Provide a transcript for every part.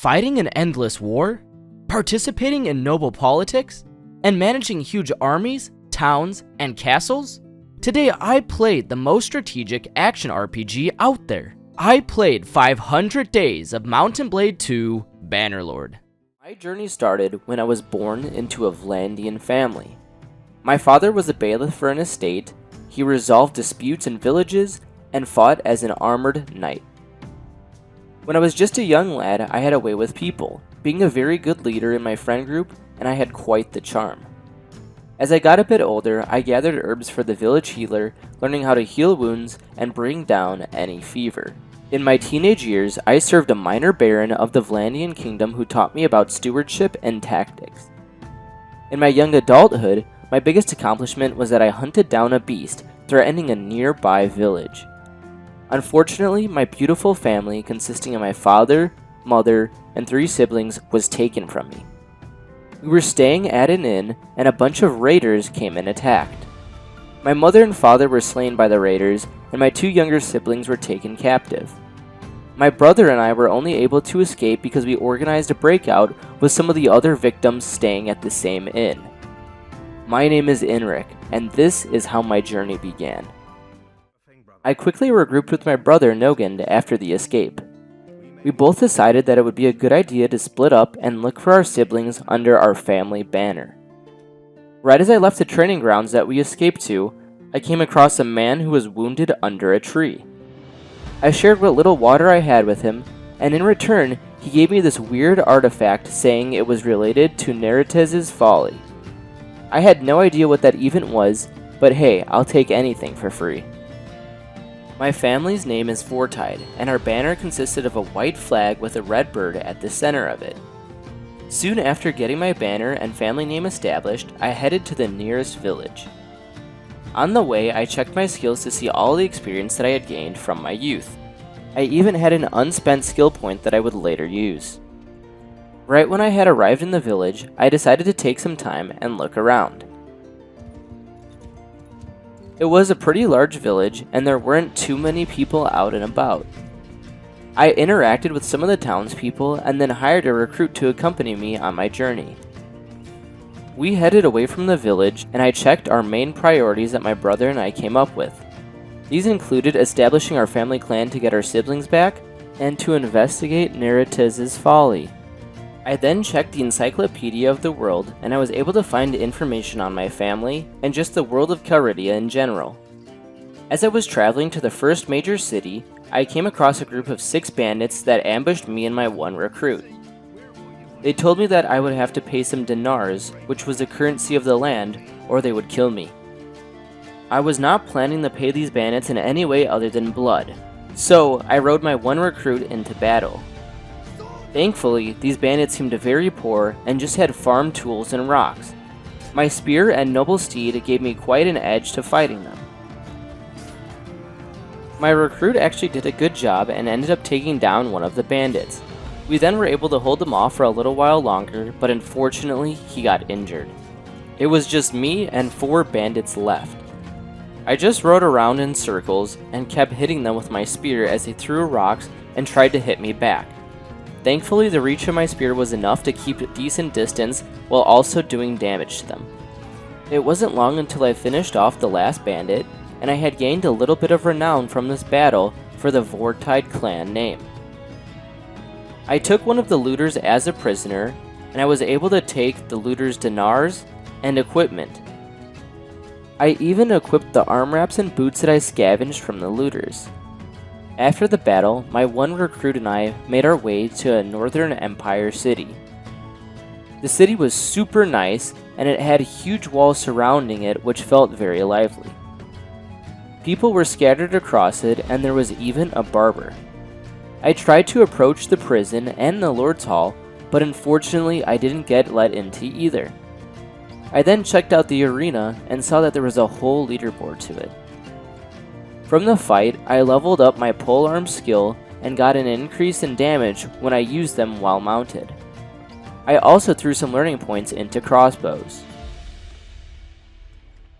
fighting an endless war, participating in noble politics, and managing huge armies, towns, and castles? Today I played the most strategic action RPG out there. I played 500 Days of Mount & Blade 2 Bannerlord. My journey started when I was born into a Vlandian family. My father was a bailiff for an estate, he resolved disputes in villages, and fought as an armored knight. When I was just a young lad, I had a way with people, being a very good leader in my friend group, and I had quite the charm. As I got a bit older, I gathered herbs for the village healer, learning how to heal wounds and bring down any fever. In my teenage years, I served a minor baron of the Vlandian kingdom who taught me about stewardship and tactics. In my young adulthood, my biggest accomplishment was that I hunted down a beast, threatening a nearby village. Unfortunately, my beautiful family, consisting of my father, mother, and 3 siblings, was taken from me. We were staying at an inn, and a bunch of raiders came and attacked. My mother and father were slain by the raiders, and my 2 younger siblings were taken captive. My brother and I were only able to escape because we organized a breakout with some of the other victims staying at the same inn. My name is Inric, and this is how my journey began. I quickly regrouped with my brother Nogand after the escape. We both decided that it would be a good idea to split up and look for our siblings under our family banner. Right as I left the training grounds that we escaped to, I came across a man who was wounded under a tree. I shared what little water I had with him, and in return, he gave me this weird artifact saying it was related to Nakarada's folly. I had no idea what that even was, but hey, I'll take anything for free. My family's name is Vortide, and our banner consisted of a white flag with a red bird at the center of it. Soon after getting my banner and family name established, I headed to the nearest village. On the way, I checked my skills to see all the experience that I had gained from my youth. I even had an unspent skill point that I would later use. Right when I had arrived in the village, I decided to take some time and look around. It was a pretty large village, and there weren't too many people out and about. I interacted with some of the townspeople and then hired a recruit to accompany me on my journey. We headed away from the village, and I checked our main priorities that my brother and I came up with. These included establishing our family clan to get our siblings back, and to investigate Nakarada's folly. I then checked the Encyclopedia of the World, and I was able to find information on my family, and just the world of Caridea in general. As I was traveling to the first major city, I came across a group of 6 bandits that ambushed me and my 1 recruit. They told me that I would have to pay some dinars, which was the currency of the land, or they would kill me. I was not planning to pay these bandits in any way other than blood, so I rode my 1 recruit into battle. Thankfully, these bandits seemed very poor and just had farm tools and rocks. My spear and noble steed gave me quite an edge to fighting them. My recruit actually did a good job and ended up taking down one of the bandits. We then were able to hold him off for a little while longer, but unfortunately he got injured. It was just me and 4 bandits left. I just rode around in circles and kept hitting them with my spear as they threw rocks and tried to hit me back. Thankfully, the reach of my spear was enough to keep a decent distance while also doing damage to them. It wasn't long until I finished off the last bandit, and I had gained a little bit of renown from this battle for the Vortide clan name. I took one of the looters as a prisoner, and I was able to take the looter's dinars and equipment. I even equipped the arm wraps and boots that I scavenged from the looters. After the battle, my 1 recruit and I made our way to a Northern Empire city. The city was super nice, and it had huge walls surrounding it which felt very lively. People were scattered across it, and there was even a barber. I tried to approach the prison and the Lord's Hall, but unfortunately I didn't get let into either. I then checked out the arena and saw that there was a whole leaderboard to it. From the fight, I leveled up my polearm skill and got an increase in damage when I used them while mounted. I also threw some learning points into crossbows.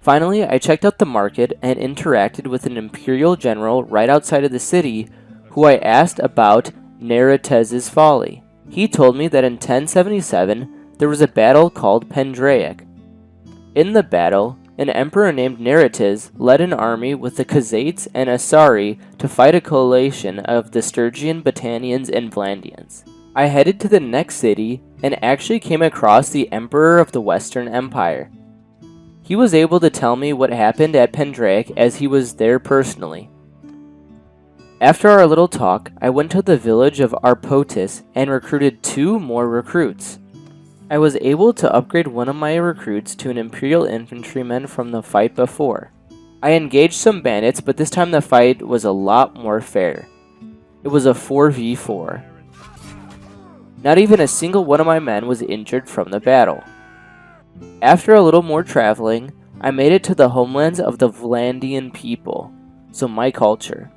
Finally, I checked out the market and interacted with an Imperial general right outside of the city who I asked about Nakarada's folly. He told me that in 1077 there was a battle called Pendraic. In the battle, an emperor named Nerites led an army with the Khazates and Asari to fight a coalition of the Sturgian, Battanians, and Vlandians. I headed to the next city and actually came across the Emperor of the Western Empire. He was able to tell me what happened at Pendraic as he was there personally. After our little talk, I went to the village of Arpotis and recruited 2 more recruits. I was able to upgrade one of my recruits to an Imperial infantryman from the fight before. I engaged some bandits, but this time the fight was a lot more fair. It was a 4v4. Not even a single one of my men was injured from the battle. After a little more traveling, I made it to the homelands of the Vlandian people, so my culture.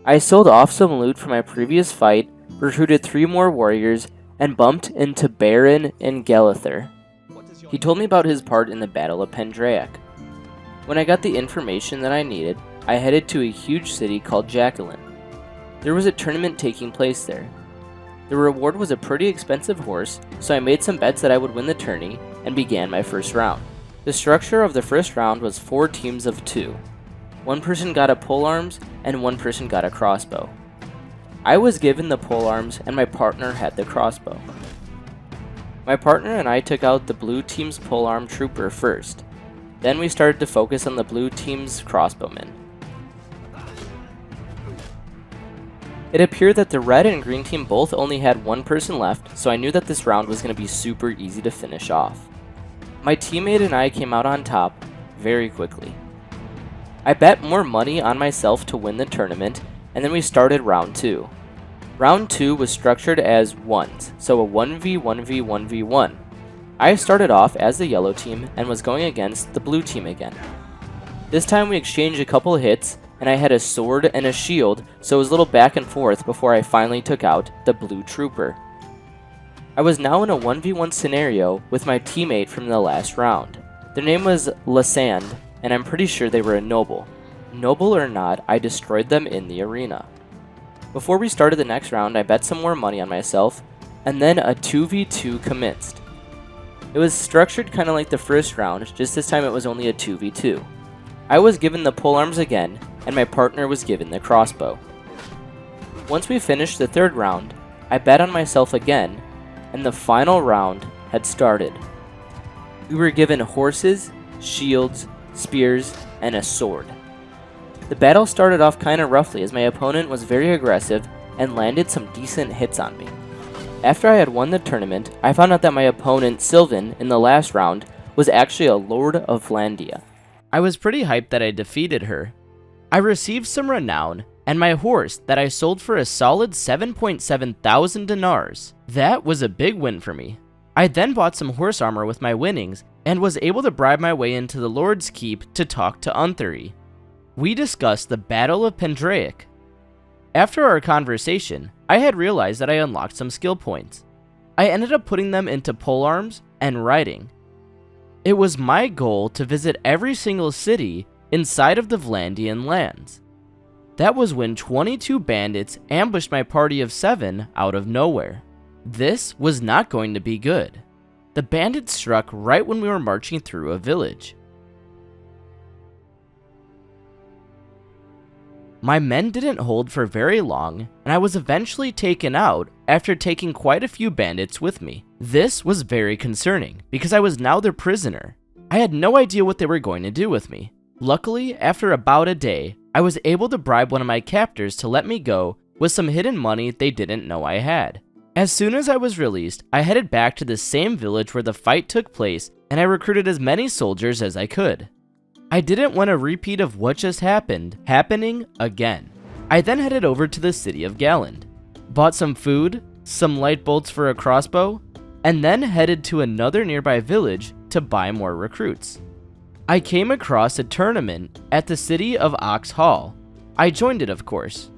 I sold off some loot from my previous fight, recruited 3 more warriors, and bumped into Baron in Gelithir. He told me about his part in the Battle of Pendraic. When I got the information that I needed, I headed to a huge city called Jacqueline. There was a tournament taking place there. The reward was a pretty expensive horse, so I made some bets that I would win the tourney, and began my first round. The structure of the first round was 4 teams of 2. One person got a polearms, and one person got a crossbow. I was given the polearms, and my partner had the crossbow. My partner and I took out the blue team's polearm trooper first. Then we started to focus on the blue team's crossbowmen. It appeared that the red and green team both only had 1 person left, so I knew that this round was going to be super easy to finish off. My teammate and I came out on top very quickly. I bet more money on myself to win the tournament, and then we started round 2. Round 2 was structured as ones, so a 1v1v1v1. I started off as the yellow team and was going against the blue team again. This time we exchanged a couple hits, and I had a sword and a shield, so it was a little back and forth before I finally took out the blue trooper. I was now in a 1v1 scenario with my teammate from the last round. Their name was Lasand, and I'm pretty sure they were a noble. Noble or not, I destroyed them in the arena. Before we started the next round, I bet some more money on myself, and then a 2v2 commenced. It was structured kind of like the first round, just this time it was only a 2v2. I was given the polearms again, and my partner was given the crossbow. Once we finished the third round, I bet on myself again, and the final round had started. We were given horses, shields, spears, and a sword. The battle started off kinda roughly as my opponent was very aggressive and landed some decent hits on me. After I had won the tournament, I found out that my opponent, Sylvan, in the last round, was actually a Lord of Vlandia. I was pretty hyped that I defeated her. I received some renown, and my horse that I sold for a solid 7.7 thousand dinars. That was a big win for me. I then bought some horse armor with my winnings, and was able to bribe my way into the Lord's Keep to talk to Untouched. We discussed the Battle of Pendraic. After our conversation, I had realized that I unlocked some skill points. I ended up putting them into polearms and riding. It was my goal to visit every single city inside of the Vlandian lands. That was when 22 bandits ambushed my party of 7 out of nowhere. This was not going to be good. The bandits struck right when we were marching through a village. My men didn't hold for very long, and I was eventually taken out after taking quite a few bandits with me. This was very concerning, because I was now their prisoner. I had no idea what they were going to do with me. Luckily, after about a day, I was able to bribe one of my captors to let me go with some hidden money they didn't know I had. As soon as I was released, I headed back to the same village where the fight took place, and I recruited as many soldiers as I could. I didn't want a repeat of what just happening again. I then headed over to the city of Galland, bought some food, some light bolts for a crossbow, and then headed to another nearby village to buy more recruits. I came across a tournament at the city of Ox Hall. I joined it, of course.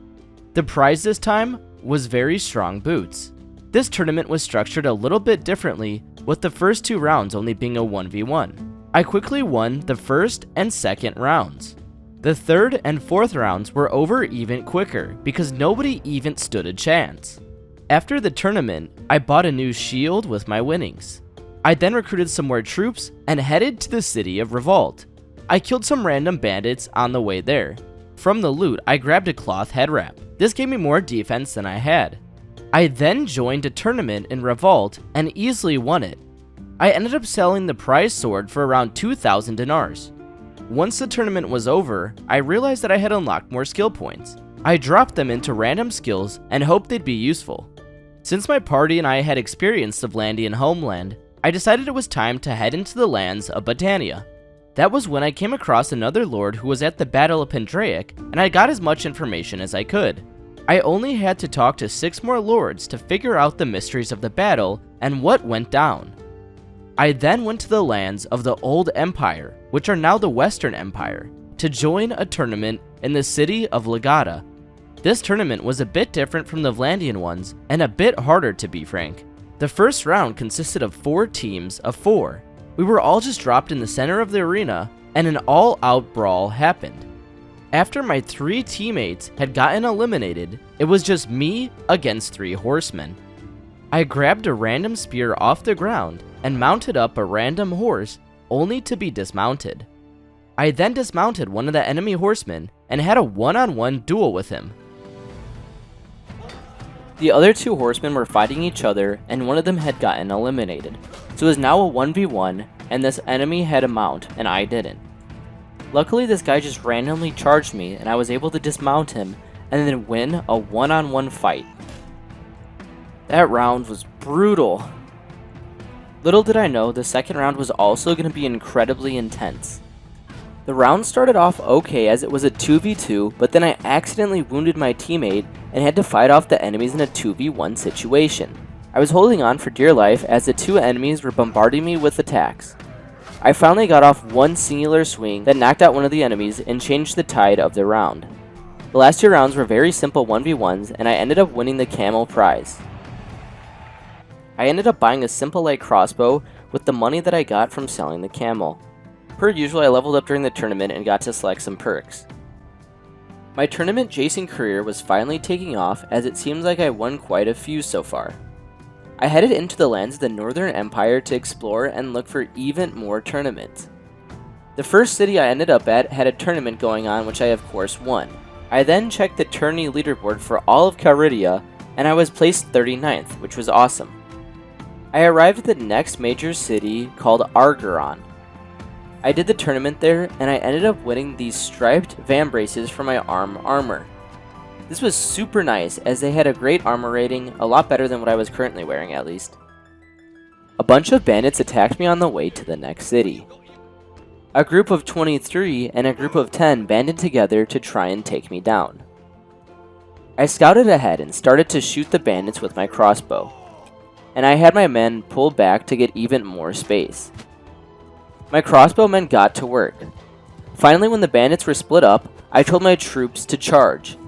The prize this time was very strong boots. This tournament was structured a little bit differently, with the first 2 rounds only being a 1v1. I quickly won the first and second rounds. The third and fourth rounds were over even quicker because nobody even stood a chance. After the tournament, I bought a new shield with my winnings. I then recruited some more troops and headed to the city of Revolt. I killed some random bandits on the way there. From the loot, I grabbed a cloth head wrap. This gave me more defense than I had. I then joined a tournament in Revolt and easily won it. I ended up selling the prize sword for around 2,000 dinars. Once the tournament was over, I realized that I had unlocked more skill points. I dropped them into random skills and hoped they'd be useful. Since my party and I had experience of Landian homeland, I decided it was time to head into the lands of Botania. That was when I came across another lord who was at the Battle of Pendraic, and I got as much information as I could. I only had to talk to 6 more lords to figure out the mysteries of the battle and what went down. I then went to the lands of the Old Empire, which are now the Western Empire, to join a tournament in the city of Legata. This tournament was a bit different from the Vlandian ones, and a bit harder to be frank. The first round consisted of 4 teams of 4. We were all just dropped in the center of the arena, and an all-out brawl happened. After my 3 teammates had gotten eliminated, it was just me against 3 horsemen. I grabbed a random spear off the ground and mounted up a random horse, only to be dismounted. I then dismounted one of the enemy horsemen and had a one-on-one duel with him. The other 2 horsemen were fighting each other, and one of them had gotten eliminated. So it was now a 1v1, and this enemy had a mount, and I didn't. Luckily, this guy just randomly charged me, and I was able to dismount him, and then win a one-on-one fight. That round was brutal. Little did I know, the second round was also going to be incredibly intense. The round started off okay as it was a 2v2, but then I accidentally wounded my teammate and had to fight off the enemies in a 2v1 situation. I was holding on for dear life as the 2 enemies were bombarding me with attacks. I finally got off one singular swing that knocked out one of the enemies and changed the tide of the round. The last 2 rounds were very simple 1v1s, and I ended up winning the camel prize. I ended up buying a simple light crossbow with the money that I got from selling the camel. Per usual, I leveled up during the tournament and got to select some perks. My tournament chasing career was finally taking off, as it seems like I won quite a few so far. I headed into the lands of the Northern Empire to explore and look for even more tournaments. The first city I ended up at had a tournament going on, which I of course won. I then checked the tourney leaderboard for all of Caridia, and I was placed 39th, which was awesome. I arrived at the next major city called Argeron. I did the tournament there, and I ended up winning these striped vambraces for my armor. This was super nice, as they had a great armor rating, a lot better than what I was currently wearing at least. A bunch of bandits attacked me on the way to the next city. A group of 23 and a group of 10 banded together to try and take me down. I scouted ahead and started to shoot the bandits with my crossbow, and I had my men pull back to get even more space. My crossbowmen got to work. Finally, when the bandits were split up, I told my troops to charge.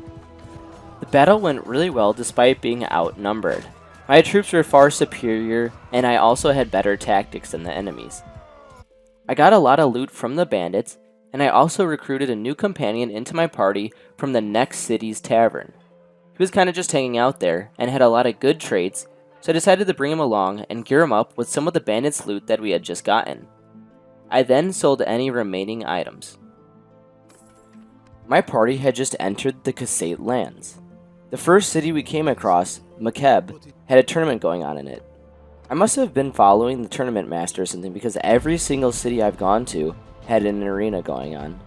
The battle went really well despite being outnumbered. My troops were far superior, and I also had better tactics than the enemies. I got a lot of loot from the bandits, and I also recruited a new companion into my party from the next city's tavern. He was kind of just hanging out there, and had a lot of good traits, so I decided to bring him along and gear him up with some of the bandits' loot that we had just gotten. I then sold any remaining items. My party had just entered the Kasate lands. The first city we came across, Makeb, had a tournament going on in it. I must have been following the tournament master or something, because every single city I've gone to had an arena going on.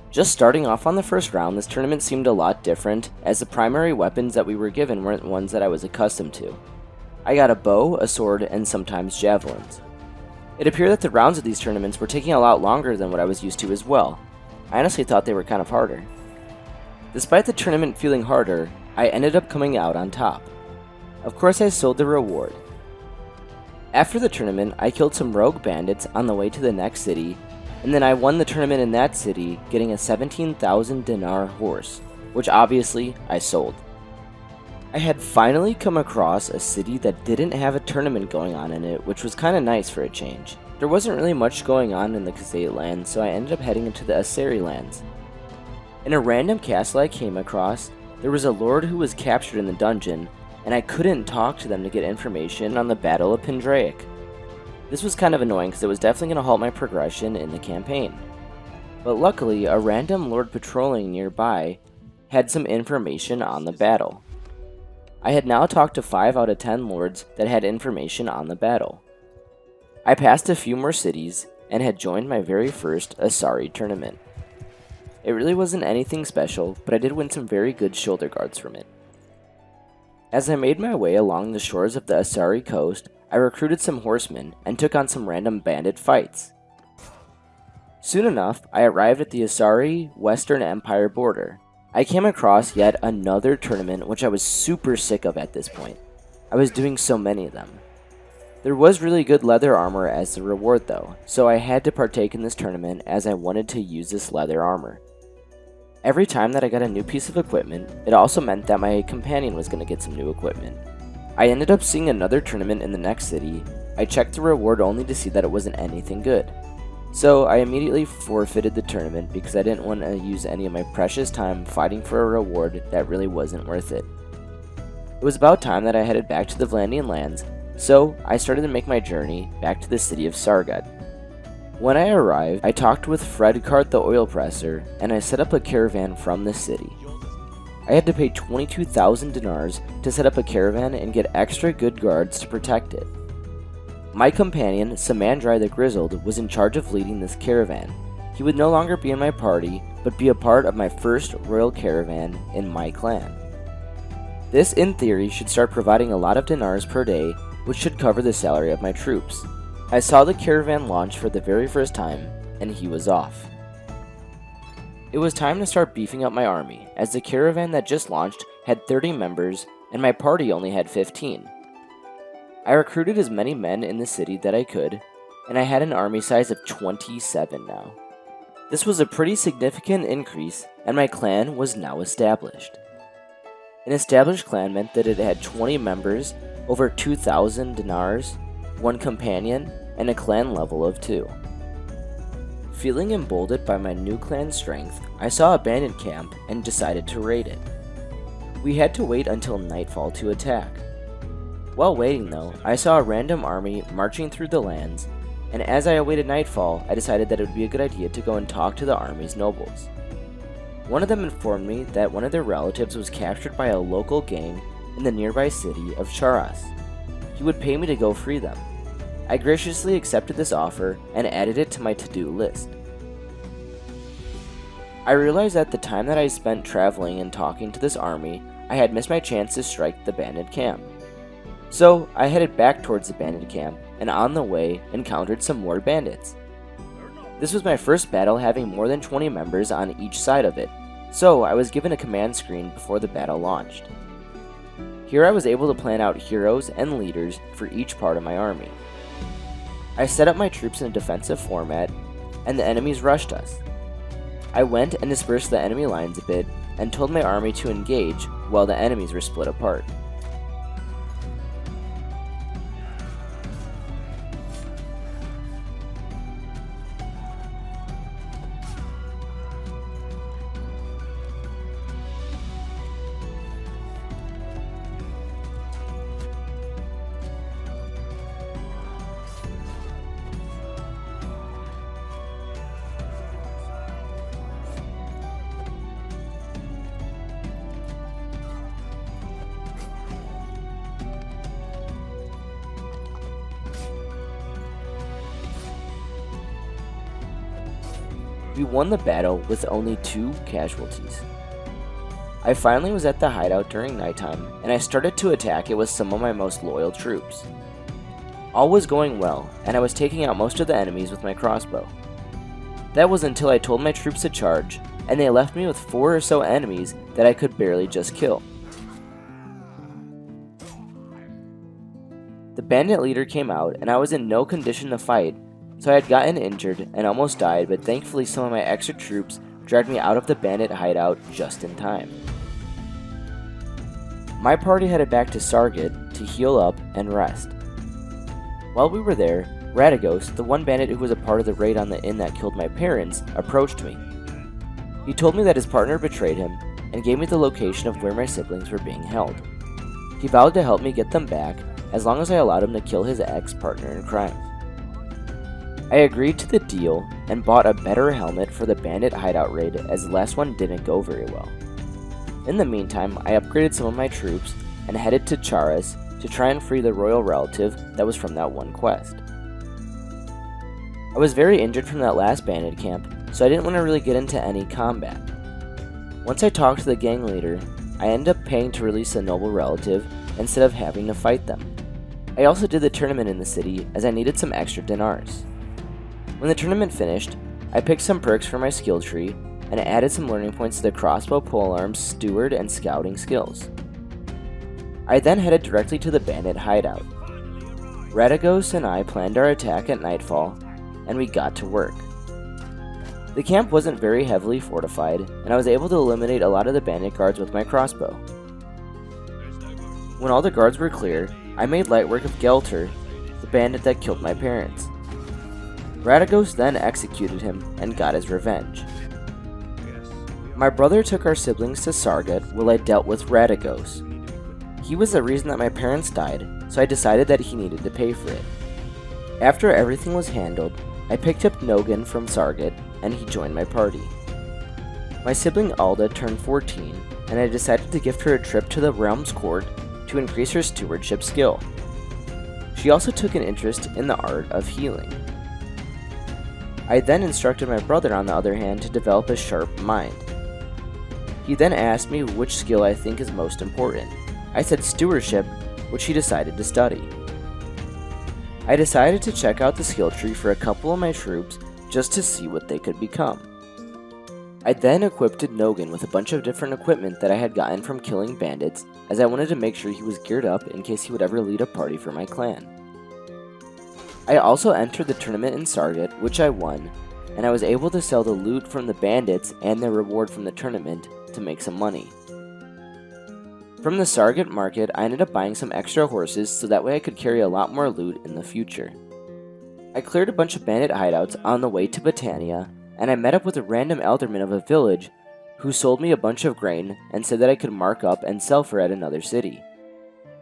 Just starting off on the first round, this tournament seemed a lot different, as the primary weapons that we were given weren't ones that I was accustomed to. I got a bow, a sword, and sometimes javelins. It appeared that the rounds of these tournaments were taking a lot longer than what I was used to as well. I honestly thought they were kind of harder. Despite the tournament feeling harder, I ended up coming out on top. Of course, I sold the reward. After the tournament, I killed some rogue bandits on the way to the next city, and then I won the tournament in that city, getting a 17,000 dinar horse, which obviously I sold. I had finally come across a city that didn't have a tournament going on in it, which was kind of nice for a change. There wasn't really much going on in the Kasate lands, so I ended up heading into the Aseri lands. In a random castle I came across, there was a lord who was captured in the dungeon, and I couldn't talk to them to get information on the Battle of Pendraic. This was kind of annoying because it was definitely going to halt my progression in the campaign. But luckily, a random lord patrolling nearby had some information on the battle. I had now talked to 5 out of 10 lords that had information on the battle. I passed a few more cities and had joined my very first Asari tournament. It really wasn't anything special, but I did win some very good shoulder guards from it. As I made my way along the shores of the Asari coast, I recruited some horsemen and took on some random bandit fights. Soon enough, I arrived at the Asari Western Empire border. I came across yet another tournament which I was super sick of at this point. I was doing so many of them. There was really good leather armor as the reward though, so I had to partake in this tournament as I wanted to use this leather armor. Every time that I got a new piece of equipment, it also meant that my companion was going to get some new equipment. I ended up seeing another tournament in the next city. I checked the reward only to see that it wasn't anything good. So I immediately forfeited the tournament because I didn't want to use any of my precious time fighting for a reward that really wasn't worth it. It was about time that I headed back to the Vlandian lands, so I started to make my journey back to the city of Sargad. When I arrived, I talked with Fredcart the oil presser, and I set up a caravan from the city. I had to pay 22,000 dinars to set up a caravan and get extra good guards to protect it. My companion, Samandrai the Grizzled, was in charge of leading this caravan. He would no longer be in my party, but be a part of my first royal caravan in my clan. This, in theory, should start providing a lot of dinars per day, which should cover the salary of my troops. I saw the caravan launch for the very first time, and he was off. It was time to start beefing up my army, as the caravan that just launched had 30 members, and my party only had 15. I recruited as many men in the city that I could, and I had an army size of 27 now. This was a pretty significant increase, and my clan was now established. An established clan meant that it had 20 members, over 2,000 dinars, 1 companion, and a clan level of 2. Feeling emboldened by my new clan strength, I saw a bandit camp and decided to raid it. We had to wait until nightfall to attack. While waiting though, I saw a random army marching through the lands, and as I awaited nightfall, I decided that it would be a good idea to go and talk to the army's nobles. One of them informed me that one of their relatives was captured by a local gang in the nearby city of Charas. He would pay me to go free them. I graciously accepted this offer and added it to my to-do list. I realized that the time that I spent traveling and talking to this army, I had missed my chance to strike the bandit camp. So I headed back towards the bandit camp, and on the way encountered some more bandits. This was my first battle having more than 20 members on each side of it, so I was given a command screen before the battle launched. Here I was able to plan out heroes and leaders for each part of my army. I set up my troops in a defensive format, and the enemies rushed us. I went and dispersed the enemy lines a bit, and told my army to engage while the enemies were split apart. We won the battle with only 2 casualties. I finally was at the hideout during nighttime, and I started to attack it with some of my most loyal troops. All was going well, and I was taking out most of the enemies with my crossbow. That was until I told my troops to charge, and they left me with 4 or so enemies that I could barely just kill. The bandit leader came out, and I was in no condition to fight, so I had gotten injured and almost died, but thankfully some of my extra troops dragged me out of the bandit hideout just in time. My party headed back to Sargad to heal up and rest. While we were there, Radagos, the one bandit who was a part of the raid on the inn that killed my parents, approached me. He told me that his partner betrayed him and gave me the location of where my siblings were being held. He vowed to help me get them back as long as I allowed him to kill his ex-partner in crime. I agreed to the deal and bought a better helmet for the bandit hideout raid as the last one didn't go very well. In the meantime, I upgraded some of my troops and headed to Charas to try and free the royal relative that was from that one quest. I was very injured from that last bandit camp, so I didn't want to really get into any combat. Once I talked to the gang leader, I ended up paying to release a noble relative instead of having to fight them. I also did the tournament in the city as I needed some extra dinars. When the tournament finished, I picked some perks for my skill tree and added some learning points to the crossbow, polearms, steward, and scouting skills. I then headed directly to the bandit hideout. Radagos and I planned our attack at nightfall, and we got to work. The camp wasn't very heavily fortified, and I was able to eliminate a lot of the bandit guards with my crossbow. When all the guards were clear, I made light work of Gelter, the bandit that killed my parents. Radagos then executed him and got his revenge. My brother took our siblings to Sargat while I dealt with Radagos. He was the reason that my parents died, so I decided that he needed to pay for it. After everything was handled, I picked up Nogan from Sargat and he joined my party. My sibling Alda turned 14 and I decided to gift her a trip to the Realm's Court to increase her stewardship skill. She also took an interest in the art of healing. I then instructed my brother, on the other hand, to develop a sharp mind. He then asked me which skill I think is most important. I said stewardship, which he decided to study. I decided to check out the skill tree for a couple of my troops just to see what they could become. I then equipped Nogan with a bunch of different equipment that I had gotten from killing bandits, as I wanted to make sure he was geared up in case he would ever lead a party for my clan. I also entered the tournament in Sargat, which I won, and I was able to sell the loot from the bandits and the reward from the tournament to make some money. From the Sargat market, I ended up buying some extra horses so that way I could carry a lot more loot in the future. I cleared a bunch of bandit hideouts on the way to Botania, and I met up with a random alderman of a village who sold me a bunch of grain and said that I could mark up and sell for at another city.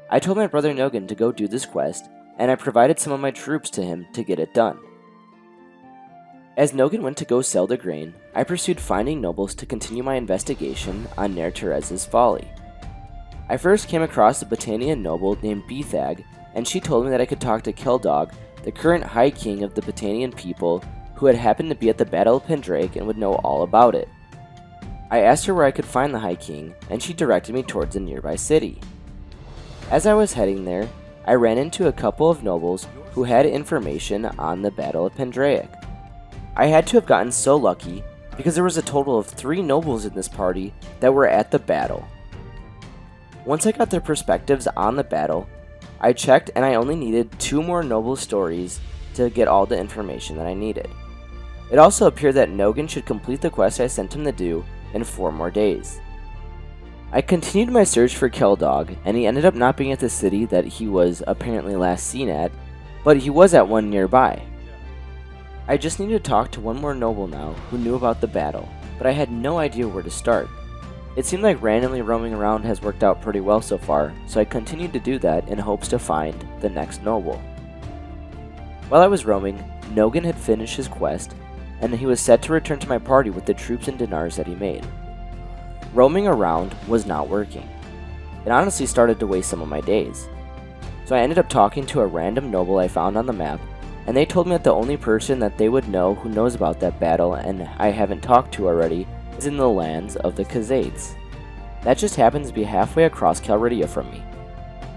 I told my brother Nogan to go do this quest, and I provided some of my troops to him to get it done. As Nogan went to go sell the grain, I pursued finding nobles to continue my investigation on Nair Teresa's folly. I first came across a Botanian noble named Bethag, and she told me that I could talk to Keldog, the current High King of the Botanian people, who had happened to be at the Battle of Pendraic and would know all about it. I asked her where I could find the High King, and she directed me towards a nearby city. As I was heading there, I ran into a couple of nobles who had information on the Battle of Pendraic. I had to have gotten so lucky because there was a total of 3 nobles in this party that were at the battle. Once I got their perspectives on the battle, I checked and I only needed 2 more noble stories to get all the information that I needed. It also appeared that Nogan should complete the quest I sent him to do in 4 more days. I continued my search for Keldog, and he ended up not being at the city that he was apparently last seen at, but he was at one nearby. I just needed to talk to one more noble now who knew about the battle, but I had no idea where to start. It seemed like randomly roaming around has worked out pretty well so far, so I continued to do that in hopes to find the next noble. While I was roaming, Nogan had finished his quest, and he was set to return to my party with the troops and dinars that he made. Roaming around was not working. It honestly started to waste some of my days. So I ended up talking to a random noble I found on the map, and they told me that the only person that they would know who knows about that battle and I haven't talked to already is in the lands of the Khazaits. That just happens to be halfway across Calridia from me.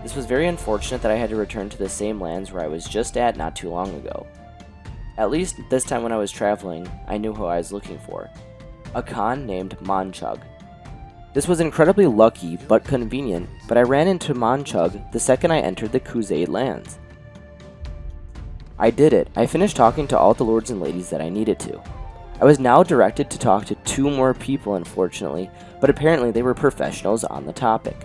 This was very unfortunate that I had to return to the same lands where I was just at not too long ago. At least this time when I was traveling, I knew who I was looking for. A Khan named Manchug. This was incredibly lucky but convenient, but I ran into Manchug the second I entered the Khuzait lands. I did it. I finished talking to all the lords and ladies that I needed to. I was now directed to talk to 2 more people, unfortunately, but apparently they were professionals on the topic.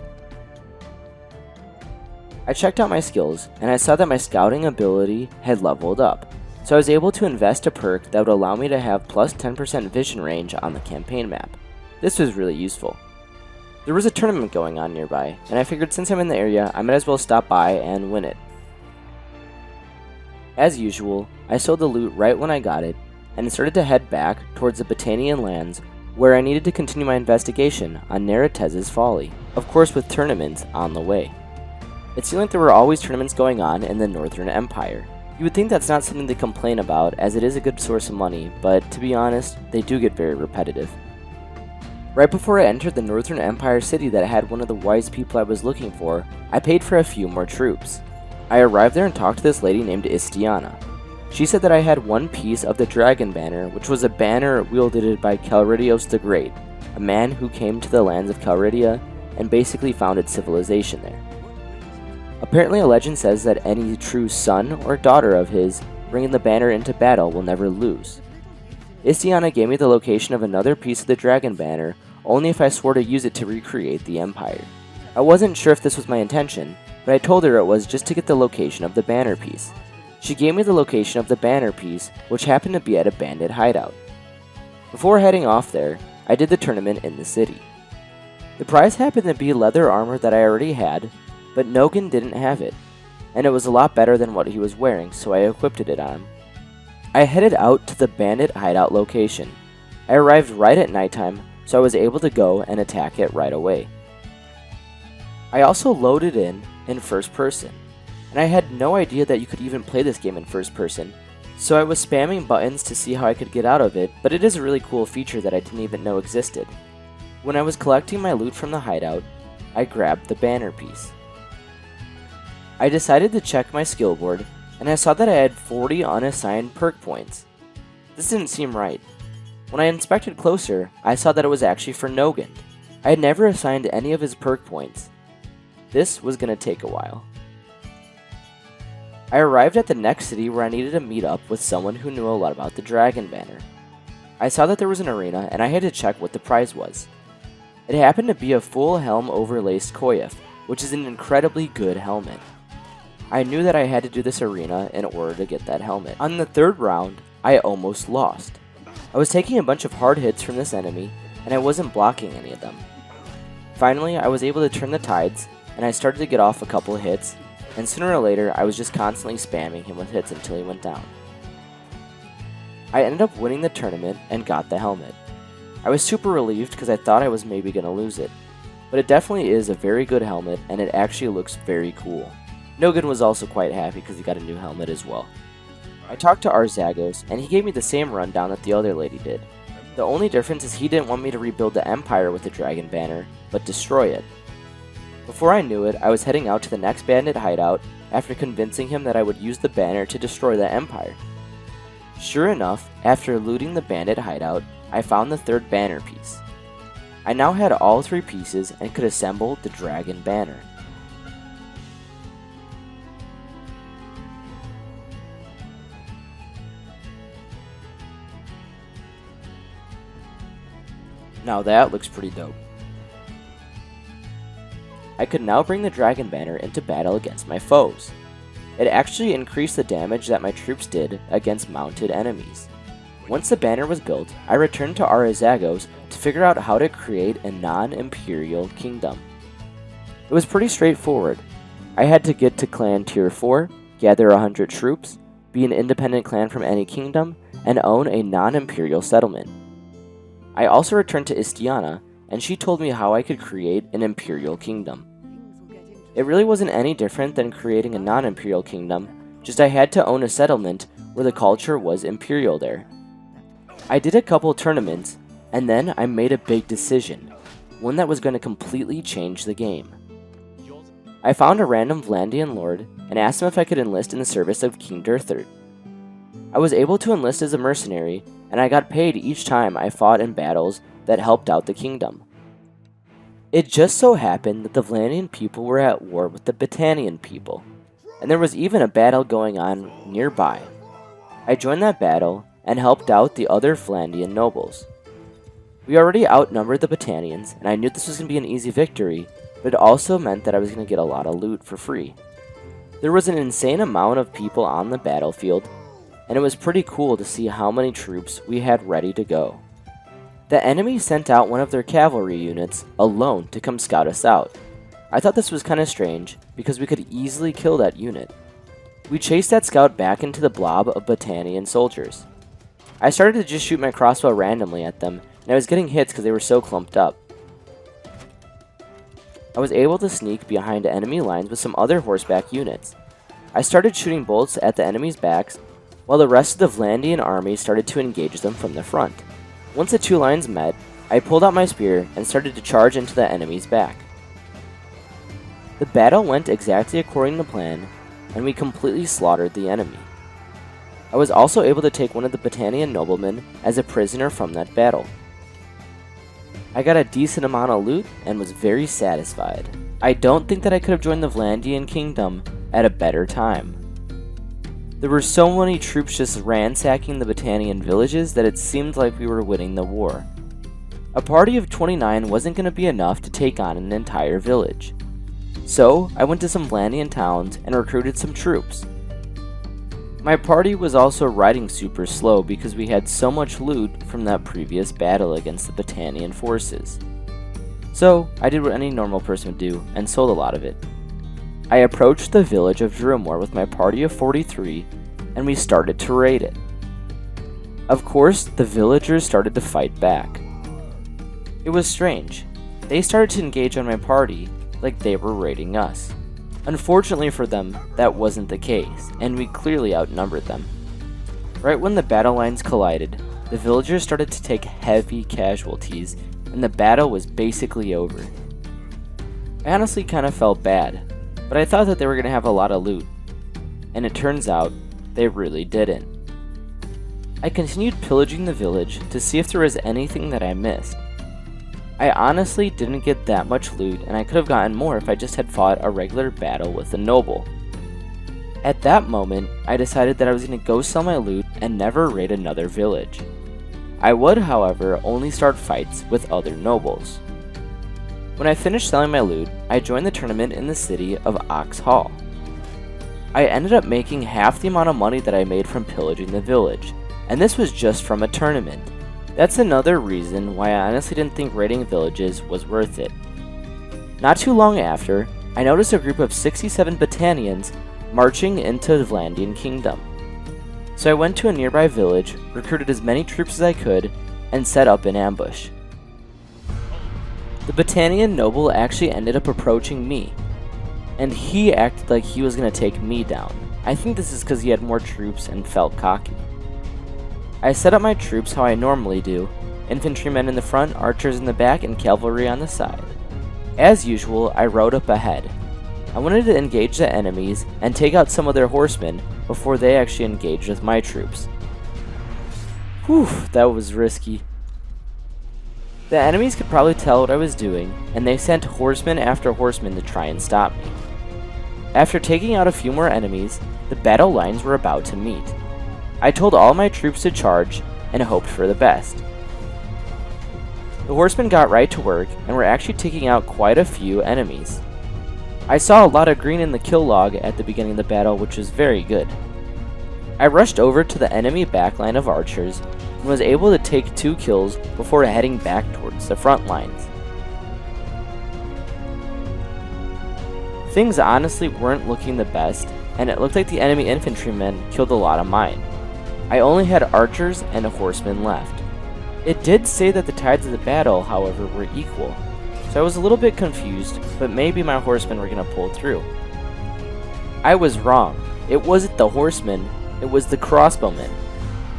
I checked out my skills, and I saw that my scouting ability had leveled up, so I was able to invest a perk that would allow me to have plus 10% vision range on the campaign map. This was really useful. There was a tournament going on nearby, and I figured since I'm in the area, I might as well stop by and win it. As usual, I sold the loot right when I got it, and started to head back towards the Botanian lands, where I needed to continue my investigation on Neretez's folly, of course with tournaments on the way. It seemed like there were always tournaments going on in the Northern Empire. You would think that's not something to complain about, as it is a good source of money, but to be honest, they do get very repetitive. Right before I entered the Northern Empire city that had one of the wise people I was looking for, I paid for a few more troops. I arrived there and talked to this lady named Istiana. She said that I had one piece of the Dragon Banner, which was a banner wielded by Kelridios the Great, a man who came to the lands of Kelridia and basically founded civilization there. Apparently a legend says that any true son or daughter of his bringing the banner into battle will never lose. Istiana gave me the location of another piece of the Dragon Banner only if I swore to use it to recreate the Empire. I wasn't sure if this was my intention, but I told her it was just to get the location of the banner piece. She gave me the location of the banner piece, which happened to be at a bandit hideout. Before heading off there, I did the tournament in the city. The prize happened to be leather armor that I already had, but Nogan didn't have it, and it was a lot better than what he was wearing, so I equipped it on him. I headed out to the bandit hideout location. I arrived right at nighttime, so I was able to go and attack it right away. I also loaded in first person, and I had no idea that you could even play this game in first person, so I was spamming buttons to see how I could get out of it, but it is a really cool feature that I didn't even know existed. When I was collecting my loot from the hideout, I grabbed the banner piece. I decided to check my skill board, and I saw that I had 40 unassigned perk points. This didn't seem right. When I inspected closer, I saw that it was actually for Nogan. I had never assigned any of his perk points. This was going to take a while. I arrived at the next city where I needed to meet up with someone who knew a lot about the Dragon Banner. I saw that there was an arena, and I had to check what the prize was. It happened to be a full helm overlaced Koyef, which is an incredibly good helmet. I knew that I had to do this arena in order to get that helmet. On the third round, I almost lost. I was taking a bunch of hard hits from this enemy, and I wasn't blocking any of them. Finally, I was able to turn the tides, and I started to get off a couple of hits, and sooner or later, I was just constantly spamming him with hits until he went down. I ended up winning the tournament and got the helmet. I was super relieved because I thought I was maybe going to lose it, but it definitely is a very good helmet, and it actually looks very cool. Nogan was also quite happy because he got a new helmet as well. I talked to Arzagos, and he gave me the same rundown that the other lady did. The only difference is he didn't want me to rebuild the Empire with the Dragon Banner, but destroy it. Before I knew it, I was heading out to the next bandit hideout after convincing him that I would use the banner to destroy the Empire. Sure enough, after looting the bandit hideout, I found the third banner piece. I now had all three pieces and could assemble the Dragon Banner. Now that looks pretty dope. I could now bring the Dragon Banner into battle against my foes. It actually increased the damage that my troops did against mounted enemies. Once the banner was built, I returned to Arzagos to figure out how to create a non-imperial kingdom. It was pretty straightforward. I had to get to clan tier 4, gather 100 troops, be an independent clan from any kingdom, and own a non-imperial settlement. I also returned to Istiana, and she told me how I could create an imperial kingdom. It really wasn't any different than creating a non-imperial kingdom, just I had to own a settlement where the culture was imperial there. I did a couple tournaments, and then I made a big decision, one that was going to completely change the game. I found a random Vlandian lord and asked him if I could enlist in the service of King Durthard. I was able to enlist as a mercenary, and I got paid each time I fought in battles that helped out the kingdom. It just so happened that the Vlandian people were at war with the Battanian people, and there was even a battle going on nearby. I joined that battle and helped out the other Vlandian nobles. We already outnumbered the Battanians, and I knew this was going to be an easy victory, but it also meant that I was going to get a lot of loot for free. There was an insane amount of people on the battlefield, and it was pretty cool to see how many troops we had ready to go. The enemy sent out one of their cavalry units alone to come scout us out. I thought this was kinda strange, because we could easily kill that unit. We chased that scout back into the blob of Battanian soldiers. I started to just shoot my crossbow randomly at them, and I was getting hits because they were so clumped up. I was able to sneak behind enemy lines with some other horseback units. I started shooting bolts at the enemy's backs, while the rest of the Vlandian army started to engage them from the front. Once the two lines met, I pulled out my spear and started to charge into the enemy's back. The battle went exactly according to plan, and we completely slaughtered the enemy. I was also able to take one of the Battanian noblemen as a prisoner from that battle. I got a decent amount of loot and was very satisfied. I don't think that I could have joined the Vlandian kingdom at a better time. There were so many troops just ransacking the Battanian villages that it seemed like we were winning the war. A party of 29 wasn't going to be enough to take on an entire village. So, I went to some Vlandian towns and recruited some troops. My party was also riding super slow because we had so much loot from that previous battle against the Battanian forces. So, I did what any normal person would do and sold a lot of it. I approached the village of Drumore with my party of 43, and we started to raid it. Of course, the villagers started to fight back. It was strange. They started to engage on my party like they were raiding us. Unfortunately for them, that wasn't the case, and we clearly outnumbered them. Right when the battle lines collided, the villagers started to take heavy casualties, and the battle was basically over. I honestly kind of felt bad, but I thought that they were going to have a lot of loot, and it turns out they really didn't. I continued pillaging the village to see if there was anything that I missed. I honestly didn't get that much loot, and I could have gotten more if I just had fought a regular battle with a noble. At that moment, I decided that I was going to go sell my loot and never raid another village. I would, however, only start fights with other nobles. When I finished selling my loot, I joined the tournament in the city of Ox Hall. I ended up making half the amount of money that I made from pillaging the village, and this was just from a tournament. That's another reason why I honestly didn't think raiding villages was worth it. Not too long after, I noticed a group of 67 Battanians marching into the Vlandian kingdom. So I went to a nearby village, recruited as many troops as I could, and set up an ambush. The Battanian noble actually ended up approaching me, and he acted like he was going to take me down. I think this is because he had more troops and felt cocky. I set up my troops how I normally do, infantrymen in the front, archers in the back, and cavalry on the side. As usual, I rode up ahead. I wanted to engage the enemies and take out some of their horsemen before they actually engaged with my troops. Whew, that was risky. The enemies could probably tell what I was doing, and they sent horseman after horseman to try and stop me. After taking out a few more enemies, the battle lines were about to meet. I told all my troops to charge and hoped for the best. The horsemen got right to work and were actually taking out quite a few enemies. I saw a lot of green in the kill log at the beginning of the battle, which was very good. I rushed over to the enemy backline of archers and was able to take 2 kills before heading back towards the front lines. Things honestly weren't looking the best, and it looked like the enemy infantrymen killed a lot of mine. I only had archers and a horseman left. It did say that the tides of the battle, however, were equal, so I was a little bit confused, but maybe my horsemen were going to pull through. I was wrong. It wasn't the horsemen, it was the crossbowmen.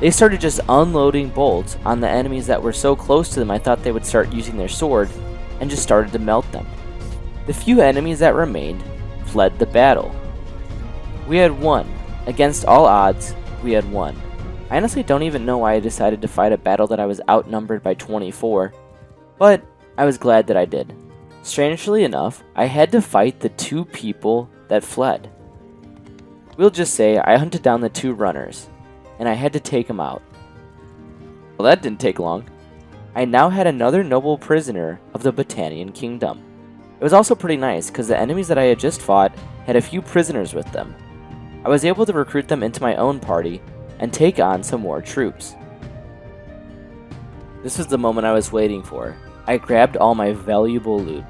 They started just unloading bolts on the enemies that were so close to them I thought they would start using their sword, and just started to melt them. The few enemies that remained fled the battle. We had won. Against all odds, we had won. I honestly don't even know why I decided to fight a battle that I was outnumbered by 24, but I was glad that I did. Strangely enough, I had to fight the 2 people that fled. We'll just say I hunted down the 2 runners, and I had to take them out. Well, that didn't take long. I now had another noble prisoner of the Battanian kingdom. It was also pretty nice because the enemies that I had just fought had a few prisoners with them. I was able to recruit them into my own party and take on some more troops. This was the moment I was waiting for. I grabbed all my valuable loot.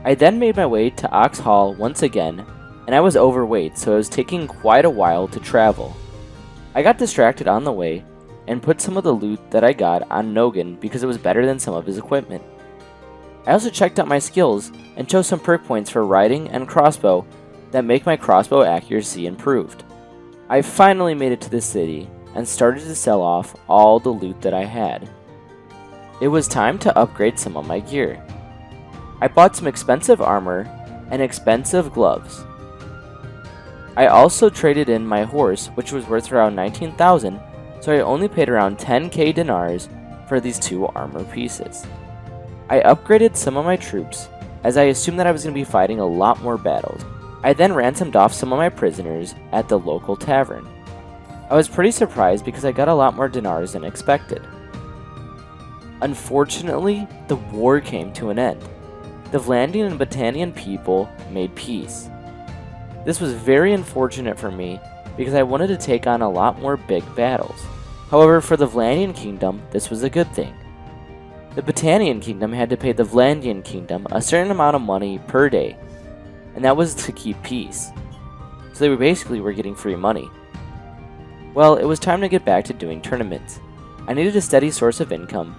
I then made my way to Ox Hall once again, and I was overweight, so it was taking quite a while to travel. I got distracted on the way, and put some of the loot that I got on Nogan because it was better than some of his equipment. I also checked out my skills and chose some perk points for riding and crossbow that make my crossbow accuracy improved. I finally made it to the city and started to sell off all the loot that I had. It was time to upgrade some of my gear. I bought some expensive armor and expensive gloves. I also traded in my horse, which was worth around 19,000, so I only paid around 10k dinars for these 2 armor pieces. I upgraded some of my troops, as I assumed that I was going to be fighting a lot more battles. I then ransomed off some of my prisoners at the local tavern. I was pretty surprised because I got a lot more dinars than expected. Unfortunately, the war came to an end. The Vlandian and Battanian people made peace. This was very unfortunate for me because I wanted to take on a lot more big battles. However, for the Vlandian kingdom, this was a good thing. The Battanian kingdom had to pay the Vlandian kingdom a certain amount of money per day, and that was to keep peace. So they basically were getting free money. Well, it was time to get back to doing tournaments. I needed a steady source of income,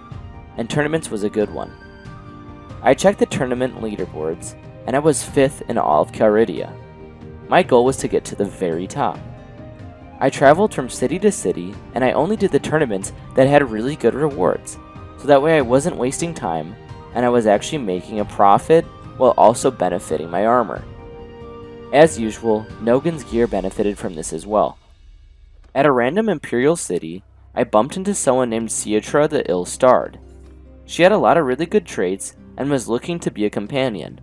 and tournaments was a good one. I checked the tournament leaderboards, and I was 5th in all of Calridia. My goal was to get to the very top. I traveled from city to city, and I only did the tournaments that had really good rewards, so that way I wasn't wasting time, and I was actually making a profit while also benefiting my armor. As usual, Nogan's gear benefited from this as well. At a random Imperial city, I bumped into someone named Cietra the Ill-Starred. She had a lot of really good traits and was looking to be a companion,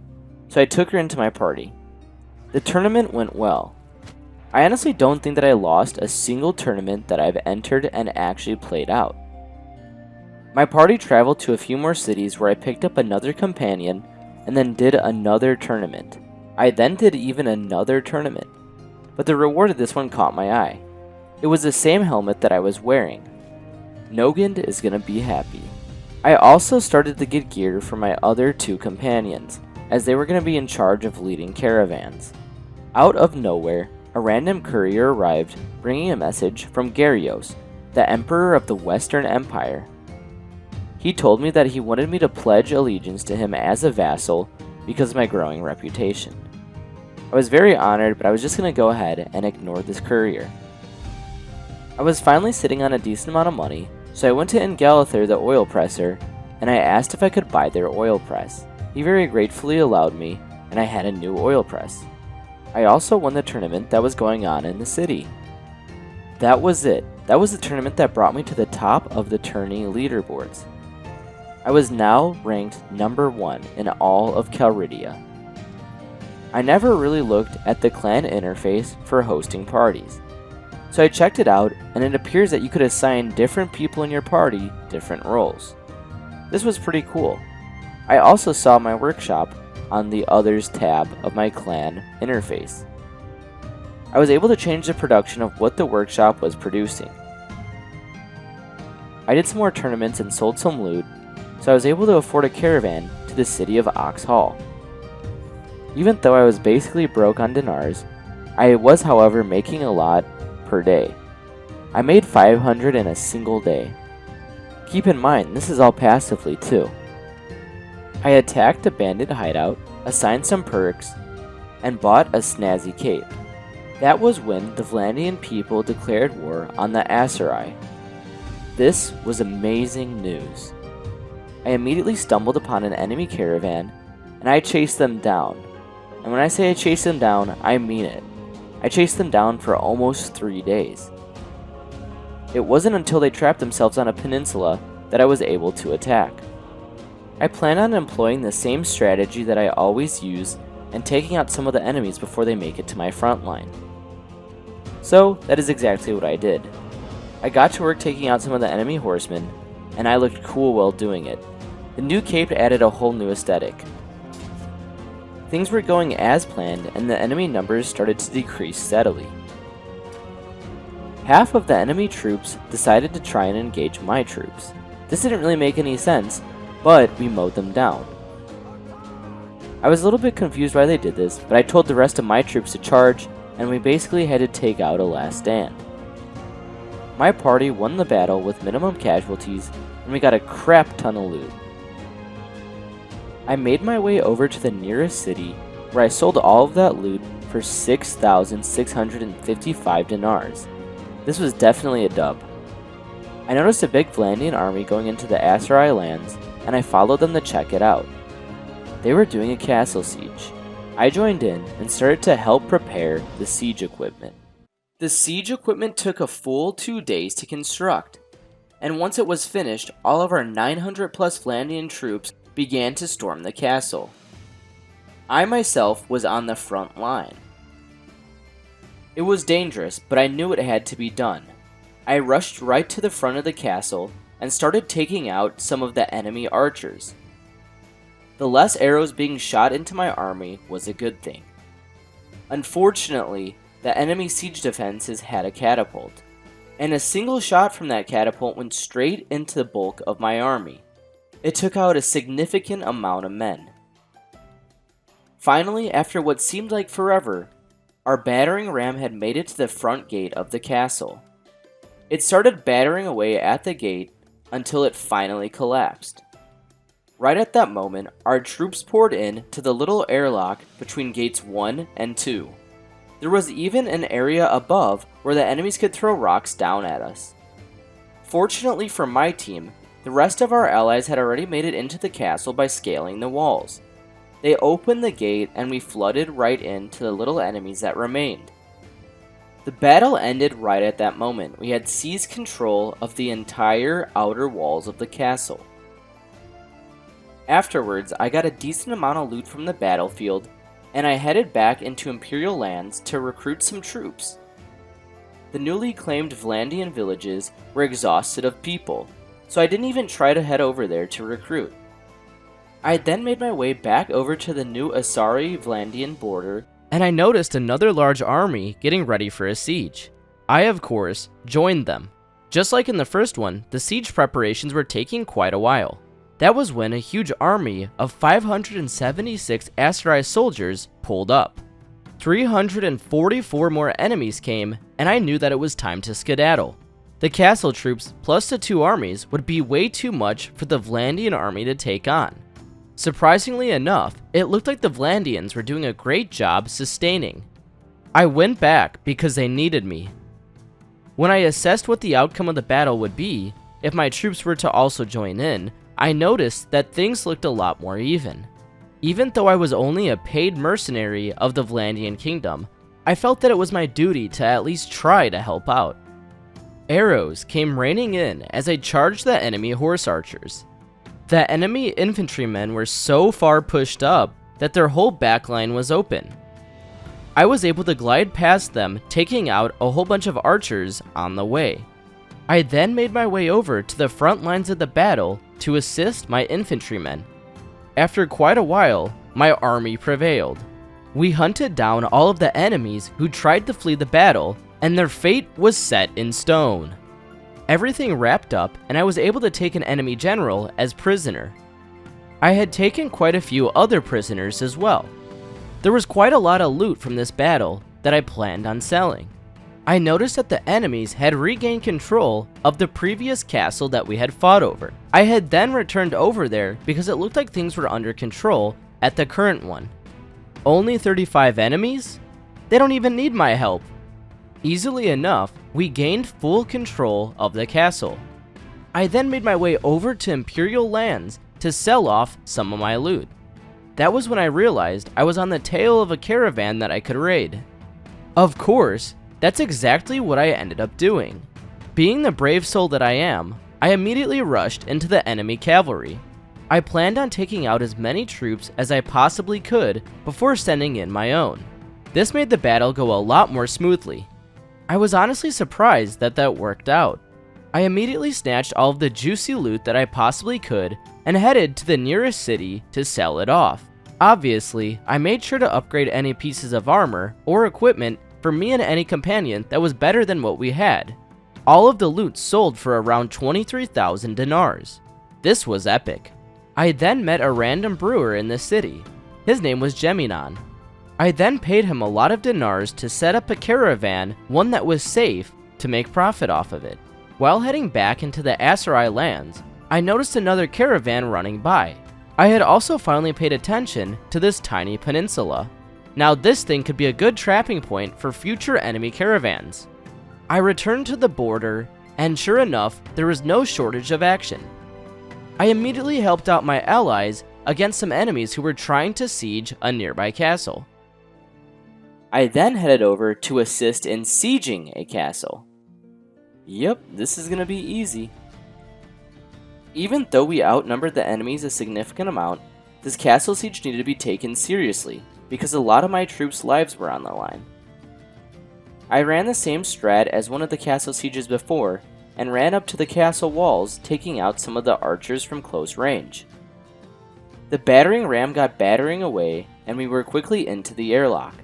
so I took her into my party. The tournament went well. I honestly don't think that I lost a single tournament that I've entered and actually played out. My party traveled to a few more cities where I picked up another companion and then did another tournament. I then did even another tournament, but the reward of this one caught my eye. It was the same helmet that I was wearing. Nogan is gonna be happy. I also started to get gear for my other 2 companions, as they were gonna be in charge of leading caravans. Out of nowhere, a random courier arrived bringing a message from Gyarios, the Emperor of the Western Empire. He told me that he wanted me to pledge allegiance to him as a vassal because of my growing reputation. I was very honored, but I was just going to go ahead and ignore this courier. I was finally sitting on a decent amount of money, so I went to Ingalathur the oil presser, and I asked if I could buy their oil press. He very gratefully allowed me, and I had a new oil press. I also won the tournament that was going on in the city. That was it. That was the tournament that brought me to the top of the tourney leaderboards. I was now ranked number 1 in all of Calridia. I never really looked at the clan interface for hosting parties. So I checked it out, and it appears that you could assign different people in your party different roles. This was pretty cool. I also saw my workshop on the Others tab of my clan interface. I was able to change the production of what the workshop was producing. I did some more tournaments and sold some loot, so I was able to afford a caravan to the city of Ox Hall. Even though I was basically broke on dinars, I was however making a lot per day. I made 500 in a single day. Keep in mind, this is all passively too. I attacked a bandit hideout, assigned some perks, and bought a snazzy cape. That was when the Vlandian people declared war on the Aserai. This was amazing news. I immediately stumbled upon an enemy caravan, and I chased them down. And when I say I chased them down, I mean it. I chased them down for almost 3 days. It wasn't until they trapped themselves on a peninsula that I was able to attack. I plan on employing the same strategy that I always use and taking out some of the enemies before they make it to my front line. So, that is exactly what I did. I got to work taking out some of the enemy horsemen, and I looked cool while doing it. The new cape added a whole new aesthetic. Things were going as planned, and the enemy numbers started to decrease steadily. Half of the enemy troops decided to try and engage my troops. This didn't really make any sense, but we mowed them down. I was a little bit confused why they did this, but I told the rest of my troops to charge, and we basically had to take out a last stand. My party won the battle with minimum casualties, and we got a crap ton of loot. I made my way over to the nearest city, where I sold all of that loot for 6,655 dinars. This was definitely a dub. I noticed a big Vlandian army going into the Aserai lands, and I followed them to check it out. They were doing a castle siege. I joined in and started to help prepare the siege equipment. The siege equipment took a full 2 days to construct, and once it was finished, all of our 900 plus Vlandian troops began to storm the castle. I myself was on the front line. It was dangerous, but I knew it had to be done. I rushed right to the front of the castle and started taking out some of the enemy archers. The less arrows being shot into my army was a good thing. Unfortunately, the enemy siege defenses had a catapult, and a single shot from that catapult went straight into the bulk of my army. It took out a significant amount of men. Finally, after what seemed like forever, our battering ram had made it to the front gate of the castle. It started battering away at the gate until it finally collapsed. Right at that moment, our troops poured in to the little airlock between gates 1 and 2. There was even an area above where the enemies could throw rocks down at us. Fortunately for my team, the rest of our allies had already made it into the castle by scaling the walls. They opened the gate and we flooded right into the little enemies that remained. The battle ended right at that moment. We had seized control of the entire outer walls of the castle. Afterwards, I got a decent amount of loot from the battlefield, and I headed back into Imperial lands to recruit some troops. The newly claimed Vlandian villages were exhausted of people, so I didn't even try to head over there to recruit. I then made my way back over to the new Asari-Vlandian border, and I noticed another large army getting ready for a siege. I, of course, joined them. Just like in the first one, the siege preparations were taking quite a while. That was when a huge army of 576 Aserai soldiers pulled up. 344 more enemies came, and I knew that it was time to skedaddle. The castle troops plus the 2 armies would be way too much for the Vlandian army to take on. Surprisingly enough, it looked like the Vlandians were doing a great job sustaining. I went back because they needed me. When I assessed what the outcome of the battle would be, if my troops were to also join in, I noticed that things looked a lot more even. Even though I was only a paid mercenary of the Vlandian kingdom, I felt that it was my duty to at least try to help out. Arrows came raining in as I charged the enemy horse archers. The enemy infantrymen were so far pushed up that their whole backline was open. I was able to glide past them, taking out a whole bunch of archers on the way. I then made my way over to the front lines of the battle to assist my infantrymen. After quite a while, my army prevailed. We hunted down all of the enemies who tried to flee the battle, and their fate was set in stone. Everything wrapped up, and I was able to take an enemy general as prisoner. I had taken quite a few other prisoners as well. There was quite a lot of loot from this battle that I planned on selling. I noticed that the enemies had regained control of the previous castle that we had fought over. I had then returned over there because it looked like things were under control at the current one. Only 35 enemies? They don't even need my help. Easily enough, we gained full control of the castle. I then made my way over to Imperial lands to sell off some of my loot. That was when I realized I was on the tail of a caravan that I could raid. Of course, that's exactly what I ended up doing. Being the brave soul that I am, I immediately rushed into the enemy cavalry. I planned on taking out as many troops as I possibly could before sending in my own. This made the battle go a lot more smoothly. I was honestly surprised that that worked out. I immediately snatched all of the juicy loot that I possibly could and headed to the nearest city to sell it off. Obviously, I made sure to upgrade any pieces of armor or equipment for me and any companion that was better than what we had. All of the loot sold for around 23,000 dinars. This was epic. I then met a random brewer in the city. His name was Geminon. I then paid him a lot of dinars to set up a caravan, one that was safe, to make profit off of it. While heading back into the Aserai lands, I noticed another caravan running by. I had also finally paid attention to this tiny peninsula. Now this thing could be a good trapping point for future enemy caravans. I returned to the border, and sure enough, there was no shortage of action. I immediately helped out my allies against some enemies who were trying to siege a nearby castle. I then headed over to assist in sieging a castle. Yep, this is gonna be easy. Even though we outnumbered the enemies a significant amount, this castle siege needed to be taken seriously because a lot of my troops' lives were on the line. I ran the same strat as one of the castle sieges before and ran up to the castle walls, taking out some of the archers from close range. The battering ram got battering away and we were quickly into the airlock.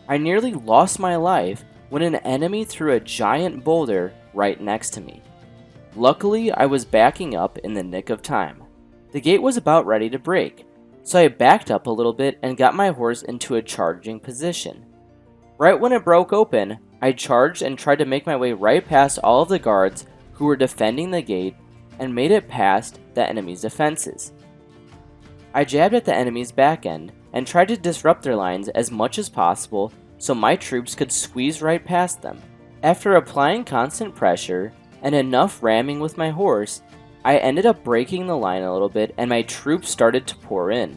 I nearly lost my life when an enemy threw a giant boulder right next to me. Luckily, I was backing up in the nick of time. The gate was about ready to break, so I backed up a little bit and got my horse into a charging position. Right when it broke open, I charged and tried to make my way right past all of the guards who were defending the gate and made it past the enemy's defenses. I jabbed at the enemy's back end and tried to disrupt their lines as much as possible so my troops could squeeze right past them. After applying constant pressure and enough ramming with my horse, I ended up breaking the line a little bit and my troops started to pour in.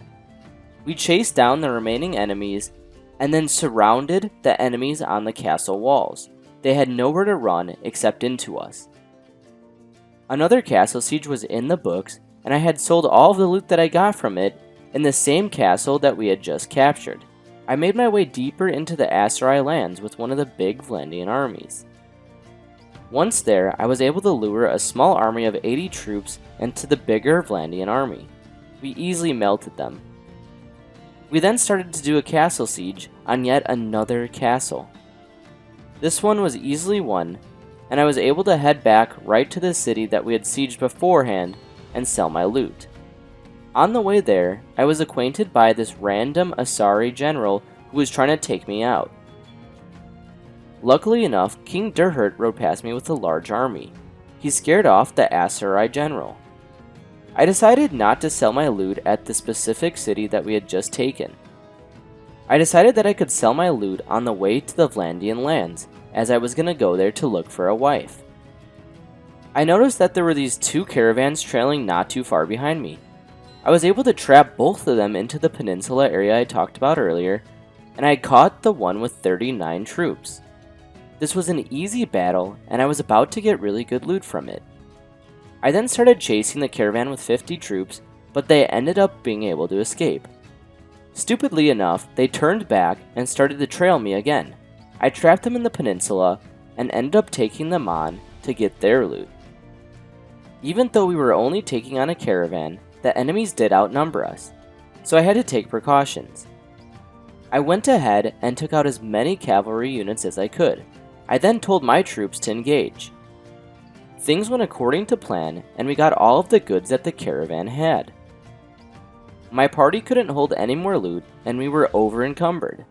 We chased down the remaining enemies and then surrounded the enemies on the castle walls. They had nowhere to run except into us. Another castle siege was in the books, and I had sold all of the loot that I got from it in the same castle that we had just captured. I made my way deeper into the Aserai lands with one of the big Vlandian armies. Once there, I was able to lure a small army of 80 troops into the bigger Vlandian army. We easily melted them. We then started to do a castle siege on yet another castle. This one was easily won, and I was able to head back right to the city that we had sieged beforehand and sell my loot. On the way there, I was acquainted by this random Asari general who was trying to take me out. Luckily enough, King Durhurt rode past me with a large army. He scared off the Aserai general. I decided not to sell my loot at the specific city that we had just taken. I decided that I could sell my loot on the way to the Vlandian lands, as I was going to go there to look for a wife. I noticed that there were these two caravans trailing not too far behind me. I was able to trap both of them into the peninsula area I talked about earlier, and I caught the one with 39 troops. This was an easy battle, and I was about to get really good loot from it. I then started chasing the caravan with 50 troops, but they ended up being able to escape. Stupidly enough, they turned back and started to trail me again. I trapped them in the peninsula and ended up taking them on to get their loot. Even though we were only taking on a caravan, the enemies did outnumber us, so I had to take precautions. I went ahead and took out as many cavalry units as I could. I then told my troops to engage. Things went according to plan, and we got all of the goods that the caravan had. My party couldn't hold any more loot, and we were over encumbered.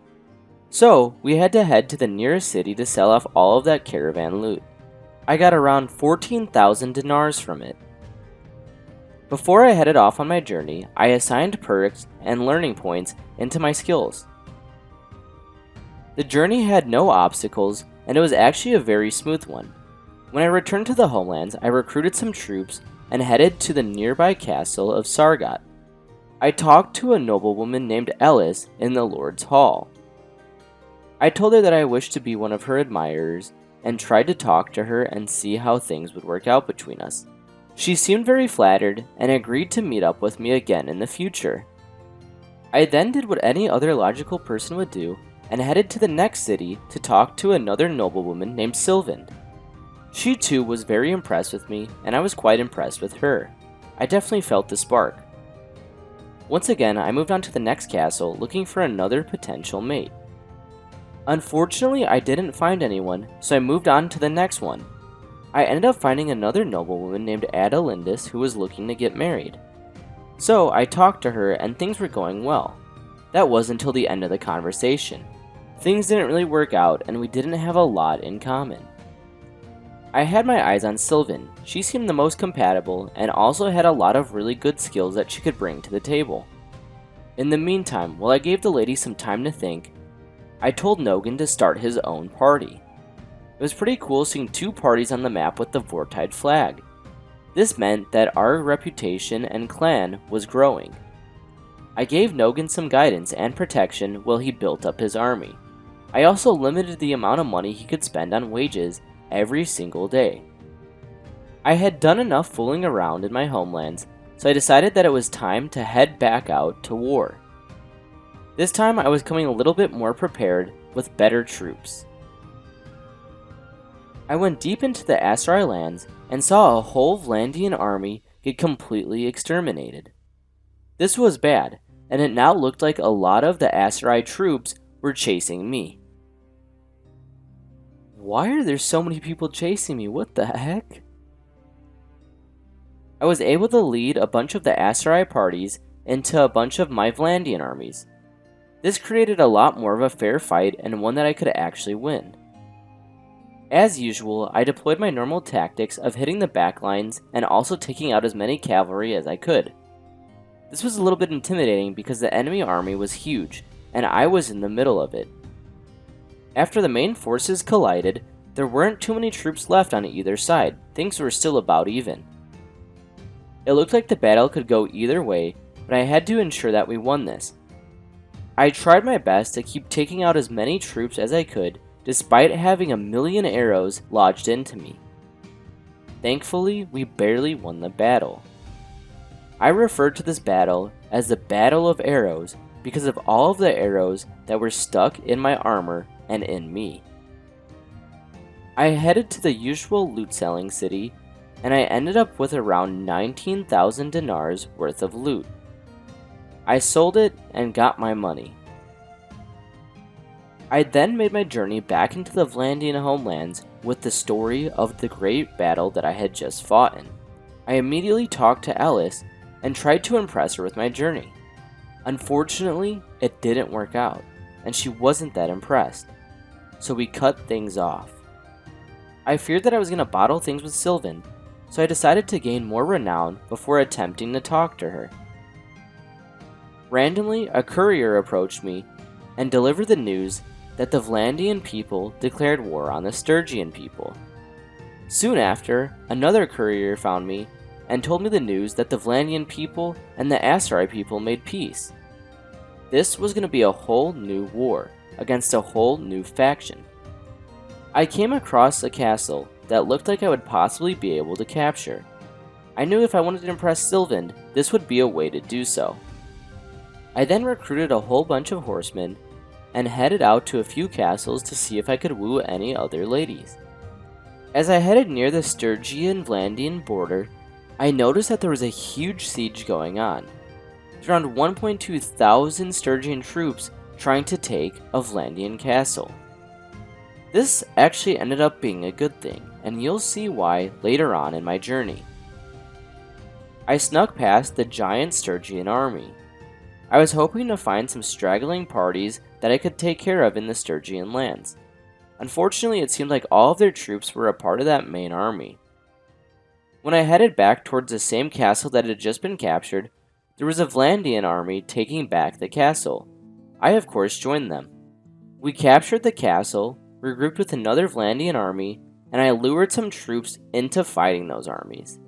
So, we had to head to the nearest city to sell off all of that caravan loot. I got around 14,000 dinars from it. Before I headed off on my journey, I assigned perks and learning points into my skills. The journey had no obstacles, and it was actually a very smooth one. When I returned to the homelands, I recruited some troops and headed to the nearby castle of Sargot. I talked to a noblewoman named Ellis in the Lord's Hall. I told her that I wished to be one of her admirers and tried to talk to her and see how things would work out between us. She seemed very flattered and agreed to meet up with me again in the future. I then did what any other logical person would do and headed to the next city to talk to another noblewoman named Sylvand. She too was very impressed with me, and I was quite impressed with her. I definitely felt the spark. Once again, I moved on to the next castle looking for another potential mate. Unfortunately, I didn't find anyone, so I moved on to the next one. I ended up finding another noblewoman named Adelindis who was looking to get married. So I talked to her and things were going well. That was until the end of the conversation. Things didn't really work out and we didn't have a lot in common. I had my eyes on Sylvan. She seemed the most compatible and also had a lot of really good skills that she could bring to the table. In the meantime, while I gave the lady some time to think, I told Nogan to start his own party. It was pretty cool seeing 2 parties on the map with the Vortide flag. This meant that our reputation and clan was growing. I gave Nogan some guidance and protection while he built up his army. I also limited the amount of money he could spend on wages every single day. I had done enough fooling around in my homelands, so I decided that it was time to head back out to war. This time I was coming a little bit more prepared with better troops. I went deep into the Aserai lands and saw a whole Vlandian army get completely exterminated. This was bad, and it now looked like a lot of the Aserai troops were chasing me. Why are there so many people chasing me? What the heck? I was able to lead a bunch of the Aserai parties into a bunch of my Vlandian armies. This created a lot more of a fair fight and one that I could actually win. As usual, I deployed my normal tactics of hitting the backlines and also taking out as many cavalry as I could. This was a little bit intimidating because the enemy army was huge and I was in the middle of it. After the main forces collided, there weren't too many troops left on either side. Things were still about even. It looked like the battle could go either way, but I had to ensure that we won this. I tried my best to keep taking out as many troops as I could, despite having 1,000,000 arrows lodged into me. Thankfully, we barely won the battle. I referred to this battle as the Battle of Arrows because of all of the arrows that were stuck in my armor and in me. I headed to the usual loot selling city, and I ended up with around 19,000 dinars worth of loot. I sold it and got my money. I then made my journey back into the Vlandian homelands with the story of the great battle that I had just fought in. I immediately talked to Alice and tried to impress her with my journey. Unfortunately, it didn't work out, and she wasn't that impressed, so we cut things off. I feared that I was going to bottle things with Sylvan, so I decided to gain more renown before attempting to talk to her. Randomly, a courier approached me and delivered the news that the Vlandian people declared war on the Sturgian people. Soon after, another courier found me and told me the news that the Vlandian people and the Aserai people made peace. This was going to be a whole new war against a whole new faction. I came across a castle that looked like I would possibly be able to capture. I knew if I wanted to impress Sylvan, this would be a way to do so. I then recruited a whole bunch of horsemen and headed out to a few castles to see if I could woo any other ladies. As I headed near the Sturgian-Vlandian border, I noticed that there was a huge siege going on. There's around 1.2 thousand Sturgian troops trying to take a Vlandian castle. This actually ended up being a good thing, and you'll see why later on in my journey. I snuck past the giant Sturgian army. I was hoping to find some straggling parties that I could take care of in the Sturgian lands. Unfortunately, it seemed like all of their troops were a part of that main army. When I headed back towards the same castle that had just been captured, there was a Vlandian army taking back the castle. I of course joined them. We captured the castle, regrouped with another Vlandian army, and I lured some troops into fighting those armies.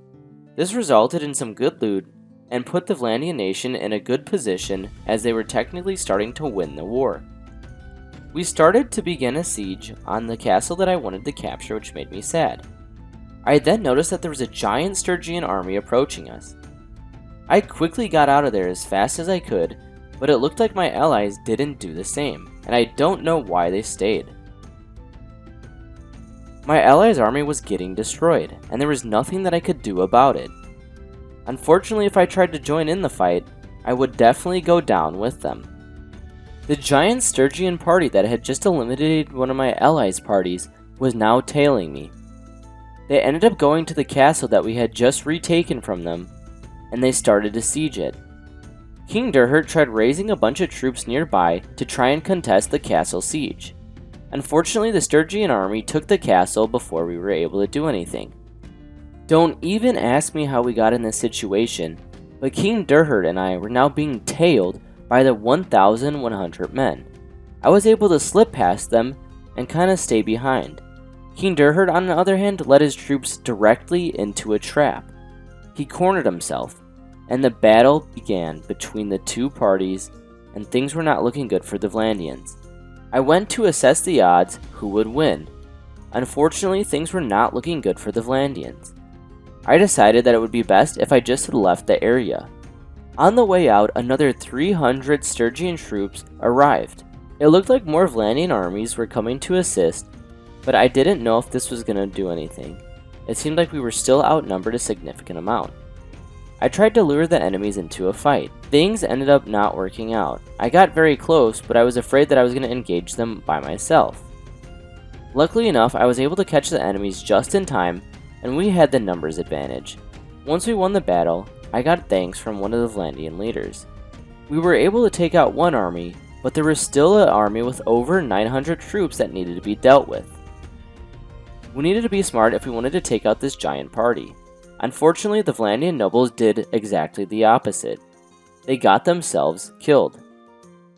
This resulted in some good loot and put the Vlandian nation in a good position as they were technically starting to win the war. We started to begin a siege on the castle that I wanted to capture, which made me sad. I then noticed that there was a giant Sturgian army approaching us. I quickly got out of there as fast as I could, but it looked like my allies didn't do the same, and I don't know why they stayed. My allies' army was getting destroyed, and there was nothing that I could do about it. Unfortunately, if I tried to join in the fight, I would definitely go down with them. The giant Sturgian party that had just eliminated one of my allies' parties was now tailing me. They ended up going to the castle that we had just retaken from them, and they started to siege it. King Durhurt tried raising a bunch of troops nearby to try and contest the castle siege. Unfortunately, the Sturgian army took the castle before we were able to do anything. Don't even ask me how we got in this situation, but King Durhurt and I were now being tailed by the 1,100 men. I was able to slip past them and kinda stay behind. King Durhurt, on the other hand, led his troops directly into a trap. He cornered himself, and the battle began between the two parties, and things were not looking good for the Vlandians. I went to assess the odds who would win. Unfortunately, things were not looking good for the Vlandians. I decided that it would be best if I just had left the area. On the way out, another 300 Sturgian troops arrived. It looked like more Vlandian armies were coming to assist, but I didn't know if this was going to do anything. It seemed like we were still outnumbered a significant amount. I tried to lure the enemies into a fight. Things ended up not working out. I got very close, but I was afraid that I was going to engage them by myself. Luckily enough, I was able to catch the enemies just in time, and we had the numbers advantage. Once we won the battle, I got thanks from one of the Vlandian leaders. We were able to take out one army, but there was still an army with over 900 troops that needed to be dealt with. We needed to be smart if we wanted to take out this giant party. Unfortunately, the Vlandian nobles did exactly the opposite. They got themselves killed.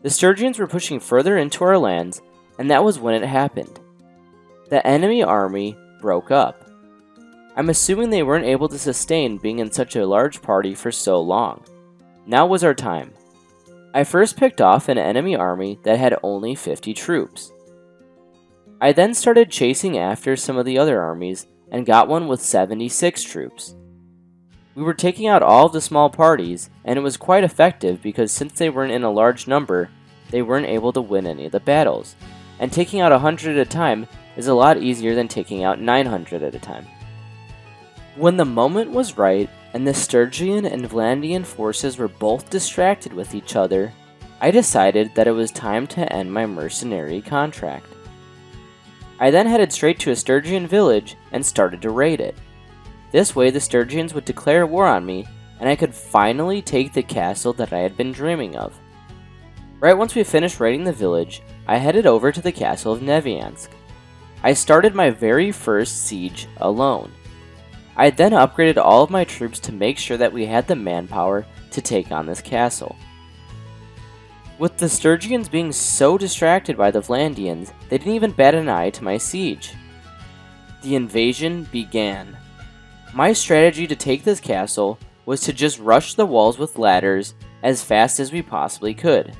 The Sturgians were pushing further into our lands, and that was when it happened. The enemy army broke up. I'm assuming they weren't able to sustain being in such a large party for so long. Now was our time. I first picked off an enemy army that had only 50 troops. I then started chasing after some of the other armies and got one with 76 troops. We were taking out all of the small parties, and it was quite effective because since they weren't in a large number, they weren't able to win any of the battles. And taking out 100 at a time is a lot easier than taking out 900 at a time. When the moment was right, and the Sturgian and Vlandian forces were both distracted with each other, I decided that it was time to end my mercenary contract. I then headed straight to a Sturgian village and started to raid it. This way the Sturgians would declare war on me, and I could finally take the castle that I had been dreaming of. Right once we finished raiding the village, I headed over to the castle of Neviansk. I started my very first siege alone. I then upgraded all of my troops to make sure that we had the manpower to take on this castle. With the Sturgians being so distracted by the Vlandians, they didn't even bat an eye to my siege. The invasion began. My strategy to take this castle was to just rush the walls with ladders as fast as we possibly could.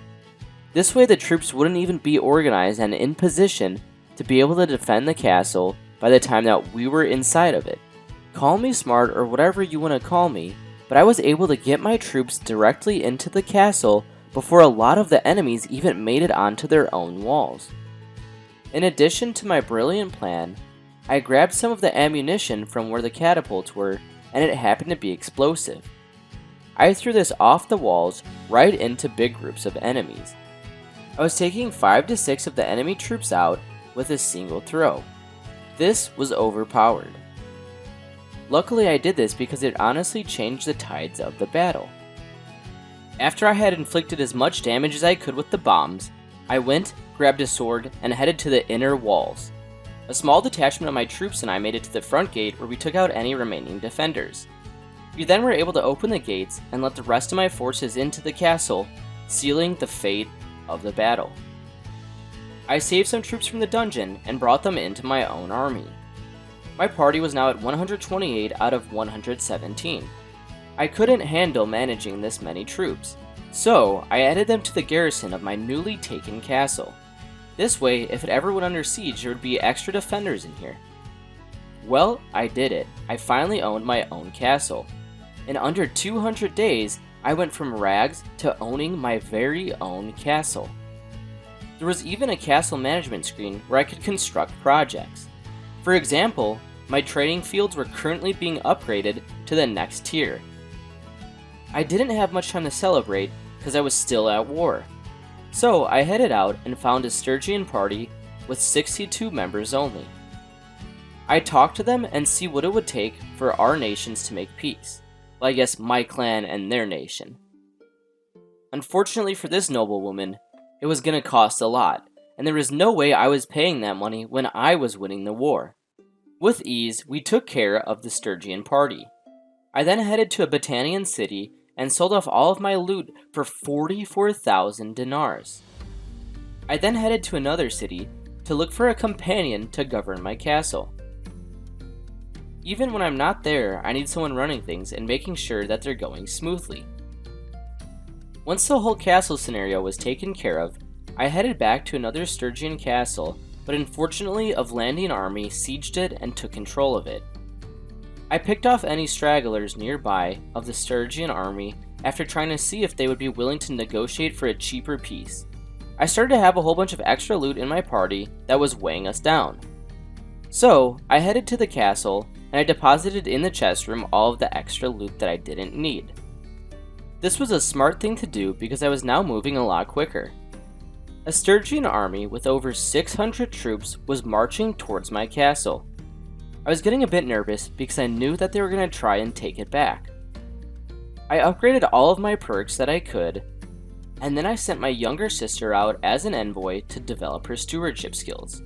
This way the troops wouldn't even be organized and in position to be able to defend the castle by the time that we were inside of it. Call me smart or whatever you want to call me, but I was able to get my troops directly into the castle before a lot of the enemies even made it onto their own walls. In addition to my brilliant plan, I grabbed some of the ammunition from where the catapults were, and it happened to be explosive. I threw this off the walls right into big groups of enemies. I was taking 5 to 6 of the enemy troops out with a single throw. This was overpowered. Luckily I did this because it honestly changed the tides of the battle. After I had inflicted as much damage as I could with the bombs, I went, grabbed a sword, and headed to the inner walls. A small detachment of my troops and I made it to the front gate where we took out any remaining defenders. We then were able to open the gates and let the rest of my forces into the castle, sealing the fate of the battle. I saved some troops from the dungeon and brought them into my own army. My party was now at 128 out of 117. I couldn't handle managing this many troops, so I added them to the garrison of my newly taken castle. This way, if it ever went under siege, there would be extra defenders in here. Well, I did it. I finally owned my own castle. In under 200 days, I went from rags to owning my very own castle. There was even a castle management screen where I could construct projects. For example, my trading fields were currently being upgraded to the next tier. I didn't have much time to celebrate because I was still at war. So I headed out and found a Stygian party with 62 members only. I talked to them and see what it would take for our nations to make peace. Well, I guess my clan and their nation. Unfortunately for this noblewoman, it was going to cost a lot, and there was no way I was paying that money when I was winning the war. With ease, we took care of the Stygian party. I then headed to a Battanian city and sold off all of my loot for 44,000 dinars. I then headed to another city to look for a companion to govern my castle. Even when I'm not there, I need someone running things and making sure that they're going smoothly. Once the whole castle scenario was taken care of, I headed back to another Stygian castle, but unfortunately a Vlandian army sieged it and took control of it. I picked off any stragglers nearby of the Stygian army after trying to see if they would be willing to negotiate for a cheaper peace. I started to have a whole bunch of extra loot in my party that was weighing us down. So, I headed to the castle and I deposited in the chest room all of the extra loot that I didn't need. This was a smart thing to do because I was now moving a lot quicker. A Stygian army with over 600 troops was marching towards my castle. I was getting a bit nervous because I knew that they were going to try and take it back. I upgraded all of my perks that I could, and then I sent my younger sister out as an envoy to develop her stewardship skills.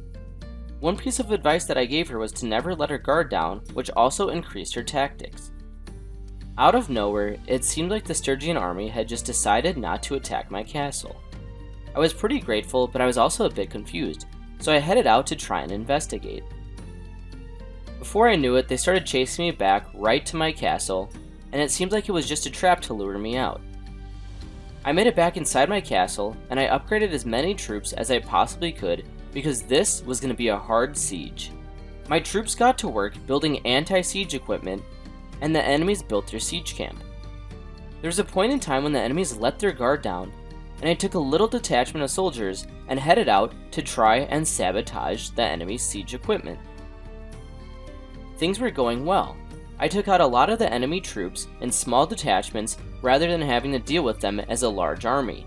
One piece of advice that I gave her was to never let her guard down, which also increased her tactics. Out of nowhere, it seemed like the Stygian army had just decided not to attack my castle. I was pretty grateful, but I was also a bit confused, so I headed out to try and investigate. Before I knew it, they started chasing me back right to my castle, and it seemed like it was just a trap to lure me out. I made it back inside my castle, and I upgraded as many troops as I possibly could because this was going to be a hard siege. My troops got to work building anti-siege equipment, and the enemies built their siege camp. There was a point in time when the enemies let their guard down, and I took a little detachment of soldiers and headed out to try and sabotage the enemy's siege equipment. Things were going well. I took out a lot of the enemy troops in small detachments rather than having to deal with them as a large army.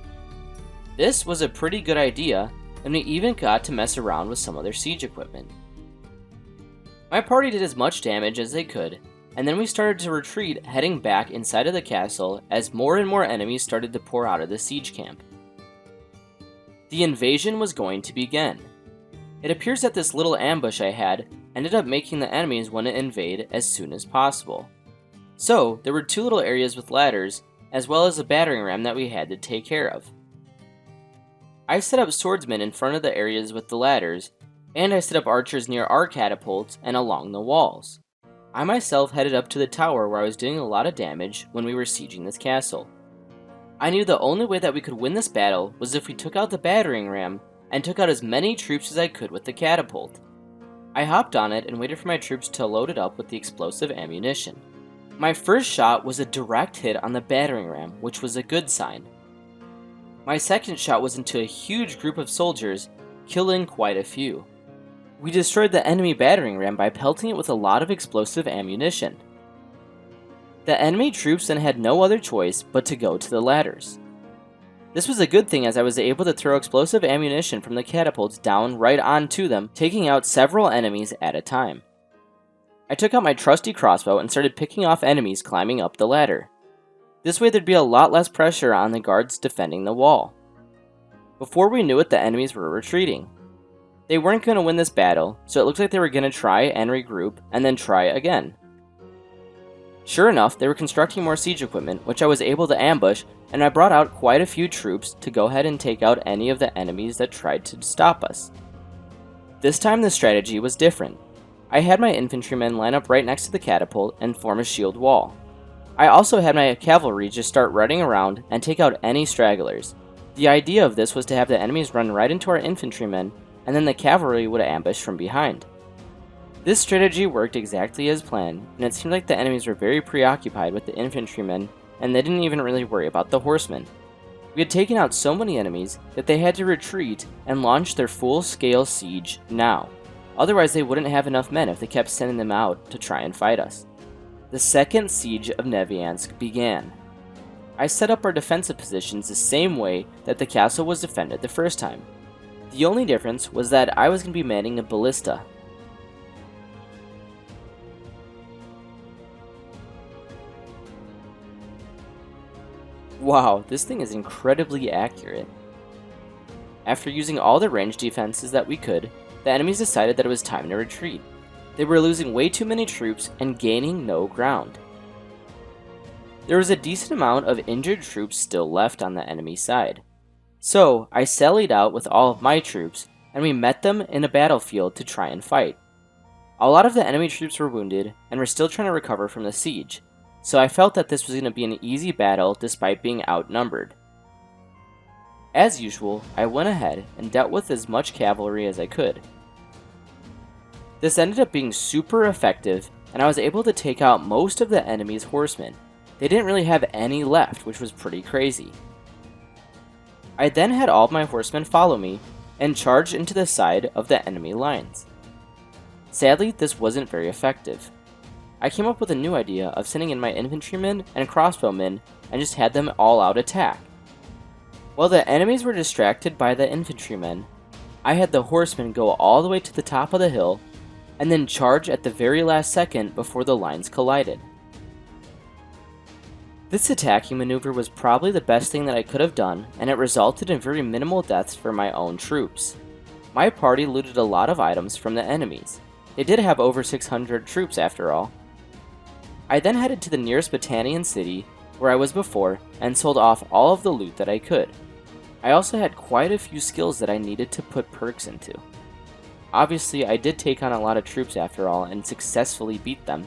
This was a pretty good idea, and we even got to mess around with some of their siege equipment. My party did as much damage as they could, and then we started to retreat, heading back inside of the castle as more and more enemies started to pour out of the siege camp. The invasion was going to begin. It appears that this little ambush I had ended up making the enemies want to invade as soon as possible. So, there were two little areas with ladders, as well as a battering ram that we had to take care of. I set up swordsmen in front of the areas with the ladders, and I set up archers near our catapults and along the walls. I myself headed up to the tower where I was doing a lot of damage when we were sieging this castle. I knew the only way that we could win this battle was if we took out the battering ram and took out as many troops as I could with the catapult. I hopped on it and waited for my troops to load it up with the explosive ammunition. My first shot was a direct hit on the battering ram, which was a good sign. My second shot was into a huge group of soldiers, killing quite a few. We destroyed the enemy battering ram by pelting it with a lot of explosive ammunition. The enemy troops then had no other choice but to go to the ladders. This was a good thing as I was able to throw explosive ammunition from the catapults down right onto them, taking out several enemies at a time. I took out my trusty crossbow and started picking off enemies climbing up the ladder. This way there'd be a lot less pressure on the guards defending the wall. Before we knew it, the enemies were retreating. They weren't going to win this battle, so it looked like they were going to try and regroup and then try again. Sure enough, they were constructing more siege equipment, which I was able to ambush, and I brought out quite a few troops to go ahead and take out any of the enemies that tried to stop us. This time the strategy was different. I had my infantrymen line up right next to the catapult and form a shield wall. I also had my cavalry just start running around and take out any stragglers. The idea of this was to have the enemies run right into our infantrymen, and then the cavalry would ambush from behind. This strategy worked exactly as planned, and it seemed like the enemies were very preoccupied with the infantrymen, and they didn't even really worry about the horsemen. We had taken out so many enemies that they had to retreat and launch their full-scale siege now. Otherwise they wouldn't have enough men if they kept sending them out to try and fight us. The second siege of Ambiance began. I set up our defensive positions the same way that the castle was defended the first time. The only difference was that I was going to be manning a ballista. Wow, this thing is incredibly accurate. After using all the range defenses that we could, the enemies decided that it was time to retreat. They were losing way too many troops and gaining no ground. There was a decent amount of injured troops still left on the enemy side. So, I sallied out with all of my troops, and we met them in a battlefield to try and fight. A lot of the enemy troops were wounded, and were still trying to recover from the siege, so I felt that this was going to be an easy battle despite being outnumbered. As usual, I went ahead and dealt with as much cavalry as I could. This ended up being super effective, and I was able to take out most of the enemy's horsemen. They didn't really have any left, which was pretty crazy. I then had all of my horsemen follow me and charged into the side of the enemy lines. Sadly, this wasn't very effective. I came up with a new idea of sending in my infantrymen and crossbowmen and just had them all out attack. While the enemies were distracted by the infantrymen, I had the horsemen go all the way to the top of the hill and then charge at the very last second before the lines collided. This attacking maneuver was probably the best thing that I could have done, and it resulted in very minimal deaths for my own troops. My party looted a lot of items from the enemies. They did have over 600 troops after all. I then headed to the nearest Battanian city, where I was before, and sold off all of the loot that I could. I also had quite a few skills that I needed to put perks into. Obviously, I did take on a lot of troops after all, and successfully beat them.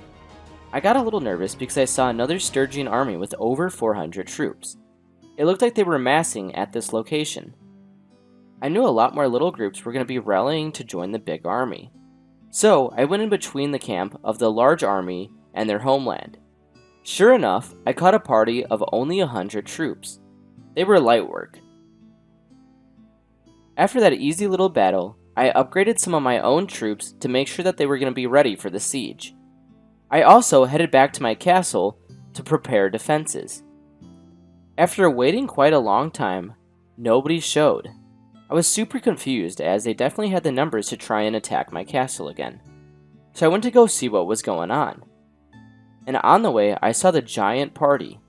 I got a little nervous because I saw another Stygian army with over 400 troops. It looked like they were massing at this location. I knew a lot more little groups were going to be rallying to join the big army. So I went in between the camp of the large army and their homeland. Sure enough, I caught a party of only 100 troops. They were light work. After that easy little battle, I upgraded some of my own troops to make sure that they were going to be ready for the siege. I also headed back to my castle to prepare defenses. After waiting quite a long time, nobody showed. I was super confused as they definitely had the numbers to try and attack my castle again. So I went to go see what was going on. And on the way, I saw the giant party.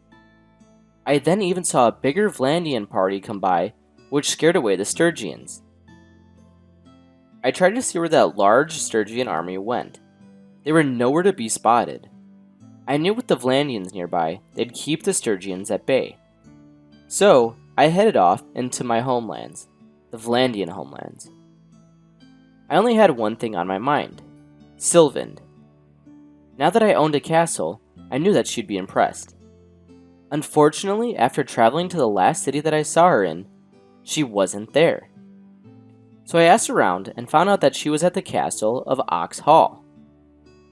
I then even saw a bigger Vlandian party come by, which scared away the Stygians. I tried to see where that large Stygian army went. They were nowhere to be spotted. I knew with the Vlandians nearby, they'd keep the Stygians at bay. So, I headed off into my homelands, the Vlandian homelands. I only had one thing on my mind, Sylvand. Now that I owned a castle, I knew that she'd be impressed. Unfortunately, after traveling to the last city that I saw her in, she wasn't there. So I asked around and found out that she was at the castle of Ox Hall.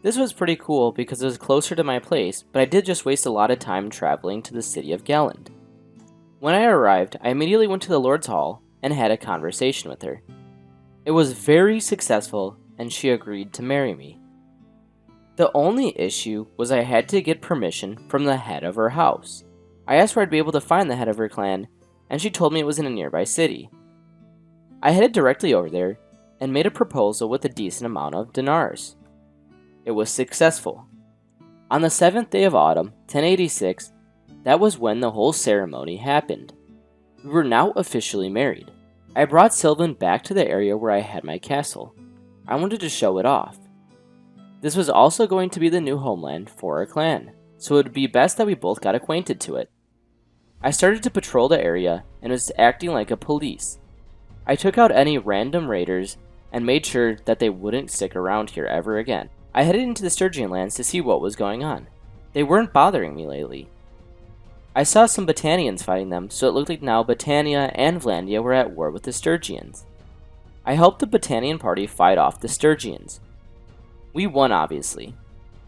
This was pretty cool because it was closer to my place, but I did just waste a lot of time traveling to the city of Gelland. When I arrived, I immediately went to the Lord's Hall and had a conversation with her. It was very successful, and she agreed to marry me. The only issue was I had to get permission from the head of her house. I asked where I'd be able to find the head of her clan, and she told me it was in a nearby city. I headed directly over there and made a proposal with a decent amount of dinars. It was successful. On the 7th day of autumn, 1086, that was when the whole ceremony happened. We were now officially married. I brought Sylvan back to the area where I had my castle. I wanted to show it off. This was also going to be the new homeland for our clan, so it would be best that we both got acquainted to it. I started to patrol the area and was acting like a police. I took out any random raiders and made sure that they wouldn't stick around here ever again. I headed into the Stygian lands to see what was going on. They weren't bothering me lately. I saw some Battanians fighting them, so it looked like now Battania and Vlandia were at war with the Stygians. I helped the Battanian party fight off the Stygians. We won, obviously.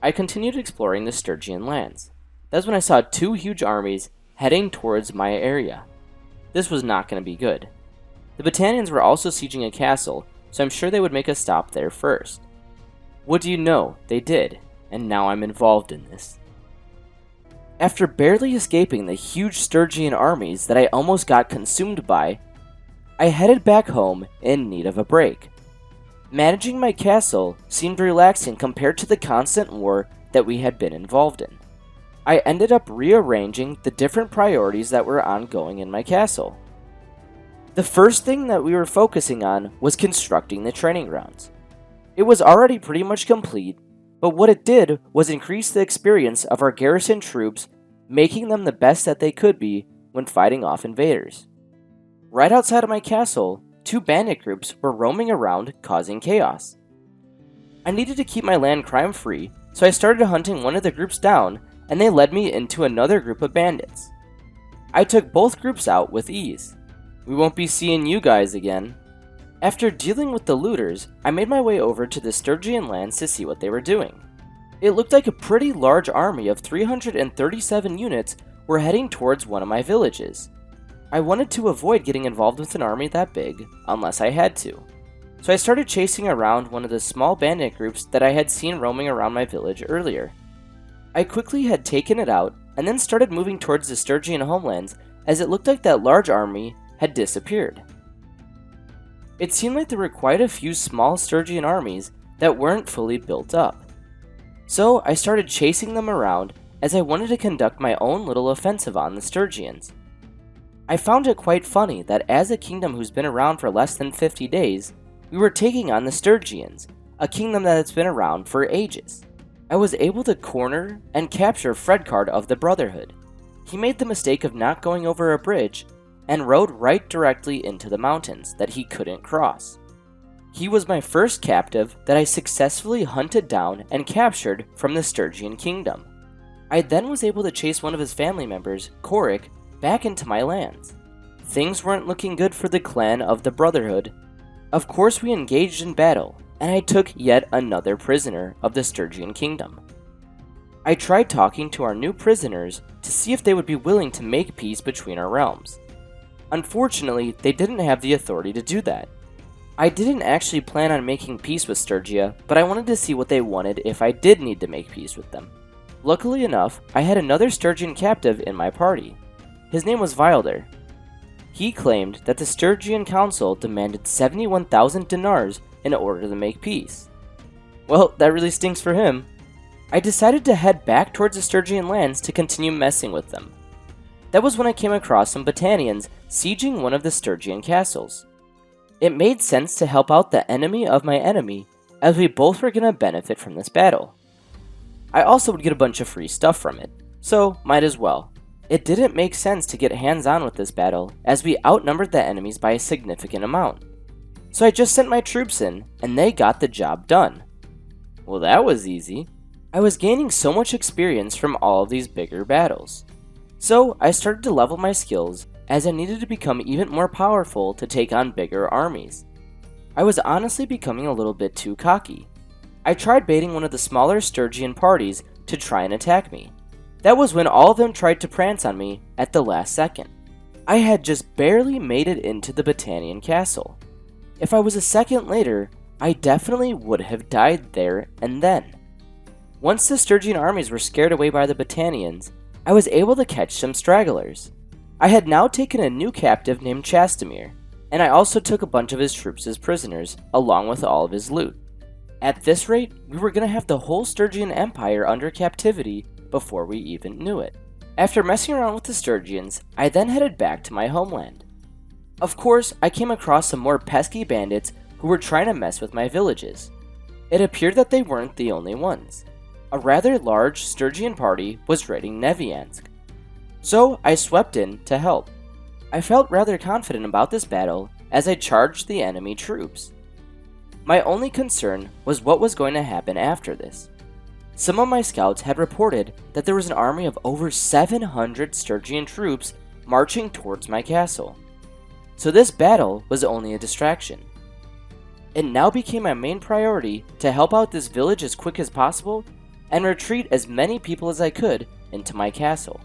I continued exploring the Stygian lands. That's when I saw two huge armies heading towards my area. This was not going to be good. The Battanians were also sieging a castle, so I'm sure they would make a stop there first. What do you know? They did, and now I'm involved in this. After barely escaping the huge Stygian armies that I almost got consumed by, I headed back home in need of a break. Managing my castle seemed relaxing compared to the constant war that we had been involved in. I ended up rearranging the different priorities that were ongoing in my castle. The first thing that we were focusing on was constructing the training grounds. It was already pretty much complete, but what it did was increase the experience of our garrison troops, making them the best that they could be when fighting off invaders. Right outside of my castle, 2 bandit groups were roaming around causing chaos. I needed to keep my land crime free, so I started hunting one of the groups down, and they led me into another group of bandits. I took both groups out with ease. We won't be seeing you guys again. After dealing with the looters, I made my way over to the Stygian lands to see what they were doing. It looked like a pretty large army of 337 units were heading towards one of my villages. I wanted to avoid getting involved with an army that big, unless I had to. So I started chasing around one of the small bandit groups that I had seen roaming around my village earlier. I quickly had taken it out, and then started moving towards the Stygian homelands, as it looked like that large army had disappeared. It seemed like there were quite a few small Stygian armies that weren't fully built up. So I started chasing them around as I wanted to conduct my own little offensive on the Stygians. I found it quite funny that as a kingdom who's been around for less than 50 days, we were taking on the Stygians, a kingdom that has been around for ages. I was able to corner and capture Fredcard of the Brotherhood. He made the mistake of not going over a bridge and rode right directly into the mountains that he couldn't cross. He was my first captive that I successfully hunted down and captured from the Stygian kingdom. I then was able to chase one of his family members, Korik, back into my lands. Things weren't looking good for the clan of the Brotherhood. Of course we engaged in battle, and I took yet another prisoner of the Stygian kingdom. I tried talking to our new prisoners to see if they would be willing to make peace between our realms. Unfortunately, they didn't have the authority to do that. I didn't actually plan on making peace with Stygia, but I wanted to see what they wanted if I did need to make peace with them. Luckily enough, I had another Stygian captive in my party. His name was Vilder. He claimed that the Stygian council demanded 71,000 dinars in order to make peace. Well, that really stinks for him. I decided to head back towards the Stygian lands to continue messing with them. That was when I came across some Battanians sieging one of the Stygian castles. It made sense to help out the enemy of my enemy, as we both were going to benefit from this battle. I also would get a bunch of free stuff from it, so might as well. It didn't make sense to get hands-on with this battle, as we outnumbered the enemies by a significant amount. So I just sent my troops in, and they got the job done. Well, that was easy. I was gaining so much experience from all of these bigger battles. So I started to level my skills, as I needed to become even more powerful to take on bigger armies. I was honestly becoming a little bit too cocky. I tried baiting one of the smaller Stygian parties to try and attack me. That was when all of them tried to prance on me at the last second. I had just barely made it into the Battanian castle. If I was a second later, I definitely would have died there and then. Once the Stygian armies were scared away by the Battanians, I was able to catch some stragglers. I had now taken a new captive named Chastamir, and I also took a bunch of his troops as prisoners, along with all of his loot. At this rate, we were going to have the whole Stygian Empire under captivity before we even knew it. After messing around with the Stygians, I then headed back to my homeland. Of course, I came across some more pesky bandits who were trying to mess with my villages. It appeared that they weren't the only ones. A rather large Stygian party was raiding Neviansk. So I swept in to help. I felt rather confident about this battle as I charged the enemy troops. My only concern was what was going to happen after this. Some of my scouts had reported that there was an army of over 700 Stygian troops marching towards my castle. So this battle was only a distraction. It now became my main priority to help out this village as quick as possible and retreat as many people as I could into my castle.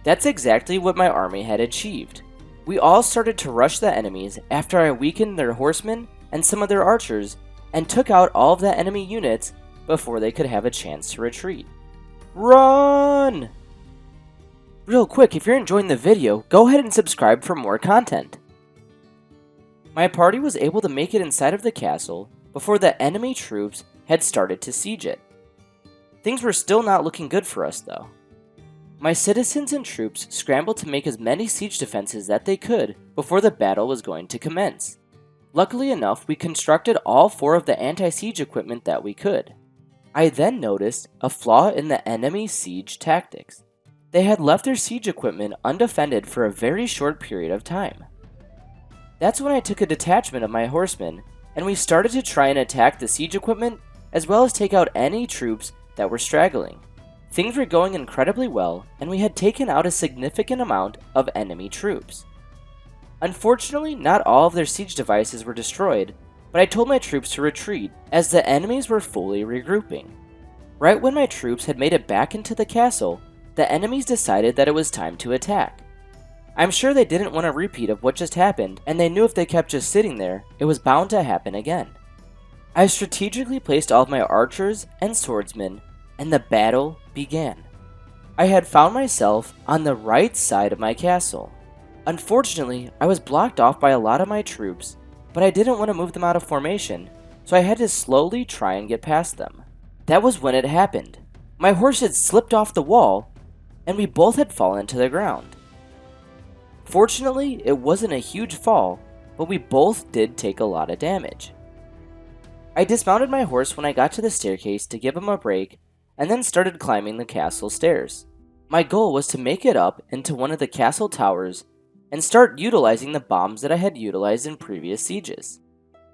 That's exactly what my army had achieved. We all started to rush the enemies after I weakened their horsemen and some of their archers and took out all of the enemy units before they could have a chance to retreat. Run! Real quick, if you're enjoying the video, go ahead and subscribe for more content. My party was able to make it inside of the castle before the enemy troops had started to siege it. Things were still not looking good for us though. My citizens and troops scrambled to make as many siege defenses that they could before the battle was going to commence. Luckily enough, we constructed all 4 of the anti-siege equipment that we could. I then noticed a flaw in the enemy siege tactics. They had left their siege equipment undefended for a very short period of time. That's when I took a detachment of my horsemen, and we started to try and attack the siege equipment as well as take out any troops that were straggling. Things were going incredibly well, and we had taken out a significant amount of enemy troops. Unfortunately, not all of their siege devices were destroyed, but I told my troops to retreat as the enemies were fully regrouping. Right when my troops had made it back into the castle, the enemies decided that it was time to attack. I'm sure they didn't want a repeat of what just happened, and they knew if they kept just sitting there, it was bound to happen again. I strategically placed all of my archers and swordsmen, and the battle began. I had found myself on the right side of my castle. Unfortunately, I was blocked off by a lot of my troops, but I didn't want to move them out of formation, so I had to slowly try and get past them. That was when it happened. My horse had slipped off the wall, and we both had fallen to the ground. Fortunately, it wasn't a huge fall, but we both did take a lot of damage. I dismounted my horse when I got to the staircase to give him a break, and then started climbing the castle stairs. My goal was to make it up into one of the castle towers and start utilizing the bombs that I had utilized in previous sieges.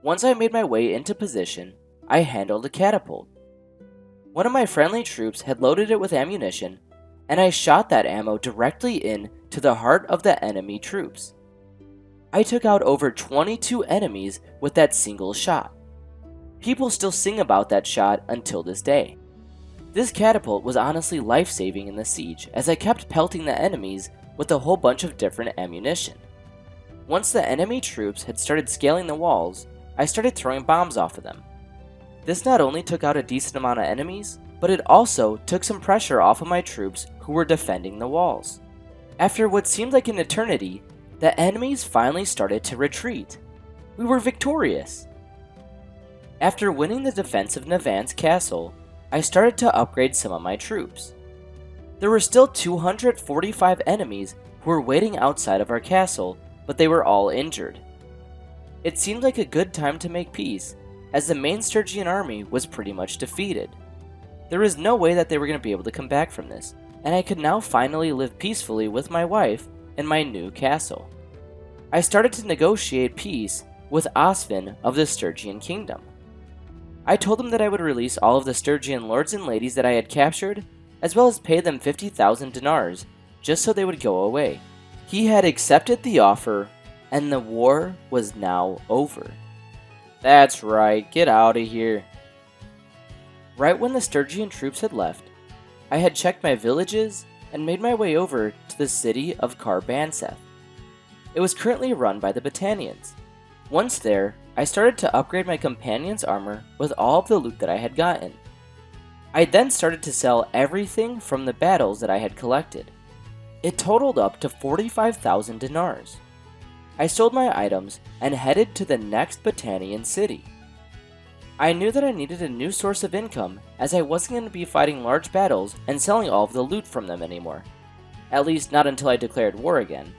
Once I made my way into position, I handled a catapult. One of my friendly troops had loaded it with ammunition, and I shot that ammo directly in to the heart of the enemy troops. I took out over 22 enemies with that single shot. People still sing about that shot until this day. This catapult was honestly life-saving in the siege, as I kept pelting the enemies with a whole bunch of different ammunition. Once the enemy troops had started scaling the walls, I started throwing bombs off of them. This not only took out a decent amount of enemies, but it also took some pressure off of my troops who were defending the walls. After what seemed like an eternity, the enemies finally started to retreat. We were victorious. After winning the defense of Navan's castle, I started to upgrade some of my troops. There were still 245 enemies who were waiting outside of our castle, but they were all injured. It seemed like a good time to make peace, as the main Stygian army was pretty much defeated. There was no way that they were going to be able to come back from this, and I could now finally live peacefully with my wife in my new castle. I started to negotiate peace with Osvin of the Stygian kingdom. I told him that I would release all of the Stygian lords and ladies that I had captured, as well as pay them 50,000 dinars, just so they would go away. He had accepted the offer, and the war was now over. That's right, get out of here. Right when the Stygian troops had left, I had checked my villages and made my way over to the city of Karbanseth. It was currently run by the Battanians. Once there, I started to upgrade my companion's armor with all of the loot that I had gotten. I then started to sell everything from the battles that I had collected. It totaled up to 45,000 dinars. I sold my items and headed to the next Battanian city. I knew that I needed a new source of income, as I wasn't going to be fighting large battles and selling all of the loot from them anymore. At least not until I declared war again.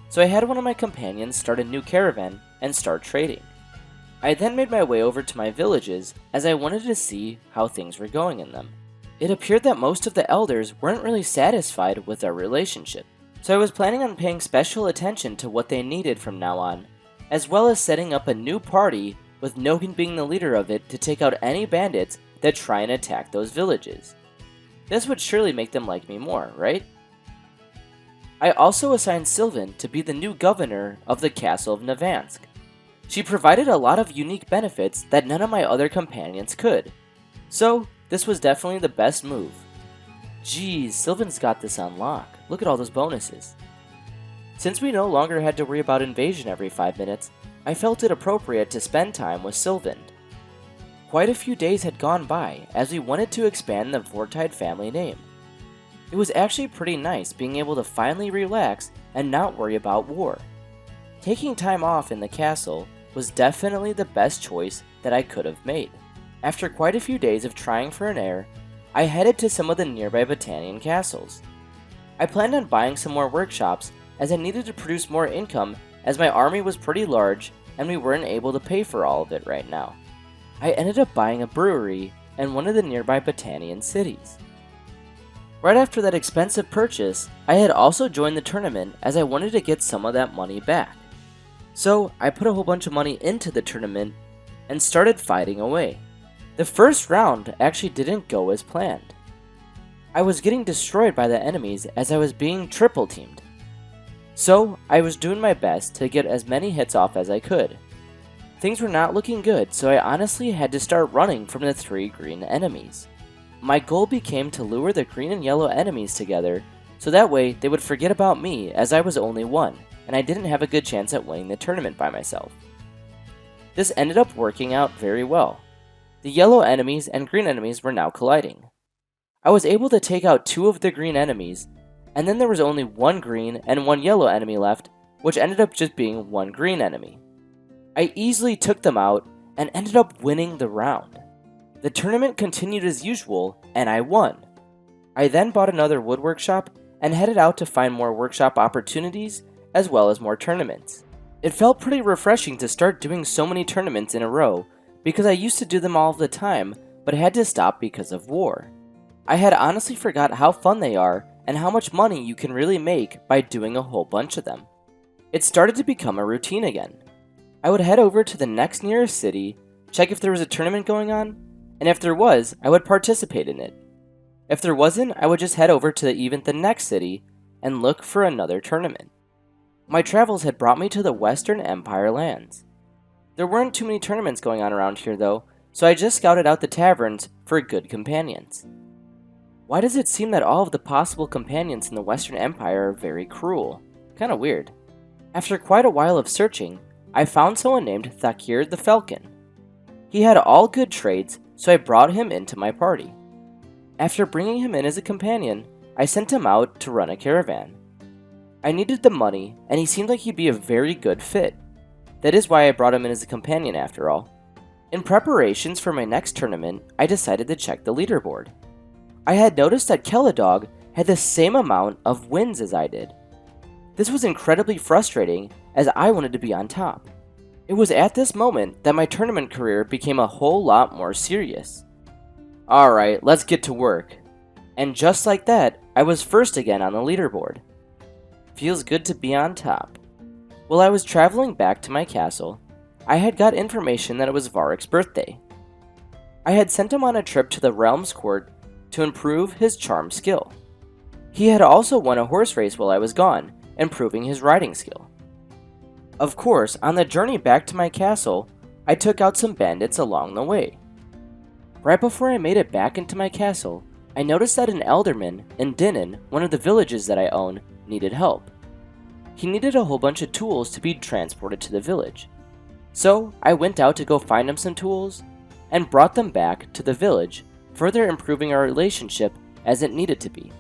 So I had one of my companions start a new caravan and start trading. I then made my way over to my villages, as I wanted to see how things were going in them. It appeared that most of the elders weren't really satisfied with our relationship, so I was planning on paying special attention to what they needed from now on, as well as setting up a new party with Nogan being the leader of it to take out any bandits that try and attack those villages. This would surely make them like me more, right? I also assigned Sylvan to be the new governor of the castle of Navansk. She provided a lot of unique benefits that none of my other companions could, so this was definitely the best move. Geez, Sylvan's got this on lock. Look at all those bonuses. Since we no longer had to worry about invasion every 5 minutes, I felt it appropriate to spend time with Sylvan. Quite a few days had gone by as we wanted to expand the Vortide family name. It was actually pretty nice being able to finally relax and not worry about war. Taking time off in the castle was definitely the best choice that I could have made. After quite a few days of trying for an heir, I headed to some of the nearby Battanian castles. I planned on buying some more workshops as I needed to produce more income as my army was pretty large and we weren't able to pay for all of it right now. I ended up buying a brewery in one of the nearby Battanian cities. Right after that expensive purchase, I had also joined the tournament as I wanted to get some of that money back. So I put a whole bunch of money into the tournament and started fighting away. The first round actually didn't go as planned. I was getting destroyed by the enemies as I was being triple teamed. So I was doing my best to get as many hits off as I could. Things were not looking good, so I honestly had to start running from the 3 green enemies. My goal became to lure the green and yellow enemies together, so that way they would forget about me as I was only 1, and I didn't have a good chance at winning the tournament by myself. This ended up working out very well. The yellow enemies and green enemies were now colliding. I was able to take out 2 of the green enemies, and then there was only 1 green and 1 yellow enemy left, which ended up just being 1 green enemy. I easily took them out and ended up winning the round. The tournament continued as usual, and I won. I then bought another wood workshop and headed out to find more workshop opportunities as well as more tournaments. It felt pretty refreshing to start doing so many tournaments in a row because I used to do them all the time but had to stop because of war. I had honestly forgot how fun they are and how much money you can really make by doing a whole bunch of them. It started to become a routine again. I would head over to the next nearest city, check if there was a tournament going on, and if there was, I would participate in it. If there wasn't, I would just head over to even the next city and look for another tournament. My travels had brought me to the Western Empire lands. There weren't too many tournaments going on around here though, so I just scouted out the taverns for good companions. Why does it seem that all of the possible companions in the Western Empire are very cruel? Kinda weird. After quite a while of searching, I found someone named Thakir the Falcon. He had all good traits, so I brought him into my party. After bringing him in as a companion, I sent him out to run a caravan. I needed the money, and he seemed like he'd be a very good fit. That is why I brought him in as a companion after all. In preparations for my next tournament, I decided to check the leaderboard. I had noticed that Kelladog had the same amount of wins as I did. This was incredibly frustrating as I wanted to be on top. It was at this moment that my tournament career became a whole lot more serious. Alright, let's get to work. And just like that, I was first again on the leaderboard. Feels good to be on top. While I was traveling back to my castle, I had got information that it was Varric's birthday. I had sent him on a trip to the Realm's Court to improve his charm skill. He had also won a horse race while I was gone, improving his riding skill. Of course, on the journey back to my castle, I took out some bandits along the way. Right before I made it back into my castle, I noticed that an elderman in Dinnan, one of the villages that I own, needed help. He needed a whole bunch of tools to be transported to the village. So I went out to go find him some tools and brought them back to the village, further improving our relationship as it needed to be.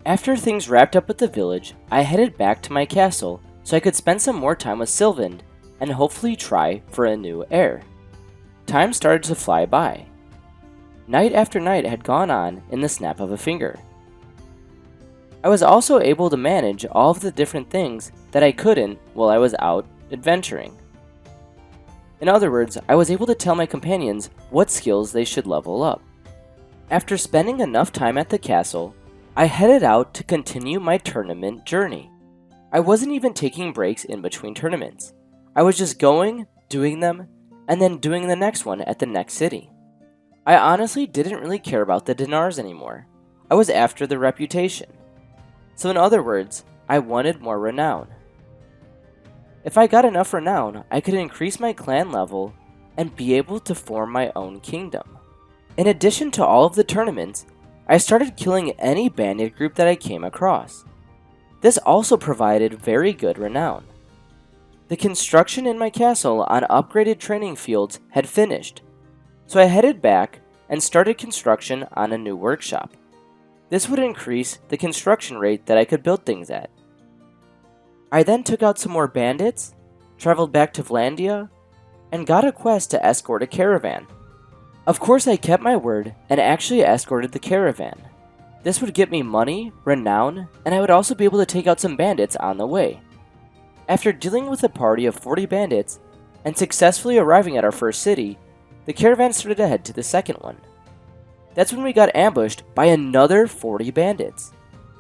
After things wrapped up at the village, I headed back to my castle so I could spend some more time with Sylvan and hopefully try for a new heir. Time started to fly by. Night after night had gone on in the snap of a finger. I was also able to manage all of the different things that I couldn't while I was out adventuring. In other words, I was able to tell my companions what skills they should level up. After spending enough time at the castle, I headed out to continue my tournament journey. I wasn't even taking breaks in between tournaments. I was just going, doing them, and then doing the next one at the next city. I honestly didn't really care about the dinars anymore. I was after the reputation. So in other words, I wanted more renown. If I got enough renown, I could increase my clan level and be able to form my own kingdom. In addition to all of the tournaments, I started killing any bandit group that I came across. This also provided very good renown. The construction in my castle on upgraded training fields had finished, so I headed back and started construction on a new workshop. This would increase the construction rate that I could build things at. I then took out some more bandits, traveled back to Vlandia, and got a quest to escort a caravan. Of course I kept my word and actually escorted the caravan. This would get me money, renown, and I would also be able to take out some bandits on the way. After dealing with a party of 40 bandits, and successfully arriving at our first city, the caravan started to head to the second one. That's when we got ambushed by another 40 bandits.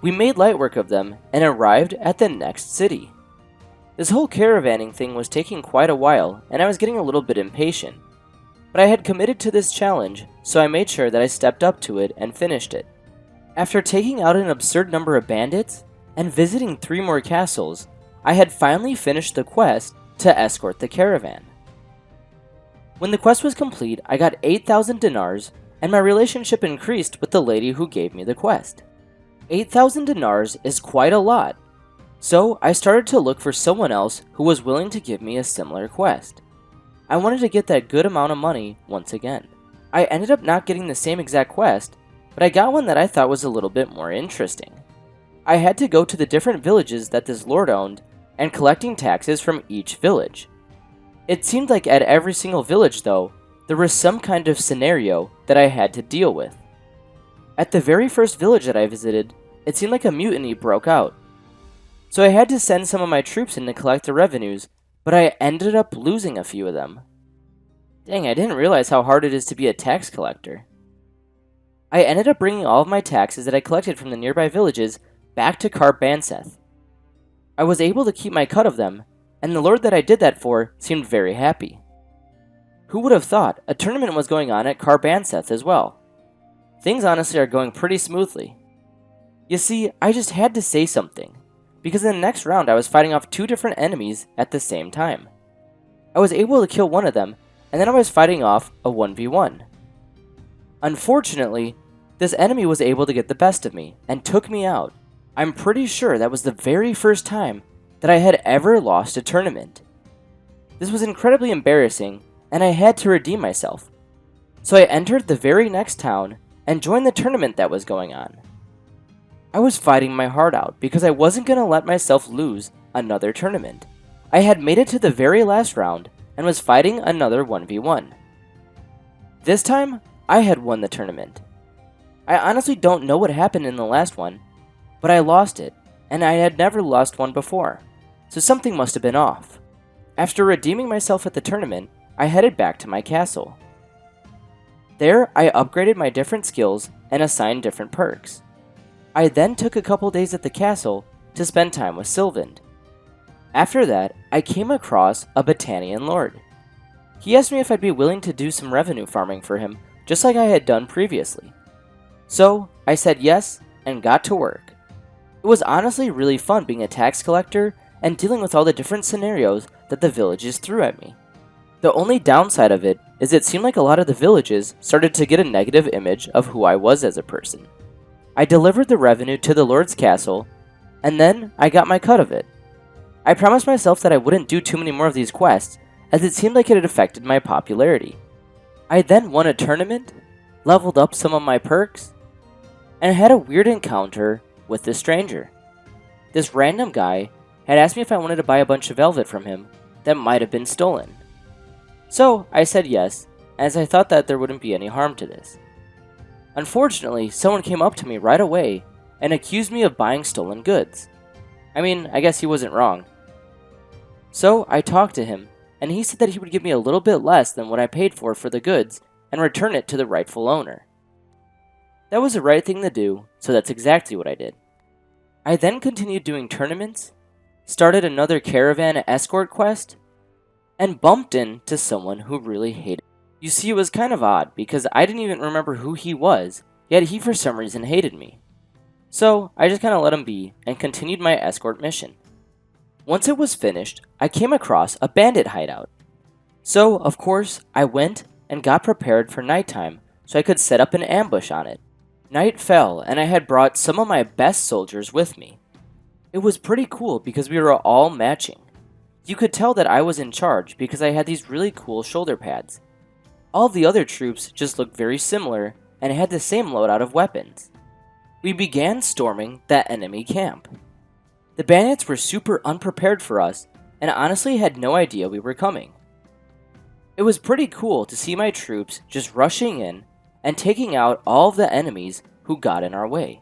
We made light work of them and arrived at the next city. This whole caravanning thing was taking quite a while, and I was getting a little bit impatient. But I had committed to this challenge, so I made sure that I stepped up to it and finished it. After taking out an absurd number of bandits, and visiting 3 more castles, I had finally finished the quest to escort the caravan. When the quest was complete, I got 8,000 dinars, and my relationship increased with the lady who gave me the quest. 8,000 dinars is quite a lot, so I started to look for someone else who was willing to give me a similar quest. I wanted to get that good amount of money once again. I ended up not getting the same exact quest, but I got one that I thought was a little bit more interesting. I had to go to the different villages that this lord owned and collecting taxes from each village. It seemed like at every single village though, there was some kind of scenario that I had to deal with. At the very first village that I visited, it seemed like a mutiny broke out. So I had to send some of my troops in to collect the revenues, but I ended up losing a few of them. Dang, I didn't realize how hard it is to be a tax collector. I ended up bringing all of my taxes that I collected from the nearby villages back to Carbanseth. I was able to keep my cut of them, and the lord that I did that for seemed very happy. Who would have thought a tournament was going on at Carbanseth as well? Things honestly are going pretty smoothly. You see, I just had to say something, because in the next round I was fighting off 2 different enemies at the same time. I was able to kill one of them, and then I was fighting off a 1v1. Unfortunately, this enemy was able to get the best of me, and took me out. I'm pretty sure that was the very first time that I had ever lost a tournament. This was incredibly embarrassing, and I had to redeem myself. So I entered the very next town, and joined the tournament that was going on. I was fighting my heart out, because I wasn't going to let myself lose another tournament. I had made it to the very last round, and was fighting another 1v1. This time, I had won the tournament. I honestly don't know what happened in the last one, but I lost it, and I had never lost one before, so something must have been off. After redeeming myself at the tournament, I headed back to my castle. There, I upgraded my different skills and assigned different perks. I then took a couple days at the castle to spend time with Sylvand. After that, I came across a Battanian lord. He asked me if I'd be willing to do some revenue farming for him, just like I had done previously. So, I said yes, and got to work. It was honestly really fun being a tax collector and dealing with all the different scenarios that the villages threw at me. The only downside of it is it seemed like a lot of the villages started to get a negative image of who I was as a person. I delivered the revenue to the Lord's castle, and then I got my cut of it. I promised myself that I wouldn't do too many more of these quests, as it seemed like it had affected my popularity. I then won a tournament, leveled up some of my perks, and had a weird encounter with this stranger. This random guy had asked me if I wanted to buy a bunch of velvet from him that might have been stolen. So I said yes, as I thought that there wouldn't be any harm to this. Unfortunately, someone came up to me right away and accused me of buying stolen goods. I mean, I guess he wasn't wrong. So I talked to him, and he said that he would give me a little bit less than what I paid for the goods and return it to the rightful owner. That was the right thing to do, so that's exactly what I did. I then continued doing tournaments, started another caravan escort quest, and bumped into someone who really hated me. You see, it was kind of odd, because I didn't even remember who he was, yet he for some reason hated me. So I just kind of let him be, and continued my escort mission. Once it was finished, I came across a bandit hideout. So, of course, I went and got prepared for nighttime, so I could set up an ambush on it. Night fell, and I had brought some of my best soldiers with me. It was pretty cool because we were all matching. You could tell that I was in charge because I had these really cool shoulder pads. All the other troops just looked very similar and had the same loadout of weapons. We began storming that enemy camp. The bandits were super unprepared for us and honestly had no idea we were coming. It was pretty cool to see my troops just rushing in and taking out all of the enemies who got in our way.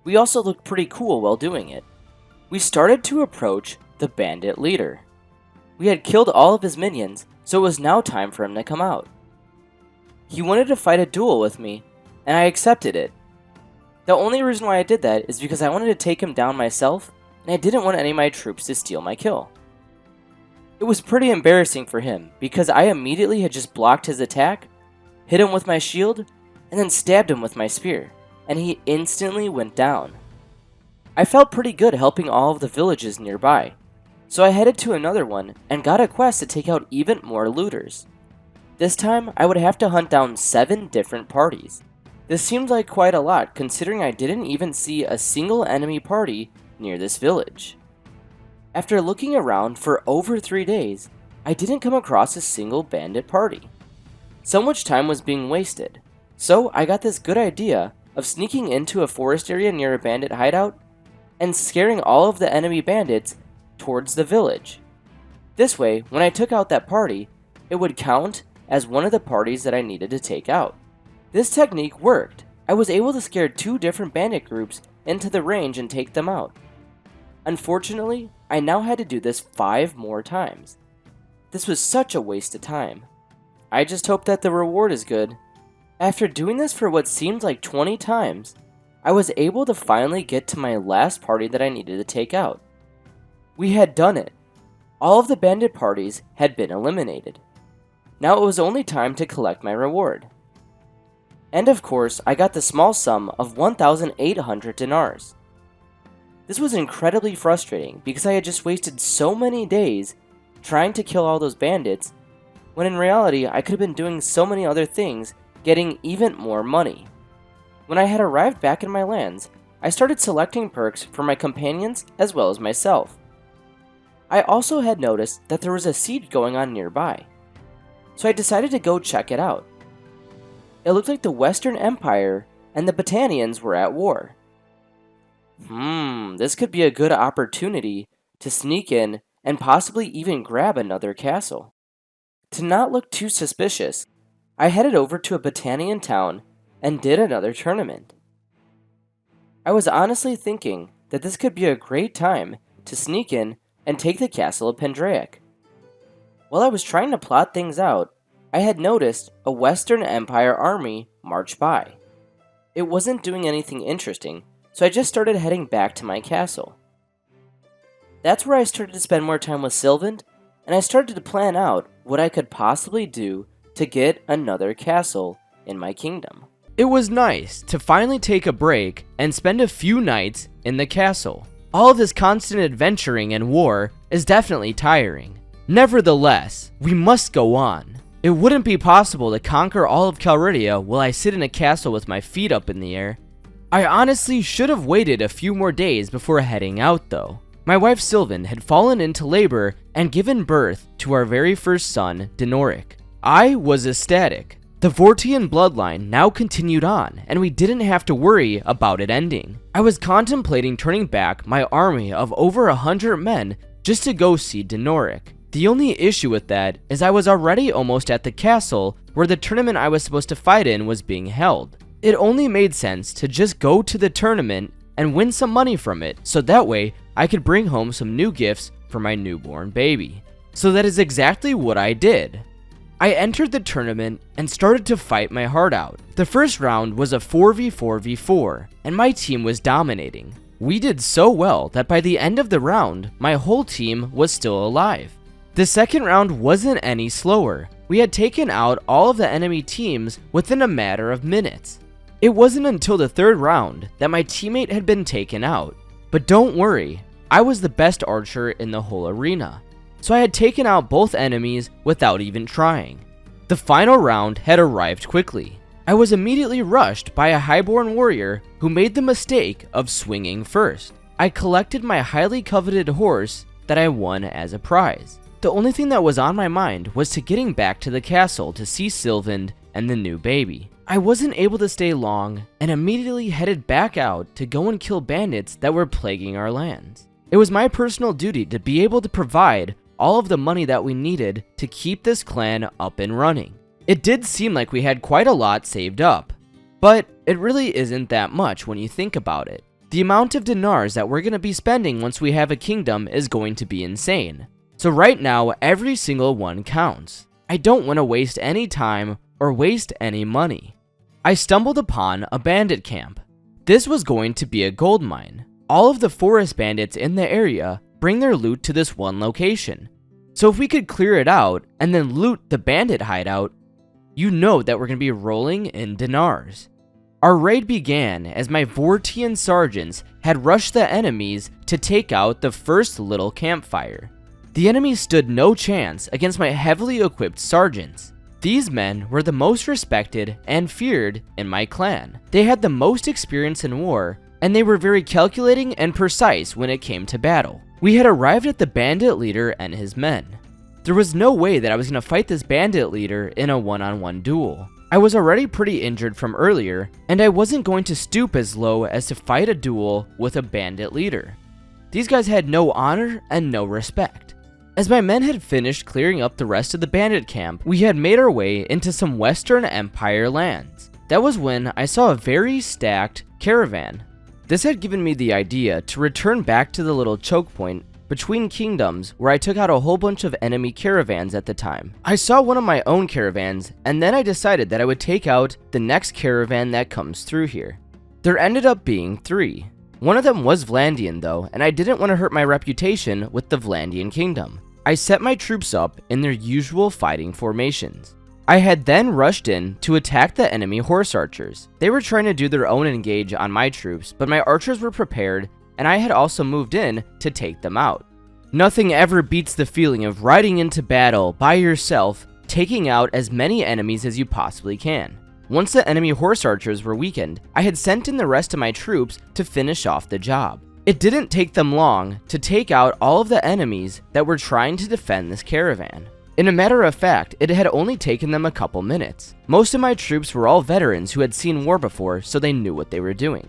We also looked pretty cool while doing it. We started to approach the bandit leader. We had killed all of his minions, so it was now time for him to come out. He wanted to fight a duel with me, and I accepted it. The only reason why I did that is because I wanted to take him down myself, and I didn't want any of my troops to steal my kill. It was pretty embarrassing for him, because I immediately had just blocked his attack, hit him with my shield, and then stabbed him with my spear, and he instantly went down. I felt pretty good helping all of the villages nearby, so I headed to another one and got a quest to take out even more looters. This time, I would have to hunt down 7 different parties. This seemed like quite a lot considering I didn't even see a single enemy party near this village. After looking around for over 3 days, I didn't come across a single bandit party. So much time was being wasted, so I got this good idea of sneaking into a forest area near a bandit hideout and scaring all of the enemy bandits towards the village. This way, when I took out that party, it would count as one of the parties that I needed to take out. This technique worked. I was able to scare 2 different bandit groups into the range and take them out. Unfortunately, I now had to do this 5 more times. This was such a waste of time. I just hope that the reward is good. After doing this for what seemed like 20 times, I was able to finally get to my last party that I needed to take out. We had done it. All of the bandit parties had been eliminated. Now it was only time to collect my reward. And of course, I got the small sum of 1,800 dinars. This was incredibly frustrating because I had just wasted so many days trying to kill all those bandits, when in reality I could have been doing so many other things, getting even more money. When I had arrived back in my lands, I started selecting perks for my companions as well as myself. I also had noticed that there was a siege going on nearby, so I decided to go check it out. It looked like the Western Empire and the Battanians were at war. This could be a good opportunity to sneak in and possibly even grab another castle. To not look too suspicious, I headed over to a Battanian town and did another tournament. I was honestly thinking that this could be a great time to sneak in and take the castle of Pendraic. While I was trying to plot things out, I had noticed a Western Empire army march by. It wasn't doing anything interesting, so I just started heading back to my castle. That's where I started to spend more time with Sylvand, and I started to plan out what I could possibly do to get another castle in my kingdom. It was nice to finally take a break and spend a few nights in the castle. All of this constant adventuring and war is definitely tiring. Nevertheless, we must go on. It wouldn't be possible to conquer all of Calridia while I sit in a castle with my feet up in the air. I honestly should have waited a few more days before heading out though. My wife Sylvan had fallen into labor and given birth to our very first son, Denoric. I was ecstatic. The Vortian bloodline now continued on, and we didn't have to worry about it ending. I was contemplating turning back my army of over 100 men just to go see Denoric. The only issue with that is I was already almost at the castle where the tournament I was supposed to fight in was being held. It only made sense to just go to the tournament and win some money from it, so that way I could bring home some new gifts for my newborn baby. So that is exactly what I did. I entered the tournament and started to fight my heart out. The first round was a 4v4v4, and my team was dominating. We did so well that by the end of the round, my whole team was still alive. The second round wasn't any slower. We had taken out all of the enemy teams within a matter of minutes. It wasn't until the third round that my teammate had been taken out. But don't worry, I was the best archer in the whole arena, so I had taken out both enemies without even trying. The final round had arrived quickly. I was immediately rushed by a highborn warrior who made the mistake of swinging first. I collected my highly coveted horse that I won as a prize. The only thing that was on my mind was to getting back to the castle to see Sylvand and the new baby. I wasn't able to stay long and immediately headed back out to go and kill bandits that were plaguing our lands. It was my personal duty to be able to provide all of the money that we needed to keep this clan up and running. It did seem like we had quite a lot saved up, but it really isn't that much when you think about it. The amount of dinars that we're going to be spending once we have a kingdom is going to be insane. So right now, every single one counts. I don't want to waste any time or waste any money. I stumbled upon a bandit camp. This was going to be a gold mine. All of the forest bandits in the area bring their loot to this one location. So if we could clear it out and then loot the bandit hideout, you know that we're going to be rolling in dinars. Our raid began as my Vortian sergeants had rushed the enemies to take out the first little campfire. The enemy stood no chance against my heavily equipped sergeants. These men were the most respected and feared in my clan. They had the most experience in war, and they were very calculating and precise when it came to battle. We had arrived at the bandit leader and his men. There was no way that I was going to fight this bandit leader in a one-on-one duel. I was already pretty injured from earlier, and I wasn't going to stoop as low as to fight a duel with a bandit leader. These guys had no honor and no respect. As my men had finished clearing up the rest of the bandit camp, we had made our way into some Western Empire lands. That was when I saw a very stacked caravan. This had given me the idea to return back to the little choke point between kingdoms where I took out a whole bunch of enemy caravans at the time. I saw one of my own caravans, and then I decided that I would take out the next caravan that comes through here. There ended up being 3. One of them was Vlandian though, and I didn't want to hurt my reputation with the Vlandian kingdom. I set my troops up in their usual fighting formations. I had then rushed in to attack the enemy horse archers. They were trying to do their own engage on my troops, but my archers were prepared, and I had also moved in to take them out. Nothing ever beats the feeling of riding into battle by yourself, taking out as many enemies as you possibly can. Once the enemy horse archers were weakened, I had sent in the rest of my troops to finish off the job. It didn't take them long to take out all of the enemies that were trying to defend this caravan. In a matter of fact, it had only taken them a couple minutes. Most of my troops were all veterans who had seen war before, so they knew what they were doing.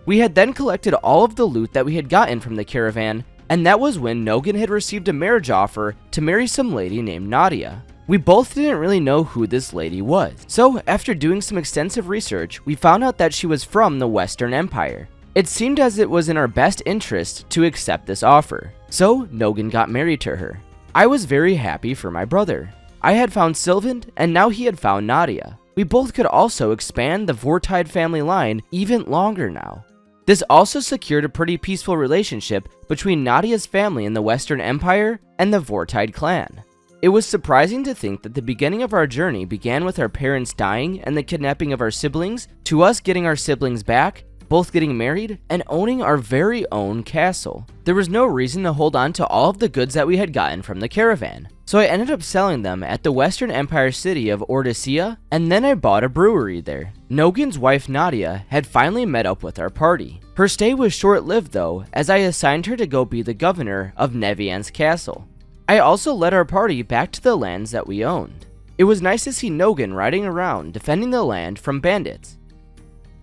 We had then collected all of the loot that we had gotten from the caravan, and that was when Nogan had received a marriage offer to marry some lady named Nadia. We both didn't really know who this lady was, so after doing some extensive research, we found out that she was from the Western Empire. It seemed as it was in our best interest to accept this offer, so Nogan got married to her. I was very happy for my brother. I had found Sylvan, and now he had found Nadia. We both could also expand the Vortide family line even longer now. This also secured a pretty peaceful relationship between Nadia's family in the Western Empire and the Vortide clan. It was surprising to think that the beginning of our journey began with our parents dying and the kidnapping of our siblings, to us getting our siblings back, both getting married, and owning our very own castle. There was no reason to hold on to all of the goods that we had gotten from the caravan, so I ended up selling them at the Western Empire city of Odyssey, and then I bought a brewery there. Nogan's wife Nadia had finally met up with our party. Her stay was short-lived though, as I assigned her to go be the governor of Nevian's castle. I also led our party back to the lands that we owned. It was nice to see Nogan riding around defending the land from bandits.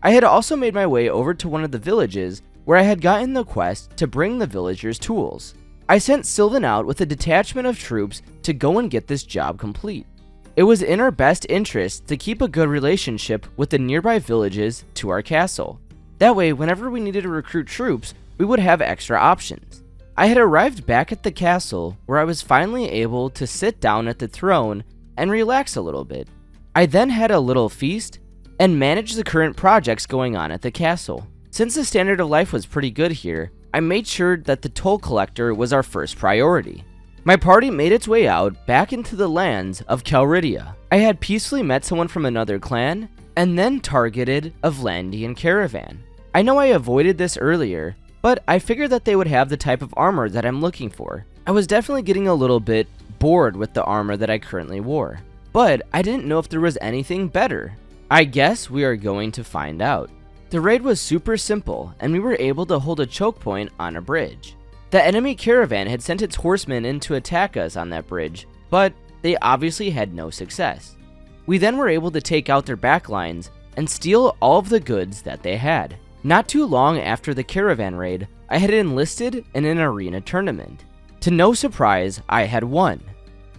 I had also made my way over to one of the villages where I had gotten the quest to bring the villagers tools. I sent Sylvan out with a detachment of troops to go and get this job complete. It was in our best interest to keep a good relationship with the nearby villages to our castle. That way, whenever we needed to recruit troops, we would have extra options. I had arrived back at the castle where I was finally able to sit down at the throne and relax a little bit. I then had a little feast and managed the current projects going on at the castle. Since the standard of life was pretty good here, I made sure that the toll collector was our first priority. My party made its way out back into the lands of Calridia. I had peacefully met someone from another clan and then targeted a Vlandian caravan. I know I avoided this earlier, but I figured that they would have the type of armor that I'm looking for. I was definitely getting a little bit bored with the armor that I currently wore, but I didn't know if there was anything better. I guess we are going to find out. The raid was super simple, and we were able to hold a choke point on a bridge. The enemy caravan had sent its horsemen in to attack us on that bridge, but they obviously had no success. We then were able to take out their backlines and steal all of the goods that they had. Not too long after the caravan raid, I had enlisted in an arena tournament. To no surprise, I had won.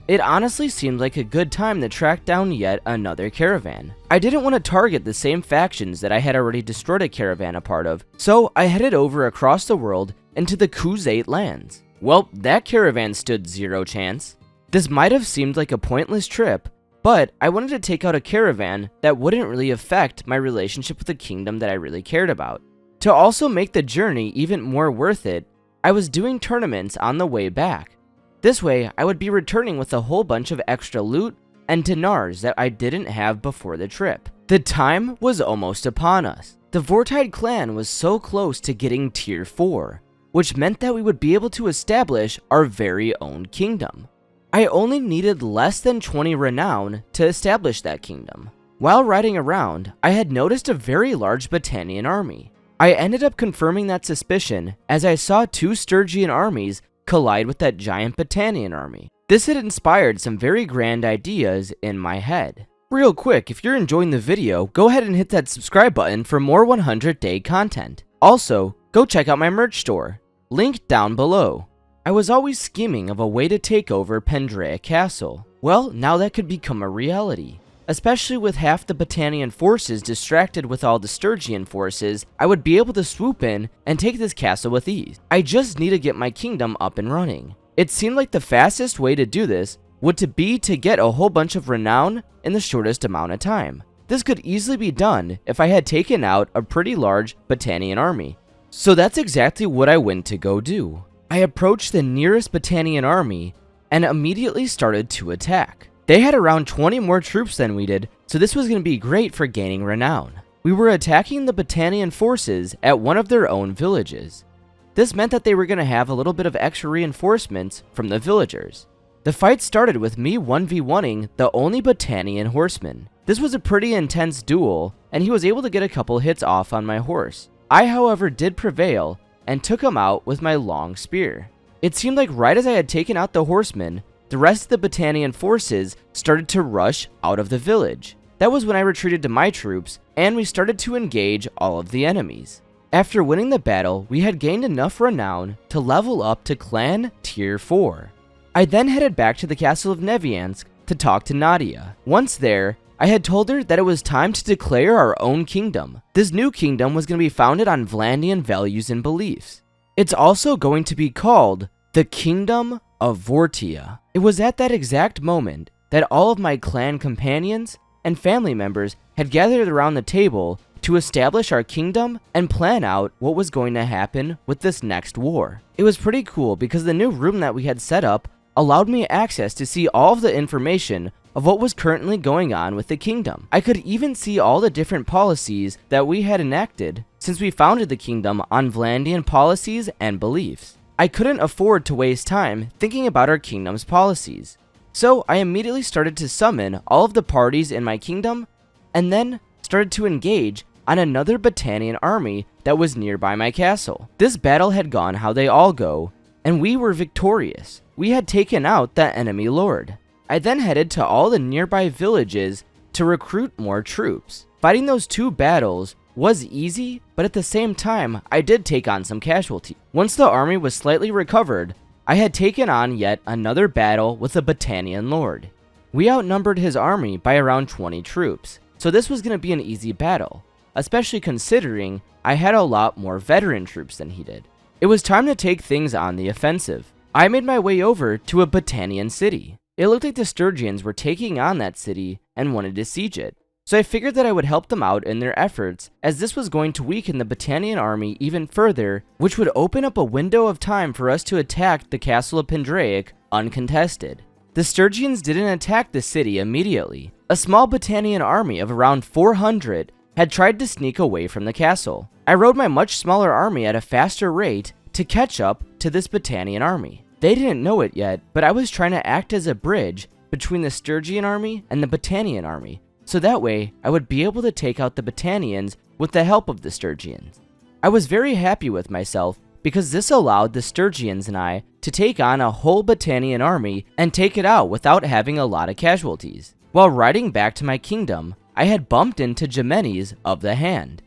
It honestly seemed like a good time to track down yet another caravan. I didn't want to target the same factions that I had already destroyed a caravan a part of, so I headed over across the world into the Khuzait lands. Well, that caravan stood zero chance. This might have seemed like a pointless trip, but I wanted to take out a caravan that wouldn't really affect my relationship with the kingdom that I really cared about. To also make the journey even more worth it, I was doing tournaments on the way back. This way, I would be returning with a whole bunch of extra loot and dinars that I didn't have before the trip. The time was almost upon us. The Vortide clan was so close to getting tier 4, which meant that we would be able to establish our very own kingdom. I only needed less than 20 renown to establish that kingdom. While riding around, I had noticed a very large Battanian army. I ended up confirming that suspicion as I saw 2 Stygian armies collide with that giant Battanian army. This had inspired some very grand ideas in my head. Real quick, if you're enjoying the video, go ahead and hit that subscribe button for more 100-day content. Also, go check out my merch store, link down below. I was always scheming of a way to take over Pendraic Castle. Well, now that could become a reality. Especially with half the Battanian forces distracted with all the Stygian forces, I would be able to swoop in and take this castle with ease. I just need to get my kingdom up and running. It seemed like the fastest way to do this would be to get a whole bunch of renown in the shortest amount of time. This could easily be done if I had taken out a pretty large Battanian army. So that's exactly what I went to go do. I approached the nearest Battanian army and immediately started to attack. They had around 20 more troops than we did, so this was going to be great for gaining renown. We were attacking the Battanian forces at one of their own villages. This meant that they were going to have a little bit of extra reinforcements from the villagers. The fight started with me 1v1ing the only Battanian horseman. This was a pretty intense duel, and he was able to get a couple hits off on my horse. I, however, did prevail and took him out with my long spear. It seemed like right as I had taken out the horseman, the rest of the Battanian forces started to rush out of the village. That was when I retreated to my troops, and we started to engage all of the enemies. After winning the battle, we had gained enough renown to level up to clan tier 4. I then headed back to the castle of Neviansk to talk to Nadia. Once there, I had told her that it was time to declare our own kingdom. This new kingdom was going to be founded on Vlandian values and beliefs. It's also going to be called the Kingdom of Vortide. It was at that exact moment that all of my clan companions and family members had gathered around the table to establish our kingdom and plan out what was going to happen with this next war. It was pretty cool because the new room that we had set up allowed me access to see all of the information of what was currently going on with the kingdom. I could even see all the different policies that we had enacted since we founded the kingdom on Vlandian policies and beliefs. I couldn't afford to waste time thinking about our kingdom's policies. So I immediately started to summon all of the parties in my kingdom and then started to engage on another Battanian army that was nearby my castle. This battle had gone how they all go, and we were victorious. We had taken out the enemy lord. I then headed to all the nearby villages to recruit more troops. Fighting those 2 battles was easy, but at the same time, I did take on some casualties. Once the army was slightly recovered, I had taken on yet another battle with a Battanian lord. We outnumbered his army by around 20 troops, so this was going to be an easy battle, especially considering I had a lot more veteran troops than he did. It was time to take things on the offensive. I made my way over to a Battanian city. It looked like the Stygians were taking on that city and wanted to siege it. So I figured that I would help them out in their efforts, as this was going to weaken the Battanian army even further, which would open up a window of time for us to attack the castle of Pendraic uncontested. The Stygians didn't attack the city immediately. A small Battanian army of around 400 had tried to sneak away from the castle. I rode my much smaller army at a faster rate to catch up to this Battanian army. They didn't know it yet, but I was trying to act as a bridge between the Stygian army and the Battanian army. So that way, I would be able to take out the Battanians with the help of the Stygians. I was very happy with myself because this allowed the Stygians and I to take on a whole Battanian army and take it out without having a lot of casualties. While riding back to my kingdom, I had bumped into Jimenez of the Hand.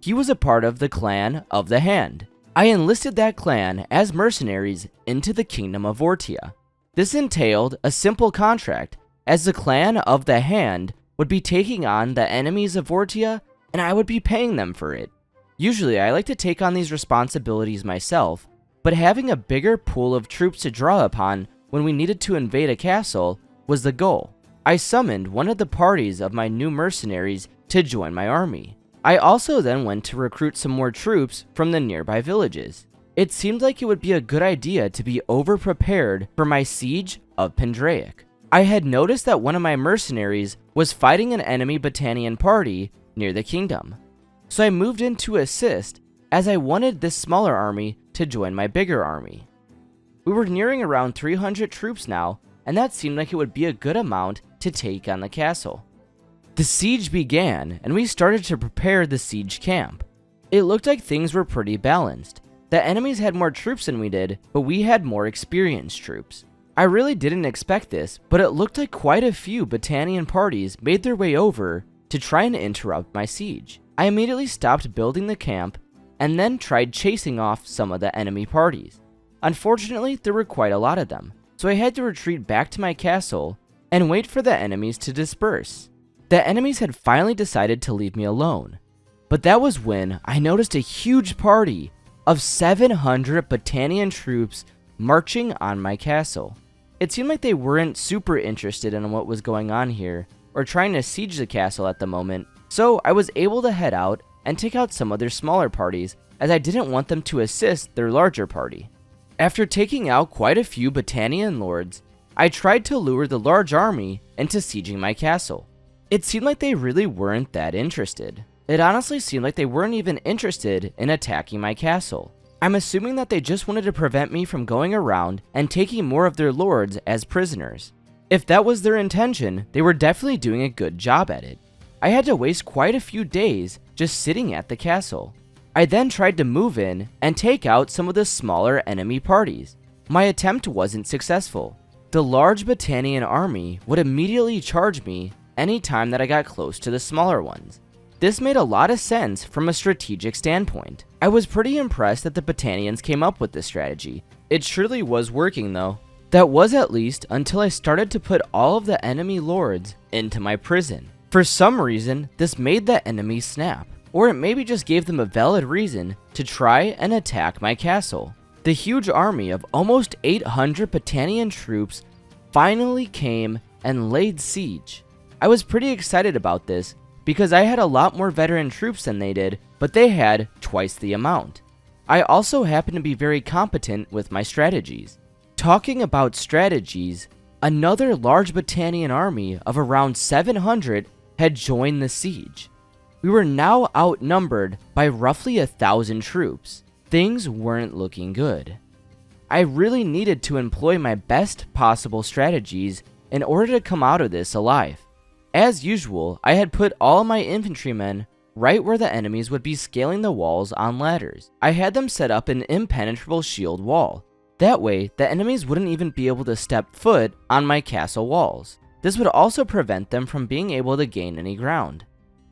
He was a part of the clan of the Hand. I enlisted that clan as mercenaries into the kingdom of Vortia. This entailed a simple contract, as the clan of the Hand would be taking on the enemies of Vortia, and I would be paying them for it. Usually I like to take on these responsibilities myself, but having a bigger pool of troops to draw upon when we needed to invade a castle was the goal. I summoned one of the parties of my new mercenaries to join my army. I also then went to recruit some more troops from the nearby villages. It seemed like it would be a good idea to be over-prepared for my siege of Pendraic. I had noticed that one of my mercenaries was fighting an enemy Battanian party near the kingdom, so I moved in to assist, as I wanted this smaller army to join my bigger army. We were nearing around 300 troops now, and that seemed like it would be a good amount to take on the castle. The siege began, and we started to prepare the siege camp. It looked like things were pretty balanced. The enemies had more troops than we did, but we had more experienced troops. I really didn't expect this, but it looked like quite a few Battanian parties made their way over to try and interrupt my siege. I immediately stopped building the camp and then tried chasing off some of the enemy parties. Unfortunately, there were quite a lot of them, so I had to retreat back to my castle and wait for the enemies to disperse. The enemies had finally decided to leave me alone, but that was when I noticed a huge party of 700 Battanian troops marching on my castle. It seemed like they weren't super interested in what was going on here or trying to siege the castle at the moment, so I was able to head out and take out some of their smaller parties, as I didn't want them to assist their larger party. After taking out quite a few Battanian lords, I tried to lure the large army into sieging my castle. It seemed like they really weren't that interested. It honestly seemed like they weren't even interested in attacking my castle. I'm assuming that they just wanted to prevent me from going around and taking more of their lords as prisoners. If that was their intention, they were definitely doing a good job at it. I had to waste quite a few days just sitting at the castle. I then tried to move in and take out some of the smaller enemy parties. My attempt wasn't successful. The large Battanian army would immediately charge me anytime that I got close to the smaller ones. This made a lot of sense from a strategic standpoint. I was pretty impressed that the Battanians came up with this strategy. It surely was working though. That was at least until I started to put all of the enemy lords into my prison. For some reason, this made the enemies snap, or it maybe just gave them a valid reason to try and attack my castle. The huge army of almost 800 Battanian troops finally came and laid siege. I was pretty excited about this because I had a lot more veteran troops than they did, but they had twice the amount. I also happened to be very competent with my strategies. Talking about strategies, another large Battanian army of around 700 had joined the siege. We were now outnumbered by roughly 1,000 troops. Things weren't looking good. I really needed to employ my best possible strategies in order to come out of this alive. As usual, I had put all my infantrymen right where the enemies would be scaling the walls on ladders. I had them set up an impenetrable shield wall. That way, the enemies wouldn't even be able to step foot on my castle walls. This would also prevent them from being able to gain any ground.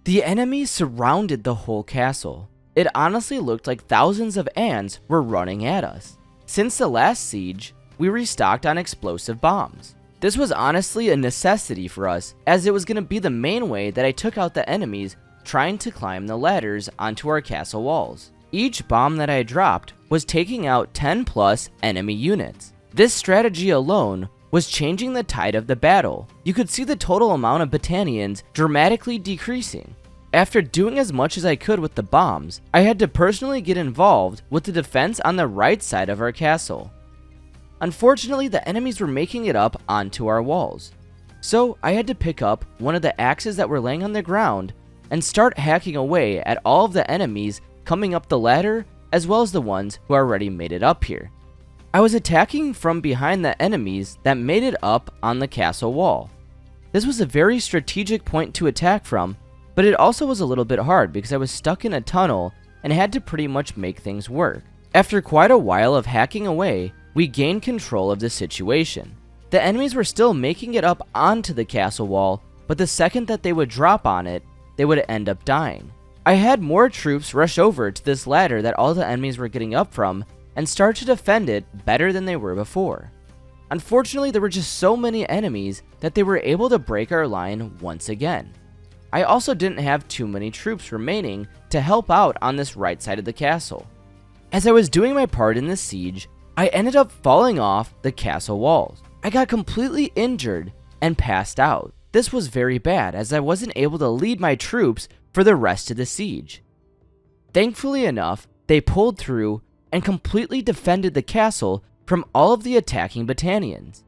The enemies surrounded the whole castle. It honestly looked like thousands of ants were running at us. Since the last siege, we restocked on explosive bombs. This was honestly a necessity for us, as it was going to be the main way that I took out the enemies trying to climb the ladders onto our castle walls. Each bomb that I dropped was taking out 10 plus enemy units. This strategy alone was changing the tide of the battle. You could see the total amount of Battanians dramatically decreasing. After doing as much as I could with the bombs, I had to personally get involved with the defense on the right side of our castle. Unfortunately, the enemies were making it up onto our walls. So I had to pick up one of the axes that were laying on the ground and start hacking away at all of the enemies coming up the ladder, as well as the ones who already made it up here. I was attacking from behind the enemies that made it up on the castle wall. This was a very strategic point to attack from, but it also was a little bit hard because I was stuck in a tunnel and had to pretty much make things work. After quite a while of hacking away, we gained control of the situation. The enemies were still making it up onto the castle wall, but the second that they would drop on it, they would end up dying. I had more troops rush over to this ladder that all the enemies were getting up from and start to defend it better than they were before. Unfortunately, there were just so many enemies that they were able to break our line once again. I also didn't have too many troops remaining to help out on this right side of the castle. As I was doing my part in this siege, I ended up falling off the castle walls. I got completely injured and passed out. This was very bad as I wasn't able to lead my troops for the rest of the siege. Thankfully enough, they pulled through and completely defended the castle from all of the attacking battalions.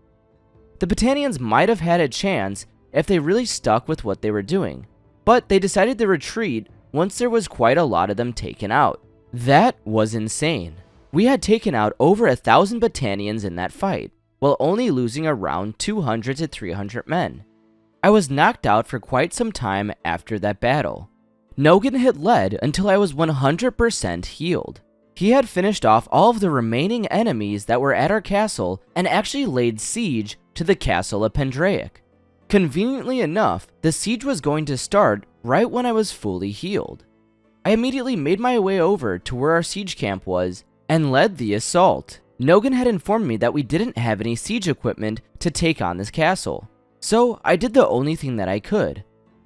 The battalions might have had a chance if they really stuck with what they were doing, but they decided to retreat once there was quite a lot of them taken out. That was insane. We had taken out over 1,000 battalions in that fight, while only losing around 200 to 300 men. I was knocked out for quite some time after that battle. Nogan had led until I was 100% healed. He had finished off all of the remaining enemies that were at our castle and actually laid siege to the castle of Pendraic. Conveniently enough, the siege was going to start right when I was fully healed. I immediately made my way over to where our siege camp was and led the assault. Nogan had informed me that we didn't have any siege equipment to take on this castle, so I did the only thing that I could.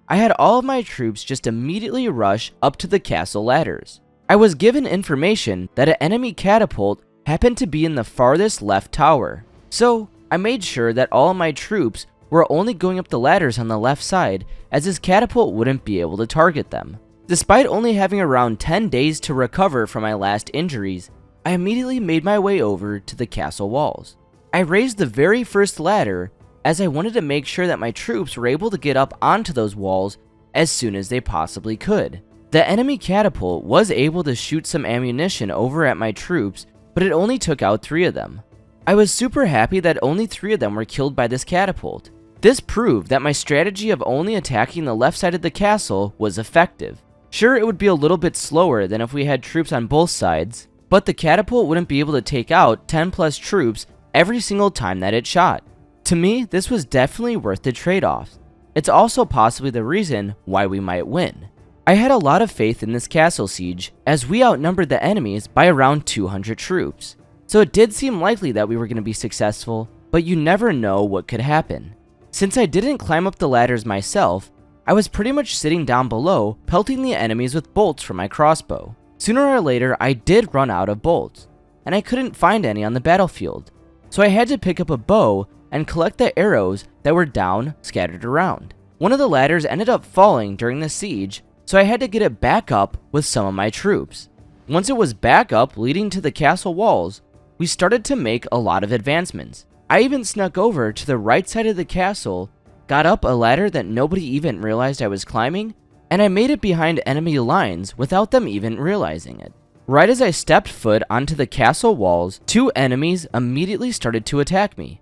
I had all of my troops just immediately rush up to the castle ladders. I was given information that an enemy catapult happened to be in the farthest left tower, so I made sure that all of my troops were only going up the ladders on the left side, as this catapult wouldn't be able to target them. Despite only having around 10 days to recover from my last injuries, I immediately made my way over to the castle walls. I raised the very first ladder as I wanted to make sure that my troops were able to get up onto those walls as soon as they possibly could. The enemy catapult was able to shoot some ammunition over at my troops, but it only took out 3 of them. I was super happy that only 3 of them were killed by this catapult. This proved that my strategy of only attacking the left side of the castle was effective. Sure, it would be a little bit slower than if we had troops on both sides, but the catapult wouldn't be able to take out 10 plus troops every single time that it shot. To me, this was definitely worth the trade-offs. It's also possibly the reason why we might win. I had a lot of faith in this castle siege, as we outnumbered the enemies by around 200 troops. So it did seem likely that we were going to be successful, but you never know what could happen. Since I didn't climb up the ladders myself, I was pretty much sitting down below, pelting the enemies with bolts from my crossbow. Sooner or later, I did run out of bolts, and I couldn't find any on the battlefield. So I had to pick up a bow and collect the arrows that were down, scattered around. One of the ladders ended up falling during the siege, so I had to get it back up with some of my troops. Once it was back up leading to the castle walls, we started to make a lot of advancements. I even snuck over to the right side of the castle, got up a ladder that nobody even realized I was climbing, and I made it behind enemy lines without them even realizing it. Right as I stepped foot onto the castle walls, 2 enemies immediately started to attack me.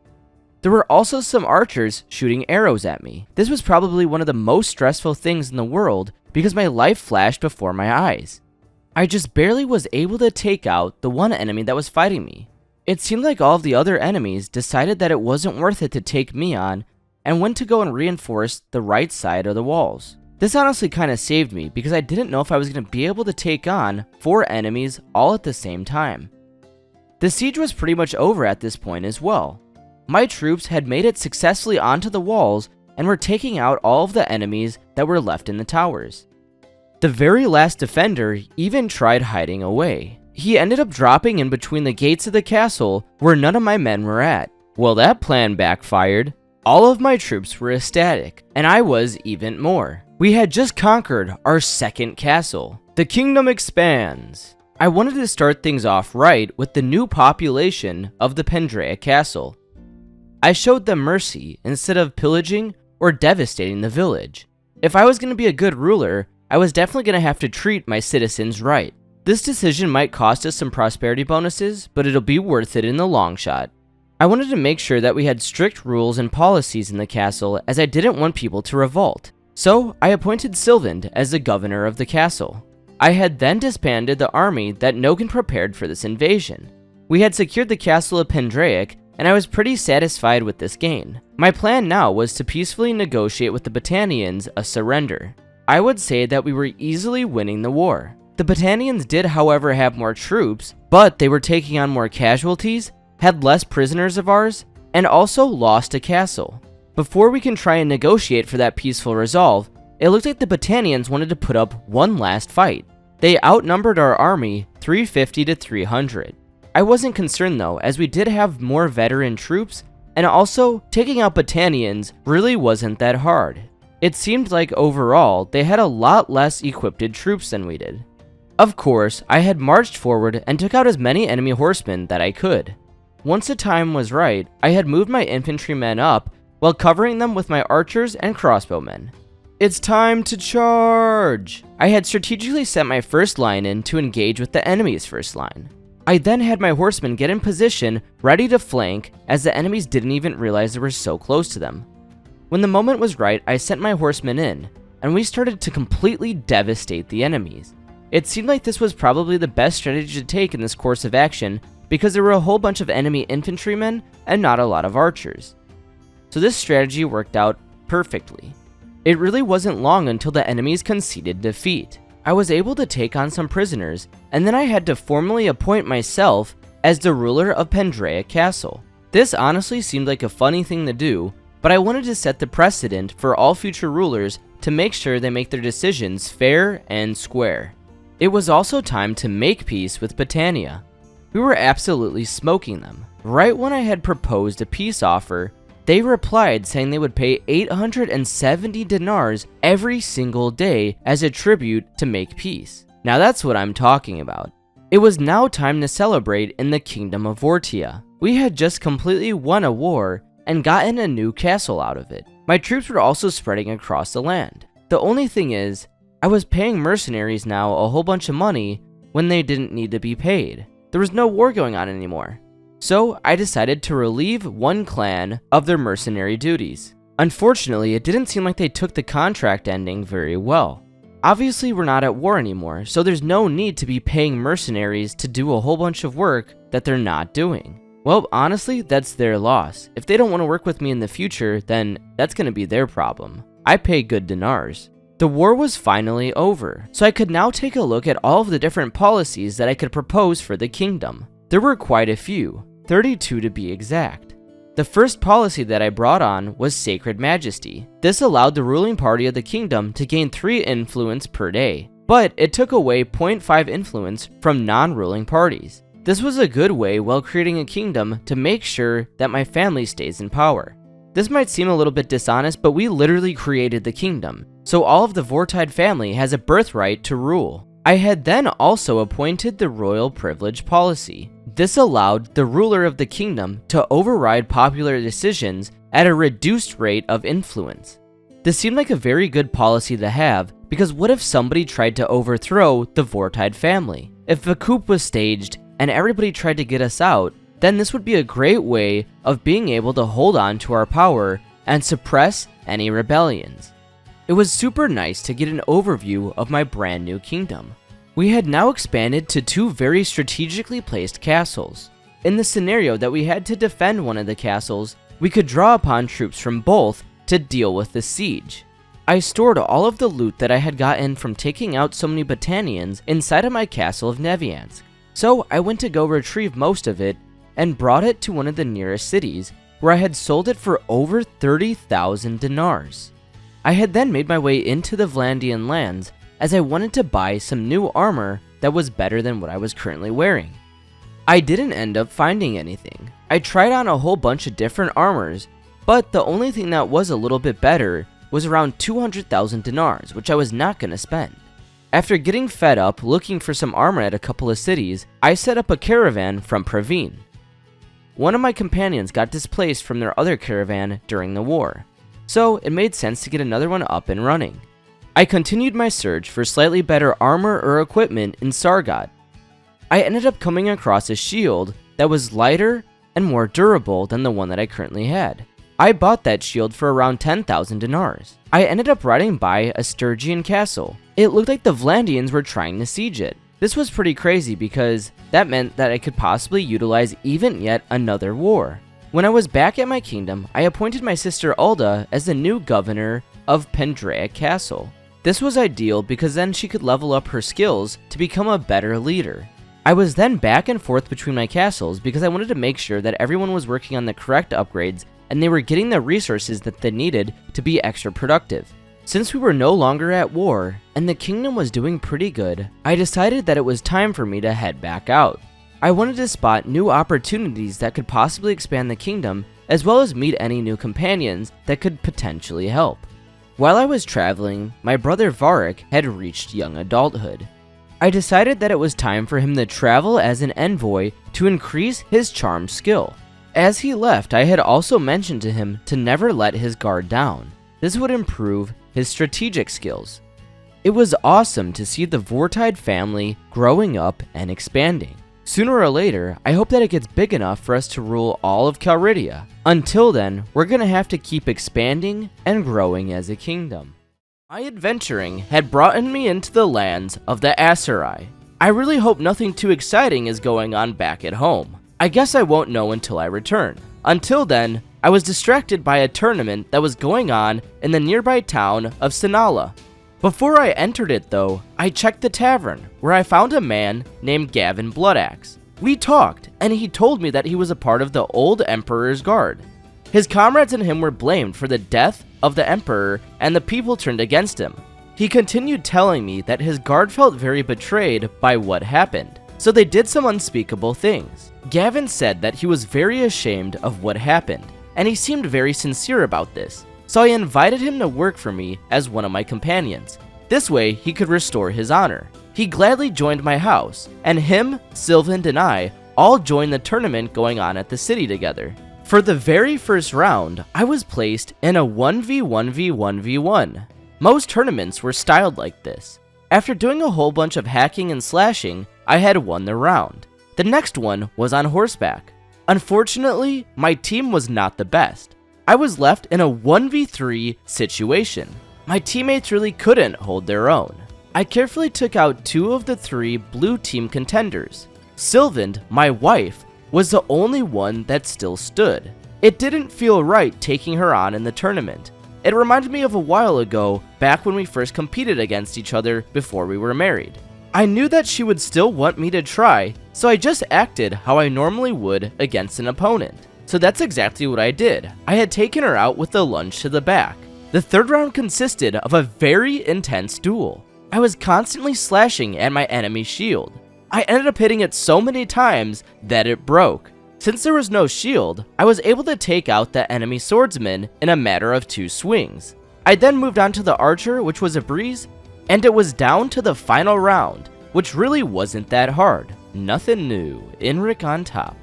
There were also some archers shooting arrows at me. This was probably one of the most stressful things in the world because my life flashed before my eyes. I just barely was able to take out the one enemy that was fighting me. It seemed like all of the other enemies decided that it wasn't worth it to take me on and went to go and reinforce the right side of the walls. This honestly kind of saved me because I didn't know if I was going to be able to take on 4 enemies all at the same time. The siege was pretty much over at this point as well. My troops had made it successfully onto the walls and were taking out all of the enemies that were left in the towers. The very last defender even tried hiding away. He ended up dropping in between the gates of the castle where none of my men were at. Well, that plan backfired. All of my troops were ecstatic, and I was even more. We had just conquered our second castle. The kingdom expands. I wanted to start things off right with the new population of the Pendraic castle. I showed them mercy instead of pillaging or devastating the village. If I was going to be a good ruler, I was definitely going to have to treat my citizens right. This decision might cost us some prosperity bonuses, but it'll be worth it in the long shot. I wanted to make sure that we had strict rules and policies in the castle, as I didn't want people to revolt. So I appointed Sylvand as the governor of the castle. I had then disbanded the army that Nogan prepared for this invasion. We had secured the castle of Pendraic, and I was pretty satisfied with this gain. My plan now was to peacefully negotiate with the Battanians a surrender. I would say that we were easily winning the war. The Battanians did, however, have more troops, but they were taking on more casualties, had less prisoners of ours, and also lost a castle. Before we can try and negotiate for that peaceful resolve, it looked like the Battanians wanted to put up one last fight. They outnumbered our army 350 to 300. I wasn't concerned though, as we did have more veteran troops, and also taking out Battanians really wasn't that hard. It seemed like overall, they had a lot less equipped troops than we did. Of course, I had marched forward and took out as many enemy horsemen that I could. Once the time was right, I had moved my infantrymen up while covering them with my archers and crossbowmen. It's time to charge! I had strategically set my first line in to engage with the enemy's first line. I then had my horsemen get in position, ready to flank, as the enemies didn't even realize they were so close to them. When the moment was right, I sent my horsemen in, and we started to completely devastate the enemies. It seemed like this was probably the best strategy to take in this course of action because there were a whole bunch of enemy infantrymen and not a lot of archers. So this strategy worked out perfectly. It really wasn't long until the enemies conceded defeat. I was able to take on some prisoners, and then I had to formally appoint myself as the ruler of Pendraic Castle. This honestly seemed like a funny thing to do, but I wanted to set the precedent for all future rulers to make sure they make their decisions fair and square. It was also time to make peace with Battania. We were absolutely smoking them. Right when I had proposed a peace offer, they replied saying they would pay 870 dinars every single day as a tribute to make peace. Now that's what I'm talking about. It was now time to celebrate in the Kingdom of Vortia. We had just completely won a war and gotten a new castle out of it. My troops were also spreading across the land. The only thing is, I was paying mercenaries now a whole bunch of money when they didn't need to be paid. There was no war going on anymore. So I decided to relieve one clan of their mercenary duties. Unfortunately, it didn't seem like they took the contract ending very well. Obviously, we're not at war anymore, so there's no need to be paying mercenaries to do a whole bunch of work that they're not doing. Well, honestly, that's their loss. If they don't want to work with me in the future, then that's going to be their problem. I pay good dinars. The war was finally over, so I could now take a look at all of the different policies that I could propose for the kingdom. There were quite a few, 32 to be exact. The first policy that I brought on was Sacred Majesty. This allowed the ruling party of the kingdom to gain 3 influence per day, but it took away 0.5 influence from non-ruling parties. This was a good way while creating a kingdom to make sure that my family stays in power. This might seem a little bit dishonest, but we literally created the kingdom, so all of the Vortide family has a birthright to rule. I had then also appointed the Royal Privilege Policy. This allowed the ruler of the kingdom to override popular decisions at a reduced rate of influence. This seemed like a very good policy to have, because what if somebody tried to overthrow the Vortide family? If a coup was staged and everybody tried to get us out, then this would be a great way of being able to hold on to our power and suppress any rebellions. It was super nice to get an overview of my brand new kingdom. We had now expanded to 2 very strategically placed castles. In the scenario that we had to defend one of the castles, we could draw upon troops from both to deal with the siege. I stored all of the loot that I had gotten from taking out so many Battanians inside of my castle of Ambiance. So I went to go retrieve most of it and brought it to one of the nearest cities, where I had sold it for over 30,000 dinars. I had then made my way into the Vlandian lands, as I wanted to buy some new armor that was better than what I was currently wearing. I didn't end up finding anything. I tried on a whole bunch of different armors, but the only thing that was a little bit better was around 200,000 dinars, which I was not going to spend. After getting fed up looking for some armor at a couple of cities, I set up a caravan from Praveen. One of my companions got displaced from their other caravan during the war, so it made sense to get another one up and running. I continued my search for slightly better armor or equipment in Sunguard. I ended up coming across a shield that was lighter and more durable than the one that I currently had. I bought that shield for around 10,000 dinars. I ended up riding by a Stygian castle. It looked like the Vlandians were trying to siege it. This was pretty crazy because that meant that I could possibly utilize even yet another war. When I was back at my kingdom, I appointed my sister Alda as the new governor of Pendraic Castle. This was ideal because then she could level up her skills to become a better leader. I was then back and forth between my castles because I wanted to make sure that everyone was working on the correct upgrades and they were getting the resources that they needed to be extra productive. Since we were no longer at war and the kingdom was doing pretty good, I decided that it was time for me to head back out. I wanted to spot new opportunities that could possibly expand the kingdom, as well as meet any new companions that could potentially help. While I was traveling, my brother Varric had reached young adulthood. I decided that it was time for him to travel as an envoy to increase his charm skill. As he left, I had also mentioned to him to never let his guard down. This would improve his strategic skills. It was awesome to see the Vortide family growing up and expanding. Sooner or later, I hope that it gets big enough for us to rule all of Calridia. Until then, we're gonna have to keep expanding and growing as a kingdom. My adventuring had brought me into the lands of the Asurai. I really hope nothing too exciting is going on back at home. I guess I won't know until I return. Until then, I was distracted by a tournament that was going on in the nearby town of Sinala. Before I entered it though, I checked the tavern, where I found a man named Gavin Bloodaxe. We talked, and he told me that he was a part of the old Emperor's Guard. His comrades and him were blamed for the death of the Emperor, and the people turned against him. He continued telling me that his guard felt very betrayed by what happened, so they did some unspeakable things. Gavin said that he was very ashamed of what happened, and he seemed very sincere about this. So I invited him to work for me as one of my companions. This way, he could restore his honor. He gladly joined my house, and him, Sylvan, and I all joined the tournament going on at the city together. For the very first round, I was placed in a 1v1v1v1. Most tournaments were styled like this. After doing a whole bunch of hacking and slashing, I had won the round. The next one was on horseback. Unfortunately, my team was not the best. I was left in a 1v3 situation. My teammates really couldn't hold their own. I carefully took out 2 of the 3 blue team contenders. Sylvan, my wife, was the only one that still stood. It didn't feel right taking her on in the tournament. It reminded me of a while ago, back when we first competed against each other before we were married. I knew that she would still want me to try, so I just acted how I normally would against an opponent. So that's exactly what I did. I had taken her out with a lunge to the back. The third round consisted of a very intense duel. I was constantly slashing at my enemy's shield. I ended up hitting it so many times that it broke. Since there was no shield, I was able to take out the enemy swordsman in a matter of 2 swings. I then moved on to the archer, which was a breeze, and it was down to the final round, which really wasn't that hard. Nothing new, Inric on top.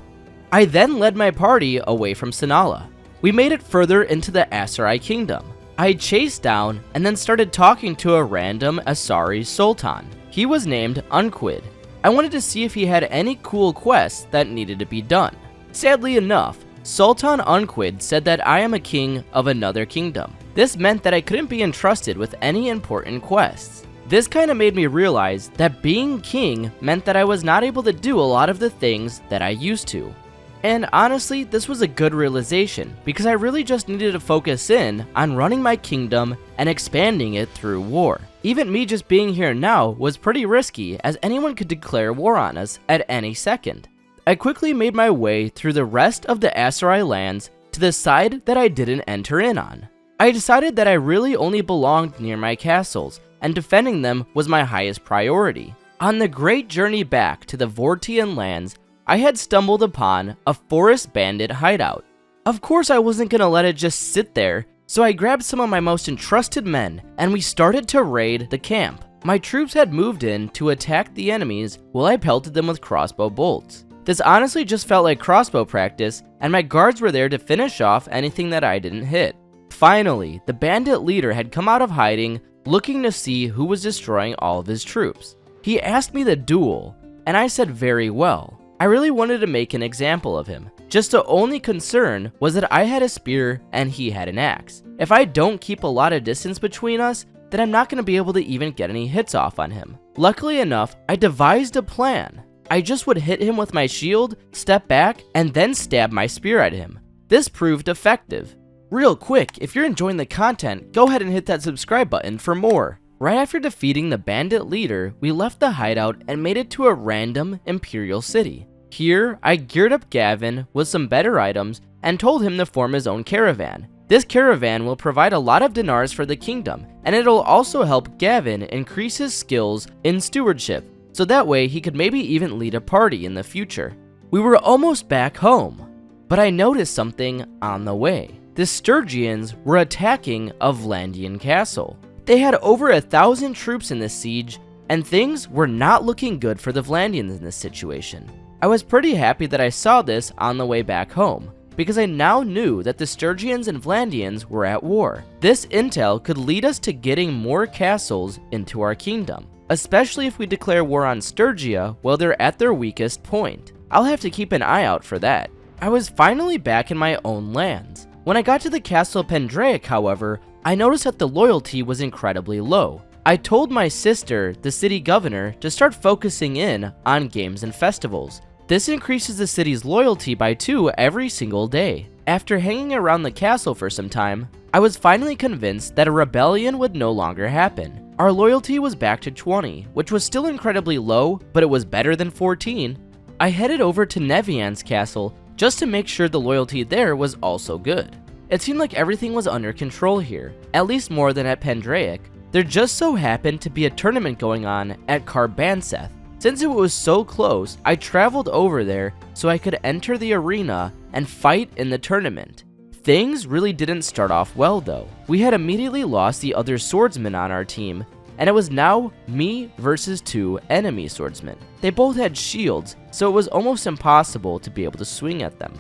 I then led my party away from Sinala. We made it further into the Asurai kingdom. I chased down and then started talking to a random Asari Sultan. He was named Unquid. I wanted to see if he had any cool quests that needed to be done. Sadly enough, Sultan Unquid said that I am a king of another kingdom. This meant that I couldn't be entrusted with any important quests. This kind of made me realize that being king meant that I was not able to do a lot of the things that I used to. And honestly, this was a good realization, because I really just needed to focus in on running my kingdom and expanding it through war. Even me just being here now was pretty risky, as anyone could declare war on us at any second. I quickly made my way through the rest of the Asurai lands to the side that I didn't enter in on. I decided that I really only belonged near my castles, and defending them was my highest priority. On the great journey back to the Vortian lands, I had stumbled upon a forest bandit hideout. Of course I wasn't gonna let it just sit there, so I grabbed some of my most entrusted men and we started to raid the camp. My troops had moved in to attack the enemies while I pelted them with crossbow bolts. This honestly just felt like crossbow practice, and my guards were there to finish off anything that I didn't hit. Finally, the bandit leader had come out of hiding, looking to see who was destroying all of his troops. He asked me to duel, and I said very well. I really wanted to make an example of him. Just the only concern was that I had a spear and he had an axe. If I don't keep a lot of distance between us, then I'm not going to be able to even get any hits off on him. Luckily enough, I devised a plan. I just would hit him with my shield, step back, and then stab my spear at him. This proved effective. Real quick, if you're enjoying the content, go ahead and hit that subscribe button for more. Right after defeating the bandit leader, we left the hideout and made it to a random Imperial city. Here, I geared up Gavin with some better items and told him to form his own caravan. This caravan will provide a lot of dinars for the kingdom, and it'll also help Gavin increase his skills in stewardship, so that way he could maybe even lead a party in the future. We were almost back home, but I noticed something on the way. The Sturgians were attacking a Vlandian castle. They had over 1,000 troops in this siege, and things were not looking good for the Vlandians in this situation. I was pretty happy that I saw this on the way back home, because I now knew that the Sturgians and Vlandians were at war. This intel could lead us to getting more castles into our kingdom, especially if we declare war on Sturgia while they're at their weakest point. I'll have to keep an eye out for that. I was finally back in my own lands. When I got to the castle of Pendraic, however, I noticed that the loyalty was incredibly low. I told my sister, the city governor, to start focusing in on games and festivals. This increases the city's loyalty by 2 every single day. After hanging around the castle for some time, I was finally convinced that a rebellion would no longer happen. Our loyalty was back to 20, which was still incredibly low, but it was better than 14. I headed over to Nevian's castle just to make sure the loyalty there was also good. It seemed like everything was under control here, at least more than at Pendraic. There just so happened to be a tournament going on at Carbanseth. Since it was so close, I traveled over there so I could enter the arena and fight in the tournament. Things really didn't start off well though. We had immediately lost the other swordsmen on our team, and it was now me versus 2 enemy swordsmen. They both had shields, so it was almost impossible to be able to swing at them.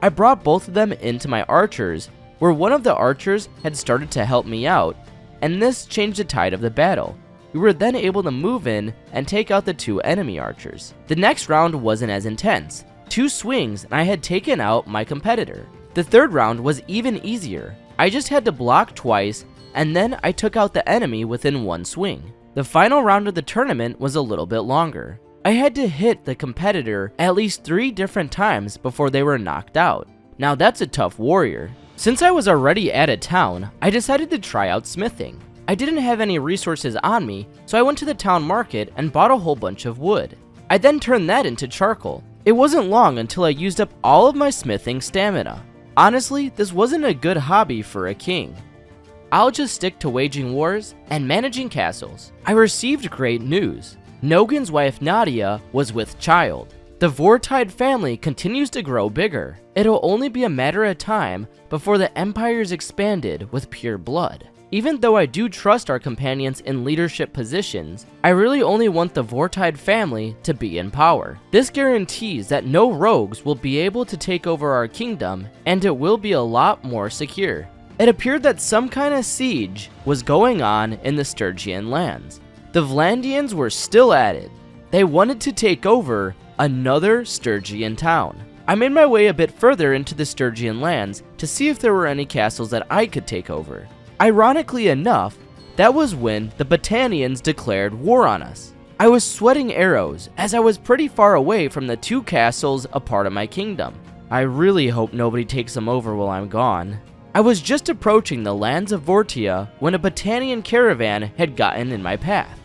I brought both of them into my archers, where one of the archers had started to help me out, and this changed the tide of the battle. We were then able to move in and take out the 2 enemy archers. The next round wasn't as intense. 2 swings and I had taken out my competitor. The third round was even easier. I just had to block twice, and then I took out the enemy within 1 swing. The final round of the tournament was a little bit longer. I had to hit the competitor at least 3 different times before they were knocked out. Now that's a tough warrior. Since I was already at a town, I decided to try out smithing. I didn't have any resources on me, so I went to the town market and bought a whole bunch of wood. I then turned that into charcoal. It wasn't long until I used up all of my smithing stamina. Honestly, this wasn't a good hobby for a king. I'll just stick to waging wars and managing castles. I received great news. Nogan's wife Nadia was with child. The Vortide family continues to grow bigger. It'll only be a matter of time before the empire's expanded with pure blood. Even though I do trust our companions in leadership positions, I really only want the Vortide family to be in power. This guarantees that no rogues will be able to take over our kingdom, and it will be a lot more secure. It appeared that some kind of siege was going on in the Sturgian lands. The Vlandians were still at it. They wanted to take over another Sturgian town. I made my way a bit further into the Sturgian lands to see if there were any castles that I could take over. Ironically enough, that was when the Battanians declared war on us. I was sweating arrows as I was pretty far away from the 2 castles a part of my kingdom. I really hope nobody takes them over while I'm gone. I was just approaching the lands of Vortia when a Battanian caravan had gotten in my path.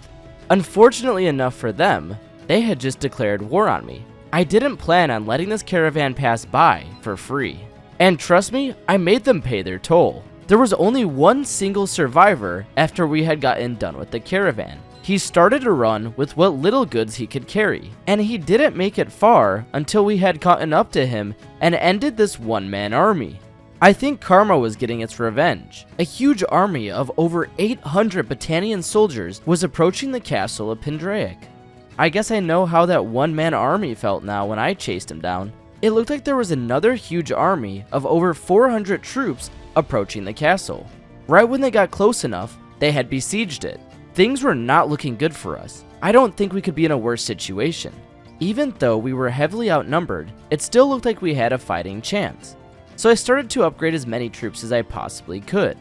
Unfortunately enough for them, they had just declared war on me. I didn't plan on letting this caravan pass by for free. And trust me, I made them pay their toll. There was only 1 single survivor after we had gotten done with the caravan. He started to run with what little goods he could carry, and he didn't make it far until we had caught up to him and ended this 1-man army. I think karma was getting its revenge. A huge army of over 800 Battanian soldiers was approaching the castle of Pendraic. I guess I know how that 1-man army felt now when I chased him down. It looked like there was another huge army of over 400 troops approaching the castle. Right when they got close enough, they had besieged it. Things were not looking good for us. I don't think we could be in a worse situation. Even though we were heavily outnumbered, it still looked like we had a fighting chance. So I started to upgrade as many troops as I possibly could.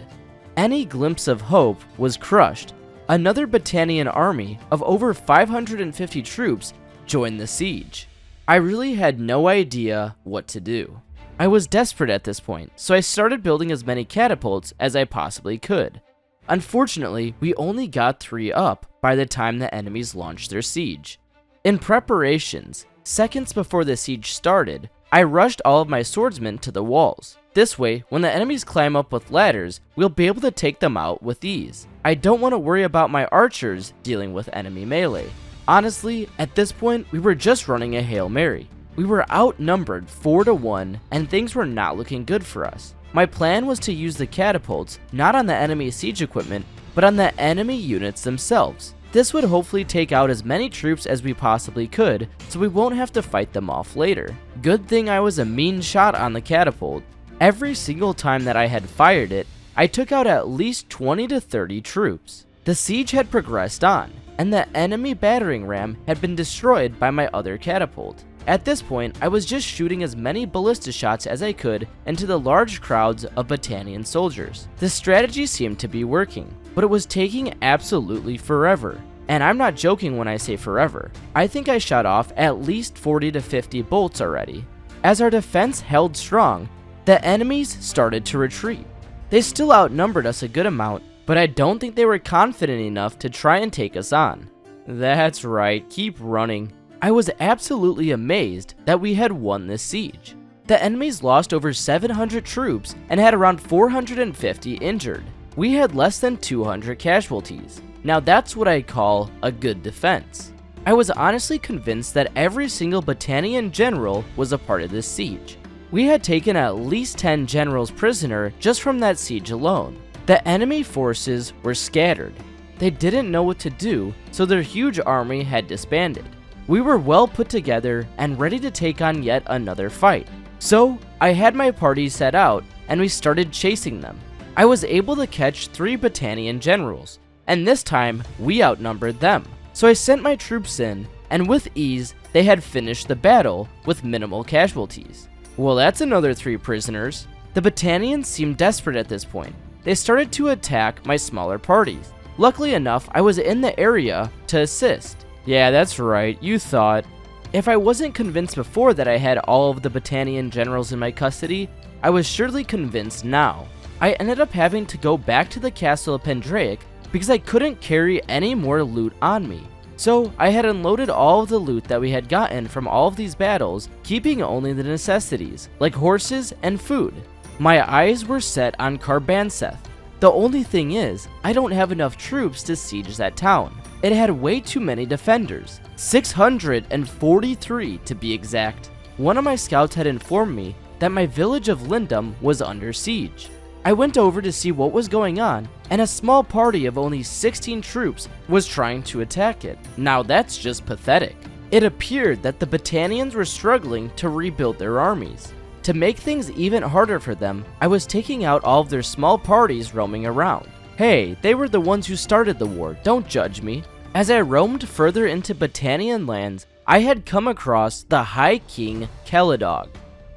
Any glimpse of hope was crushed. Another Battanian army of over 550 troops joined the siege. I really had no idea what to do. I was desperate at this point, so I started building as many catapults as I possibly could. Unfortunately, we only got 3 up by the time the enemies launched their siege. In preparations, seconds before the siege started, I rushed all of my swordsmen to the walls. This way, when the enemies climb up with ladders, we'll be able to take them out with ease. I don't want to worry about my archers dealing with enemy melee. Honestly, at this point, we were just running a Hail Mary. We were outnumbered 4-1, and things were not looking good for us. My plan was to use the catapults not on the enemy siege equipment, but on the enemy units themselves. This would hopefully take out as many troops as we possibly could, so we won't have to fight them off later. Good thing I was a mean shot on the catapult. Every single time that I had fired it, I took out at least 20 to 30 troops. The siege had progressed on, and the enemy battering ram had been destroyed by my other catapult. At this point, I was just shooting as many ballista shots as I could into the large crowds of Battanian soldiers. The strategy seemed to be working, but it was taking absolutely forever. And I'm not joking when I say forever. I think I shot off at least 40 to 50 bolts already. As our defense held strong, the enemies started to retreat. They still outnumbered us a good amount, but I don't think they were confident enough to try and take us on. That's right, keep running. I was absolutely amazed that we had won this siege. The enemies lost over 700 troops and had around 450 injured. We had less than 200 casualties. Now that's what I call a good defense. I was honestly convinced that every single Battanian general was a part of this siege. We had taken at least 10 generals prisoner just from that siege alone. The enemy forces were scattered. They didn't know what to do, so their huge army had disbanded. We were well put together and ready to take on yet another fight. So I had my party set out and we started chasing them. I was able to catch 3 Battanian generals, and this time we outnumbered them. So I sent my troops in, and with ease they had finished the battle with minimal casualties. Well, that's another 3 prisoners. The Battanians seemed desperate at this point. They started to attack my smaller parties. Luckily enough, I was in the area to assist. Yeah, that's right, you thought. If I wasn't convinced before that I had all of the Battanian generals in my custody, I was surely convinced now. I ended up having to go back to the castle of Pendraic because I couldn't carry any more loot on me. So I had unloaded all of the loot that we had gotten from all of these battles, keeping only the necessities, like horses and food. My eyes were set on Carbanseth. The only thing is, I don't have enough troops to siege that town. It had way too many defenders, 643 to be exact. One of my scouts had informed me that my village of Lindum was under siege. I went over to see what was going on, and a small party of only 16 troops was trying to attack it. Now that's just pathetic. It appeared that the Battanians were struggling to rebuild their armies. To make things even harder for them, I was taking out all of their small parties roaming around. Hey, they were the ones who started the war, don't judge me. As I roamed further into Battanian lands, I had come across the High King Caledog.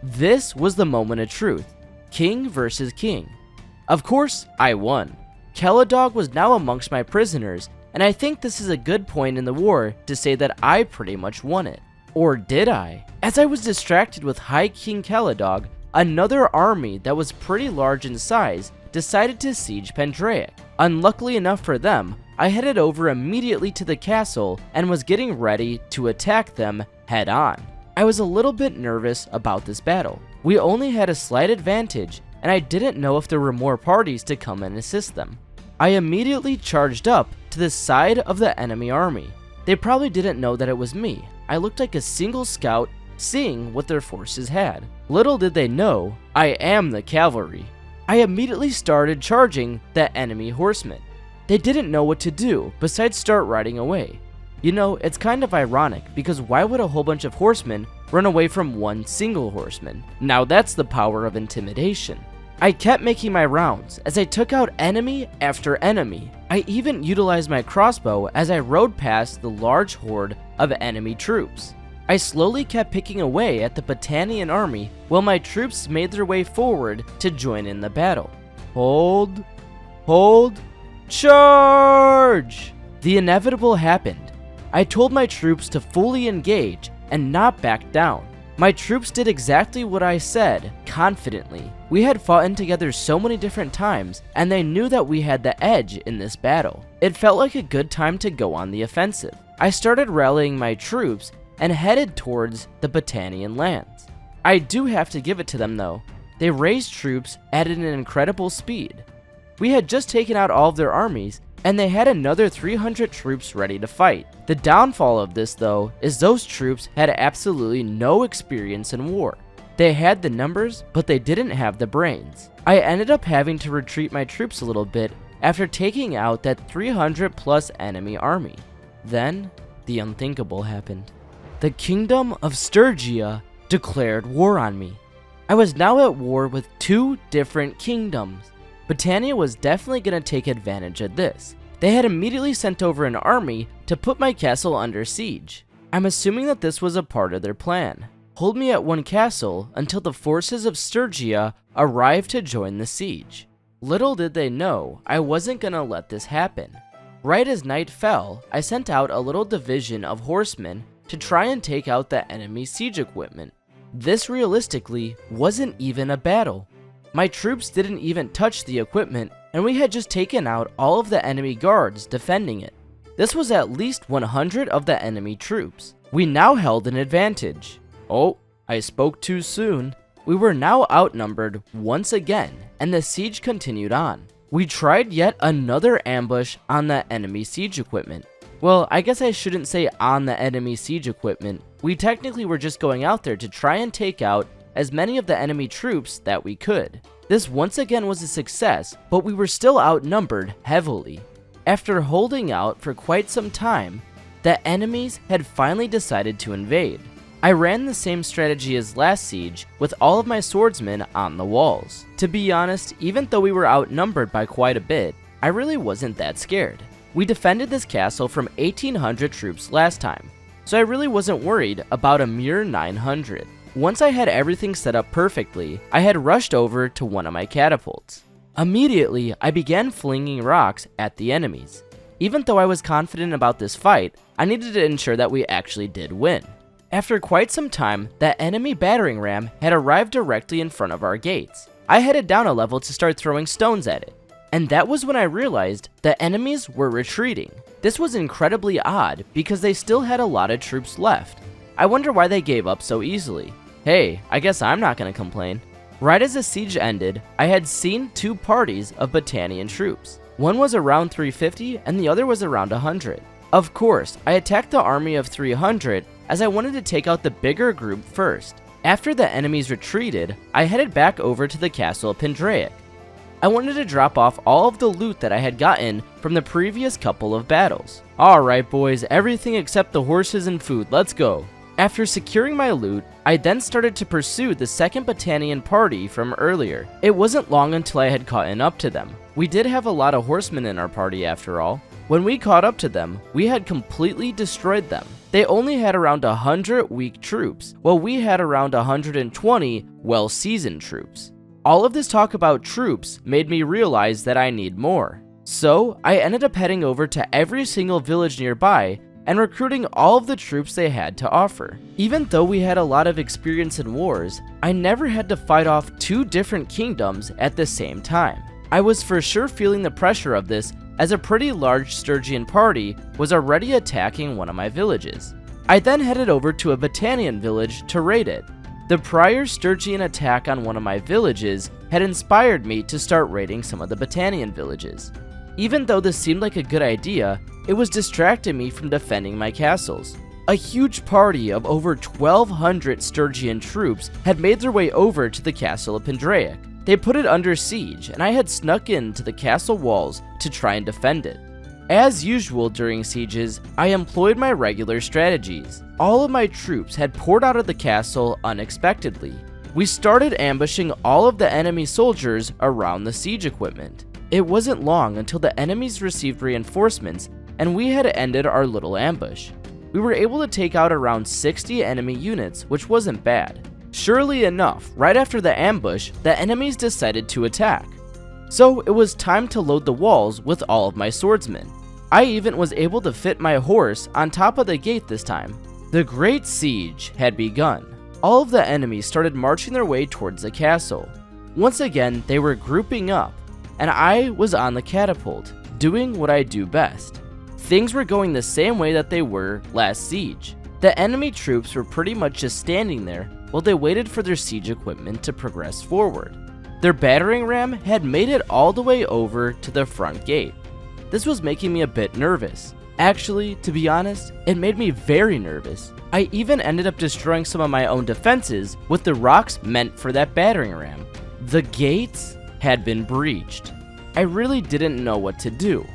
This was the moment of truth. King versus king. Of course, I won. Caledog was now amongst my prisoners, and I think this is a good point in the war to say that I pretty much won it. Or did I? As I was distracted with High King Caledog, another army that was pretty large in size decided to siege Pendraic. Unluckily enough for them, I headed over immediately to the castle and was getting ready to attack them head on. I was a little bit nervous about this battle. We only had a slight advantage, and I didn't know if there were more parties to come and assist them. I immediately charged up to the side of the enemy army. They probably didn't know that it was me. I looked like a single scout seeing what their forces had. Little did they know, I am the cavalry. I immediately started charging the enemy horsemen. They didn't know what to do besides start riding away. You know, it's kind of ironic because why would a whole bunch of horsemen run away from one single horseman? Now that's the power of intimidation. I kept making my rounds as I took out enemy after enemy. I even utilized my crossbow as I rode past the large horde of enemy troops. I slowly kept picking away at the Battanian army while my troops made their way forward to join in the battle. Hold, charge! The inevitable happened. I told my troops to fully engage and not back down. My troops did exactly what I said, confidently. We had fought in together so many different times, and they knew that we had the edge in this battle. It felt like a good time to go on the offensive. I started rallying my troops and headed towards the Battanian lands. I do have to give it to them though. They raised troops at an incredible speed. We had just taken out all of their armies, and they had another 300 troops ready to fight. The downfall of this though is those troops had absolutely no experience in war. They had the numbers, but they didn't have the brains. I ended up having to retreat my troops a little bit after taking out that 300 plus enemy army. Then, the unthinkable happened. The Kingdom of Stygia declared war on me. I was now at war with two different kingdoms. Battania was definitely going to take advantage of this. They had immediately sent over an army to put my castle under siege. I'm assuming that this was a part of their plan. Hold me at one castle until the forces of Stygia arrived to join the siege. Little did they know I wasn't going to let this happen. Right as night fell, I sent out a little division of horsemen to try and take out the enemy siege equipment. This realistically wasn't even a battle. My troops didn't even touch the equipment, and we had just taken out all of the enemy guards defending it. This was at least 100 of the enemy troops. We now held an advantage. Oh, I spoke too soon. We were now outnumbered once again, and the siege continued on. We tried yet another ambush on the enemy siege equipment. Well, I guess I shouldn't say on the enemy siege equipment. We technically were just going out there to try and take out as many of the enemy troops that we could. This once again was a success, but we were still outnumbered heavily. After holding out for quite some time, the enemies had finally decided to invade. I ran the same strategy as last siege with all of my swordsmen on the walls. To be honest, even though we were outnumbered by quite a bit, I really wasn't that scared. We defended this castle from 1800 troops last time, so I really wasn't worried about a mere 900. Once I had everything set up perfectly, I had rushed over to one of my catapults. Immediately, I began flinging rocks at the enemies. Even though I was confident about this fight, I needed to ensure that we actually did win. After quite some time, that enemy battering ram had arrived directly in front of our gates. I headed down a level to start throwing stones at it, and that was when I realized the enemies were retreating. This was incredibly odd because they still had a lot of troops left. I wonder why they gave up so easily. Hey, I guess I'm not gonna complain. Right as the siege ended, I had seen two parties of Battanian troops. One was around 350 and the other was around 100. Of course, I attacked the army of 300 as I wanted to take out the bigger group first. After the enemies retreated, I headed back over to the castle of Pendraic. I wanted to drop off all of the loot that I had gotten from the previous couple of battles. Alright boys, everything except the horses and food, let's go. After securing my loot, I then started to pursue the second Battanian party from earlier. It wasn't long until I had caught up to them. We did have a lot of horsemen in our party after all. When we caught up to them, we had completely destroyed them. They only had around 100 weak troops, while we had around 120 well-seasoned troops. All of this talk about troops made me realize that I need more. So, I ended up heading over to every single village nearby and recruiting all of the troops they had to offer. Even though we had a lot of experience in wars, I never had to fight off two different kingdoms at the same time. I was for sure feeling the pressure of this as a pretty large Stygian party was already attacking one of my villages. I then headed over to a Battanian village to raid it. The prior Stygian attack on one of my villages had inspired me to start raiding some of the Battanian villages. Even though this seemed like a good idea, it was distracting me from defending my castles. A huge party of over 1,200 Stygian troops had made their way over to the castle of Pendraic. They put it under siege, and I had snuck into the castle walls to try and defend it. As usual during sieges, I employed my regular strategies. All of my troops had poured out of the castle unexpectedly. We started ambushing all of the enemy soldiers around the siege equipment. It wasn't long until the enemies received reinforcements and we had ended our little ambush. We were able to take out around 60 enemy units, which wasn't bad. Surely enough, right after the ambush, the enemies decided to attack. So it was time to load the walls with all of my swordsmen. I even was able to fit my horse on top of the gate this time. The Great Siege had begun. all of the enemies started marching their way towards the castle. Once again, they were grouping up, and I was on the catapult, doing what I do best. Things were going the same way that they were last siege. The enemy troops were pretty much just standing there while they waited for their siege equipment to progress forward. Their battering ram had made it all the way over to the front gate. This was making me a bit nervous. Actually, to be honest, it made me very nervous. I even ended up destroying some of my own defenses with the rocks meant for that battering ram. The gates had been breached. I really didn't know what to do.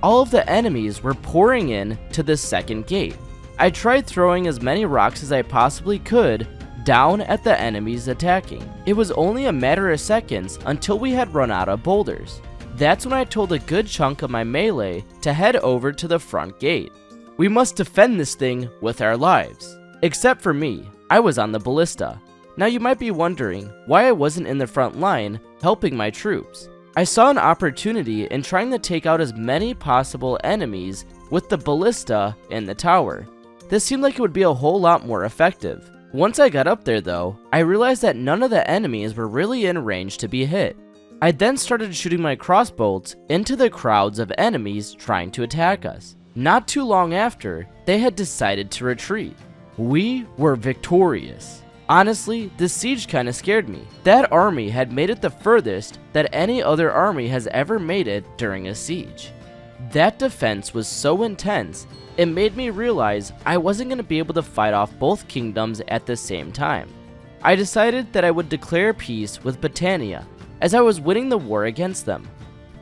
All of the enemies were pouring in to the second gate. I tried throwing as many rocks as I possibly could down at the enemies attacking. It was only a matter of seconds until we had run out of boulders. That's when I told a good chunk of my melee to head over to the front gate. We must defend this thing with our lives. Except for me, I was on the ballista. Now you might be wondering why I wasn't in the front line helping my troops. I saw an opportunity in trying to take out as many possible enemies with the ballista in the tower. This seemed like it would be a whole lot more effective. Once I got up there though, I realized that none of the enemies were really in range to be hit. I then started shooting my crossbolts into the crowds of enemies trying to attack us. Not too long after, they had decided to retreat. We were victorious. Honestly, this siege kinda scared me. That army had made it the furthest that any other army has ever made it during a siege. That defense was so intense, it made me realize I wasn't going to be able to fight off both kingdoms at the same time. I decided that I would declare peace with Britannia, as I was winning the war against them.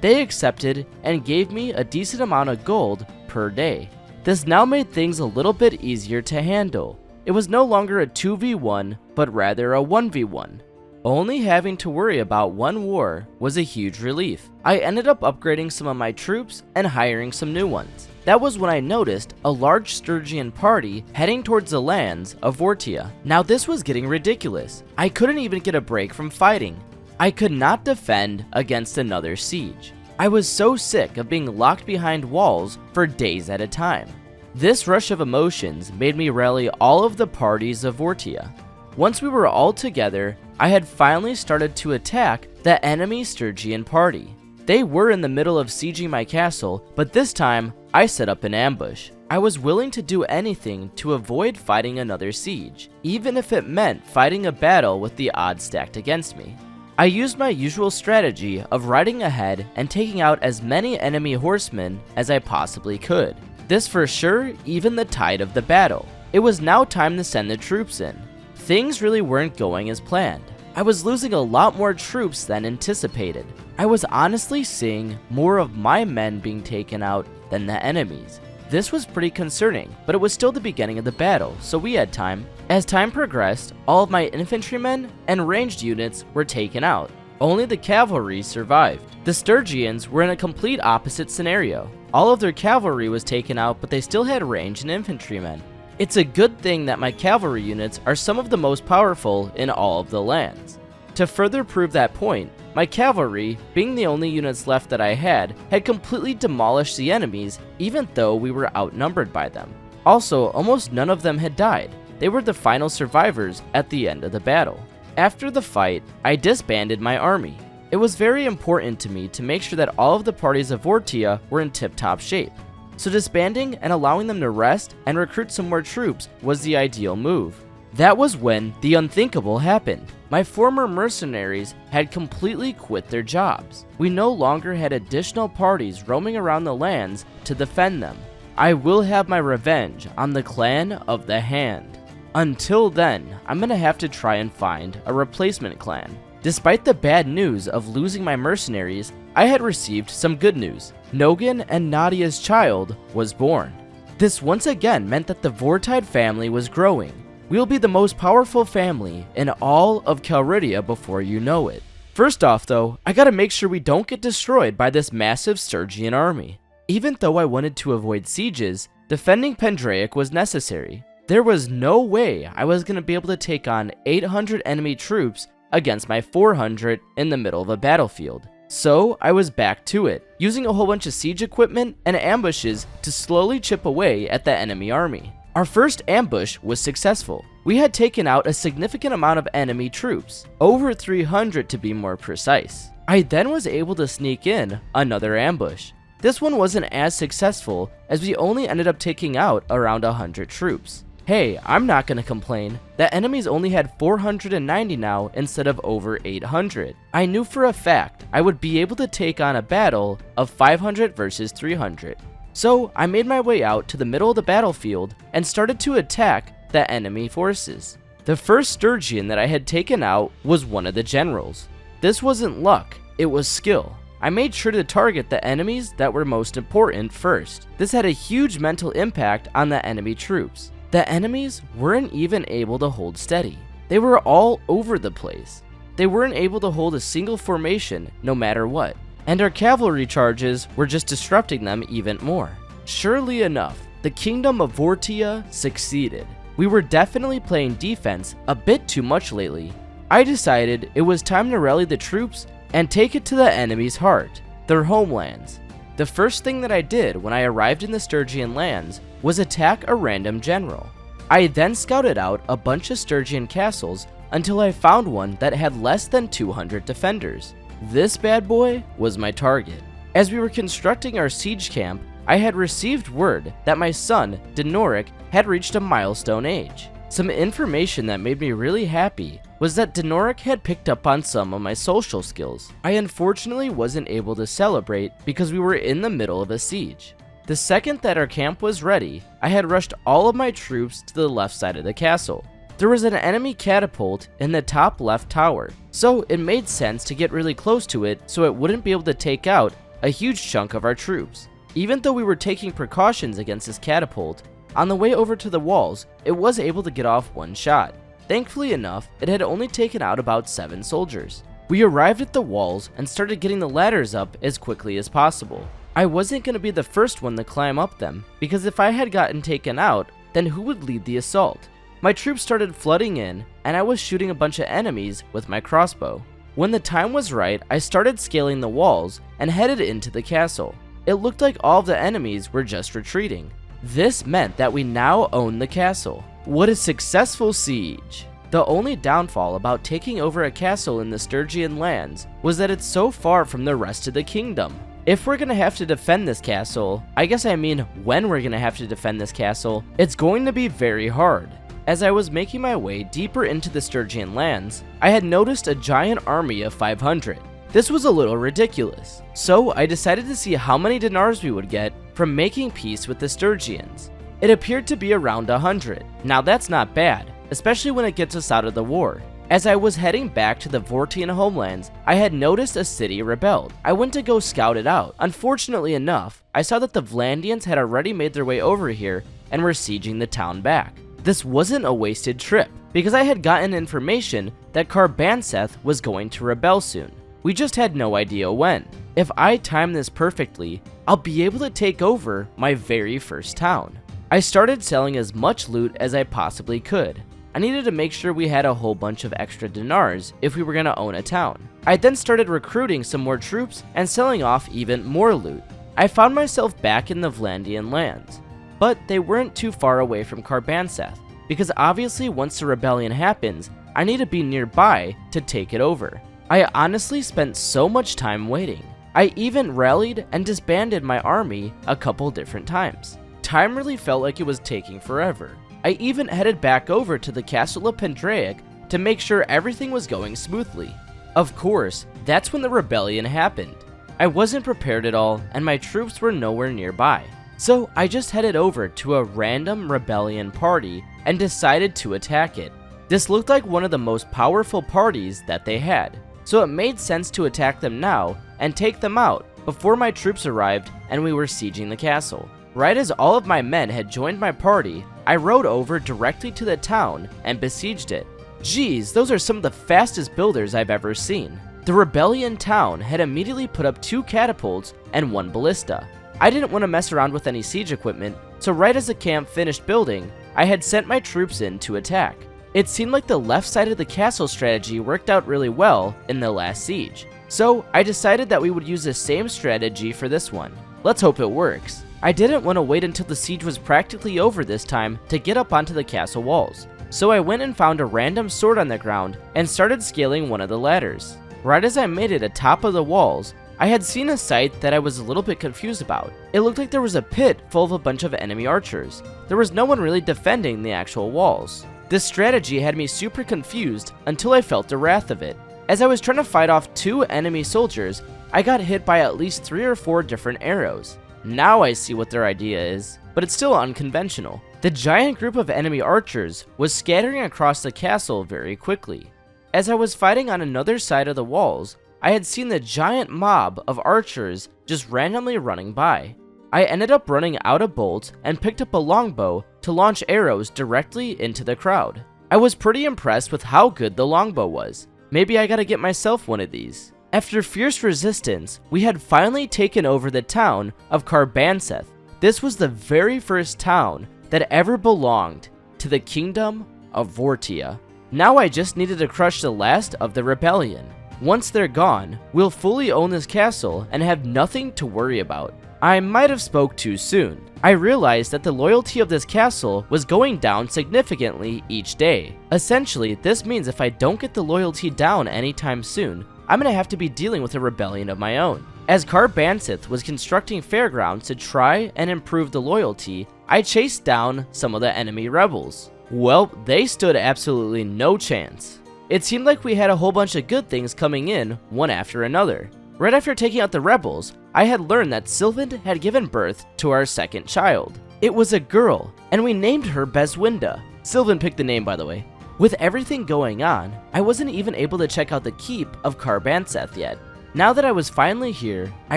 They accepted and gave me a decent amount of gold per day. This now made things a little bit easier to handle. It was no longer a 2v1, but rather a 1v1. Only having to worry about one war was a huge relief. I ended up upgrading some of my troops and hiring some new ones. That was when I noticed a large Stygian party heading towards the lands of Vortide. Now this was getting ridiculous. I couldn't even get a break from fighting. I could not defend against another siege. I was so sick of being locked behind walls for days at a time. This rush of emotions made me rally all of the parties of Vortide. Once we were all together, I had finally started to attack the enemy Stygian party. They were in the middle of sieging my castle, but this time, I set up an ambush. I was willing to do anything to avoid fighting another siege, even if it meant fighting a battle with the odds stacked against me. I used my usual strategy of riding ahead and taking out as many enemy horsemen as I possibly could. This for sure evened the tide of the battle. It was now time to send the troops in. Things really weren't going as planned. I was losing a lot more troops than anticipated. I was honestly seeing more of my men being taken out than the enemies. This was pretty concerning, but it was still the beginning of the battle, so we had time. As time progressed, all of my infantrymen and ranged units were taken out. Only the cavalry survived. The Stygians were in a complete opposite scenario. All of their cavalry was taken out, but they still had range and infantrymen. It's a good thing that my cavalry units are some of the most powerful in all of the lands. To further prove that point, my cavalry, being the only units left that I had completely demolished the enemies even though we were outnumbered by them. Also, almost none of them had died. They were the final survivors at the end of the battle. After the fight, I disbanded my army. It was very important to me to make sure that all of the parties of Vortide were in tip-top shape. So disbanding and allowing them to rest and recruit some more troops was the ideal move. That was when the unthinkable happened. My former mercenaries had completely quit their jobs. We no longer had additional parties roaming around the lands to defend them. I will have my revenge on the Clan of the Hand. Until then, I'm gonna have to try and find a replacement clan. Despite the bad news of losing my mercenaries, I had received some good news. Nogan and Nadia's child was born. This once again meant that the Vortide family was growing. We'll be the most powerful family in all of Calridia before you know it. First off though, I gotta make sure we don't get destroyed by this massive Stygian army. Even though I wanted to avoid sieges, defending Pendraic was necessary. There was no way I was gonna be able to take on 800 enemy troops against my 400 in the middle of a battlefield. So I was back to it, using a whole bunch of siege equipment and ambushes to slowly chip away at the enemy army. Our first ambush was successful. We had taken out a significant amount of enemy troops, over 300 to be more precise. I then was able to sneak in another ambush. This one wasn't as successful as we only ended up taking out around 100 troops. Hey, I'm not gonna complain. The enemies only had 490 now instead of over 800. I knew for a fact I would be able to take on a battle of 500 versus 300. So I made my way out to the middle of the battlefield and started to attack the enemy forces. The first Sturgeon that I had taken out was one of the generals. This wasn't luck, it was skill. I made sure to target the enemies that were most important first. This had a huge mental impact on the enemy troops. The enemies weren't even able to hold steady. They were all over the place. They weren't able to hold a single formation no matter what. And our cavalry charges were just disrupting them even more. Surely enough, the kingdom of Vortide succeeded. We were definitely playing defense a bit too much lately. I decided it was time to rally the troops and take it to the enemy's heart, their homelands. The first thing that I did when I arrived in the Sturgeon lands was attack a random general. I then scouted out a bunch of Sturgeon castles until I found one that had less than 200 defenders. This bad boy was my target. As we were constructing our siege camp, I had received word that my son, Inric, had reached a milestone age. Some information that made me really happy was that Inric had picked up on some of my social skills. I unfortunately wasn't able to celebrate because we were in the middle of a siege. The second that our camp was ready, I had rushed all of my troops to the left side of the castle. There was an enemy catapult in the top left tower, so it made sense to get really close to it so it wouldn't be able to take out a huge chunk of our troops. Even though we were taking precautions against this catapult, on the way over to the walls, it was able to get off one shot. Thankfully enough, it had only taken out about 7 soldiers. We arrived at the walls and started getting the ladders up as quickly as possible. I wasn't going to be the first one to climb up them, because if I had gotten taken out, then who would lead the assault? My troops started flooding in, and I was shooting a bunch of enemies with my crossbow. When the time was right, I started scaling the walls and headed into the castle. It looked like all of the enemies were just retreating. This meant that we now owned the castle. What a successful siege! The only downfall about taking over a castle in the Sturgeon lands was that it's so far from the rest of the kingdom. If we're gonna have to defend this castle, when we're gonna have to defend this castle, it's going to be very hard. As I was making my way deeper into the Sturgeon lands, I had noticed a giant army of 500. This was a little ridiculous, so I decided to see how many dinars we would get from making peace with the Sturgeons. It appeared to be around 100. Now that's not bad, especially when it gets us out of the war. As I was heading back to the Vortide homelands, I had noticed a city rebelled. I went to go scout it out. Unfortunately enough, I saw that the Vlandians had already made their way over here and were sieging the town back. This wasn't a wasted trip, because I had gotten information that Carbanseth was going to rebel soon. We just had no idea when. If I time this perfectly, I'll be able to take over my very first town. I started selling as much loot as I possibly could. I needed to make sure we had a whole bunch of extra dinars if we were going to own a town. I then started recruiting some more troops and selling off even more loot. I found myself back in the Vlandian lands, but they weren't too far away from Carbanseth, because obviously once the rebellion happens, I need to be nearby to take it over. I honestly spent so much time waiting. I even rallied and disbanded my army a couple different times. Time really felt like it was taking forever. I even headed back over to the castle of Pendraic to make sure everything was going smoothly. Of course, that's when the rebellion happened. I wasn't prepared at all, and my troops were nowhere nearby. So I just headed over to a random rebellion party and decided to attack it. This looked like one of the most powerful parties that they had, so it made sense to attack them now and take them out before my troops arrived and we were sieging the castle. Right as all of my men had joined my party, I rode over directly to the town and besieged it. Geez, those are some of the fastest builders I've ever seen. The rebellion town had immediately put up 2 catapults and 1 ballista. I didn't want to mess around with any siege equipment, so right as the camp finished building, I had sent my troops in to attack. It seemed like the left side of the castle strategy worked out really well in the last siege, so I decided that we would use the same strategy for this one. Let's hope it works. I didn't want to wait until the siege was practically over this time to get up onto the castle walls. so I went and found a random sword on the ground and started scaling one of the ladders. Right as I made it atop of the walls, I had seen a sight that I was a little bit confused about. It looked like there was a pit full of a bunch of enemy archers. There was no one really defending the actual walls. This strategy had me super confused until I felt the wrath of it. As I was trying to fight off 2 enemy soldiers, I got hit by at least 3 or 4 different arrows. Now I see what their idea is, but it's still unconventional. The giant group of enemy archers was scattering across the castle very quickly. As I was fighting on another side of the walls, I had seen the giant mob of archers just randomly running by. I ended up running out of bolts and picked up a longbow to launch arrows directly into the crowd. I was pretty impressed with how good the longbow was. Maybe I gotta get myself one of these. After fierce resistance, we had finally taken over the town of Carbanseth. This was the very first town that ever belonged to the kingdom of Vortide. Now I just needed to crush the last of the rebellion. Once they're gone, we'll fully own this castle and have nothing to worry about. I might have spoke too soon. I realized that the loyalty of this castle was going down significantly each day. Essentially, this means if I don't get the loyalty down anytime soon, I'm gonna have to be dealing with a rebellion of my own. As Carbanseth was constructing fairgrounds to try and improve the loyalty, I chased down some of the enemy rebels. Well, they stood absolutely no chance. It seemed like we had a whole bunch of good things coming in, one after another. Right after taking out the rebels, I had learned that Sylvan had given birth to our second child. It was a girl, and we named her Beswinda. Sylvan picked the name, by the way. With everything going on, I wasn't even able to check out the keep of Carbanseth yet. Now that I was finally here, I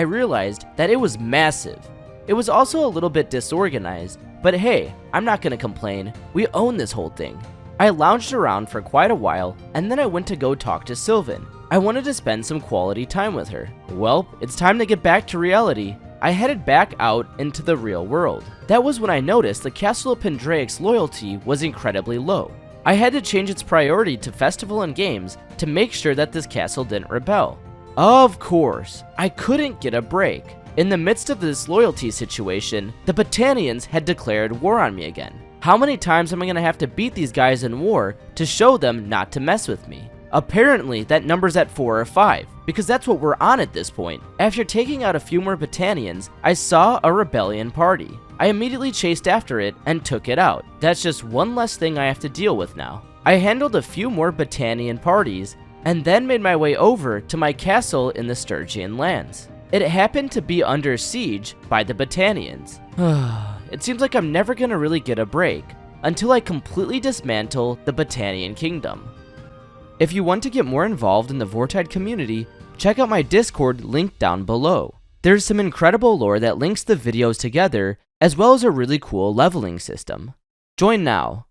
realized that it was massive. It was also a little bit disorganized, but hey, I'm not gonna complain. We own this whole thing. I lounged around for quite a while, and then I went to go talk to Sylvan. I wanted to spend some quality time with her. Well, it's time to get back to reality. I headed back out into the real world. That was when I noticed the Castle of Pendraic's loyalty was incredibly low. I had to change its priority to festival and games to make sure that this castle didn't rebel. Of course, I couldn't get a break. In the midst of this loyalty situation, the Battanians had declared war on me again. How many times am I gonna have to beat these guys in war to show them not to mess with me? Apparently, that number's at 4 or 5, because that's what we're on at this point. After taking out a few more Battanians, I saw a rebellion party. I immediately chased after it and took it out. That's just one less thing I have to deal with now. I handled a few more Battanian parties, and then made my way over to my castle in the Sturgian lands. It happened to be under siege by the Battanians. It seems like I'm never gonna really get a break until I completely dismantle the Battanian kingdom. If you want to get more involved in the Vortide community, check out my Discord linked down below. There's some incredible lore that links the videos together, as well as a really cool leveling system. Join now.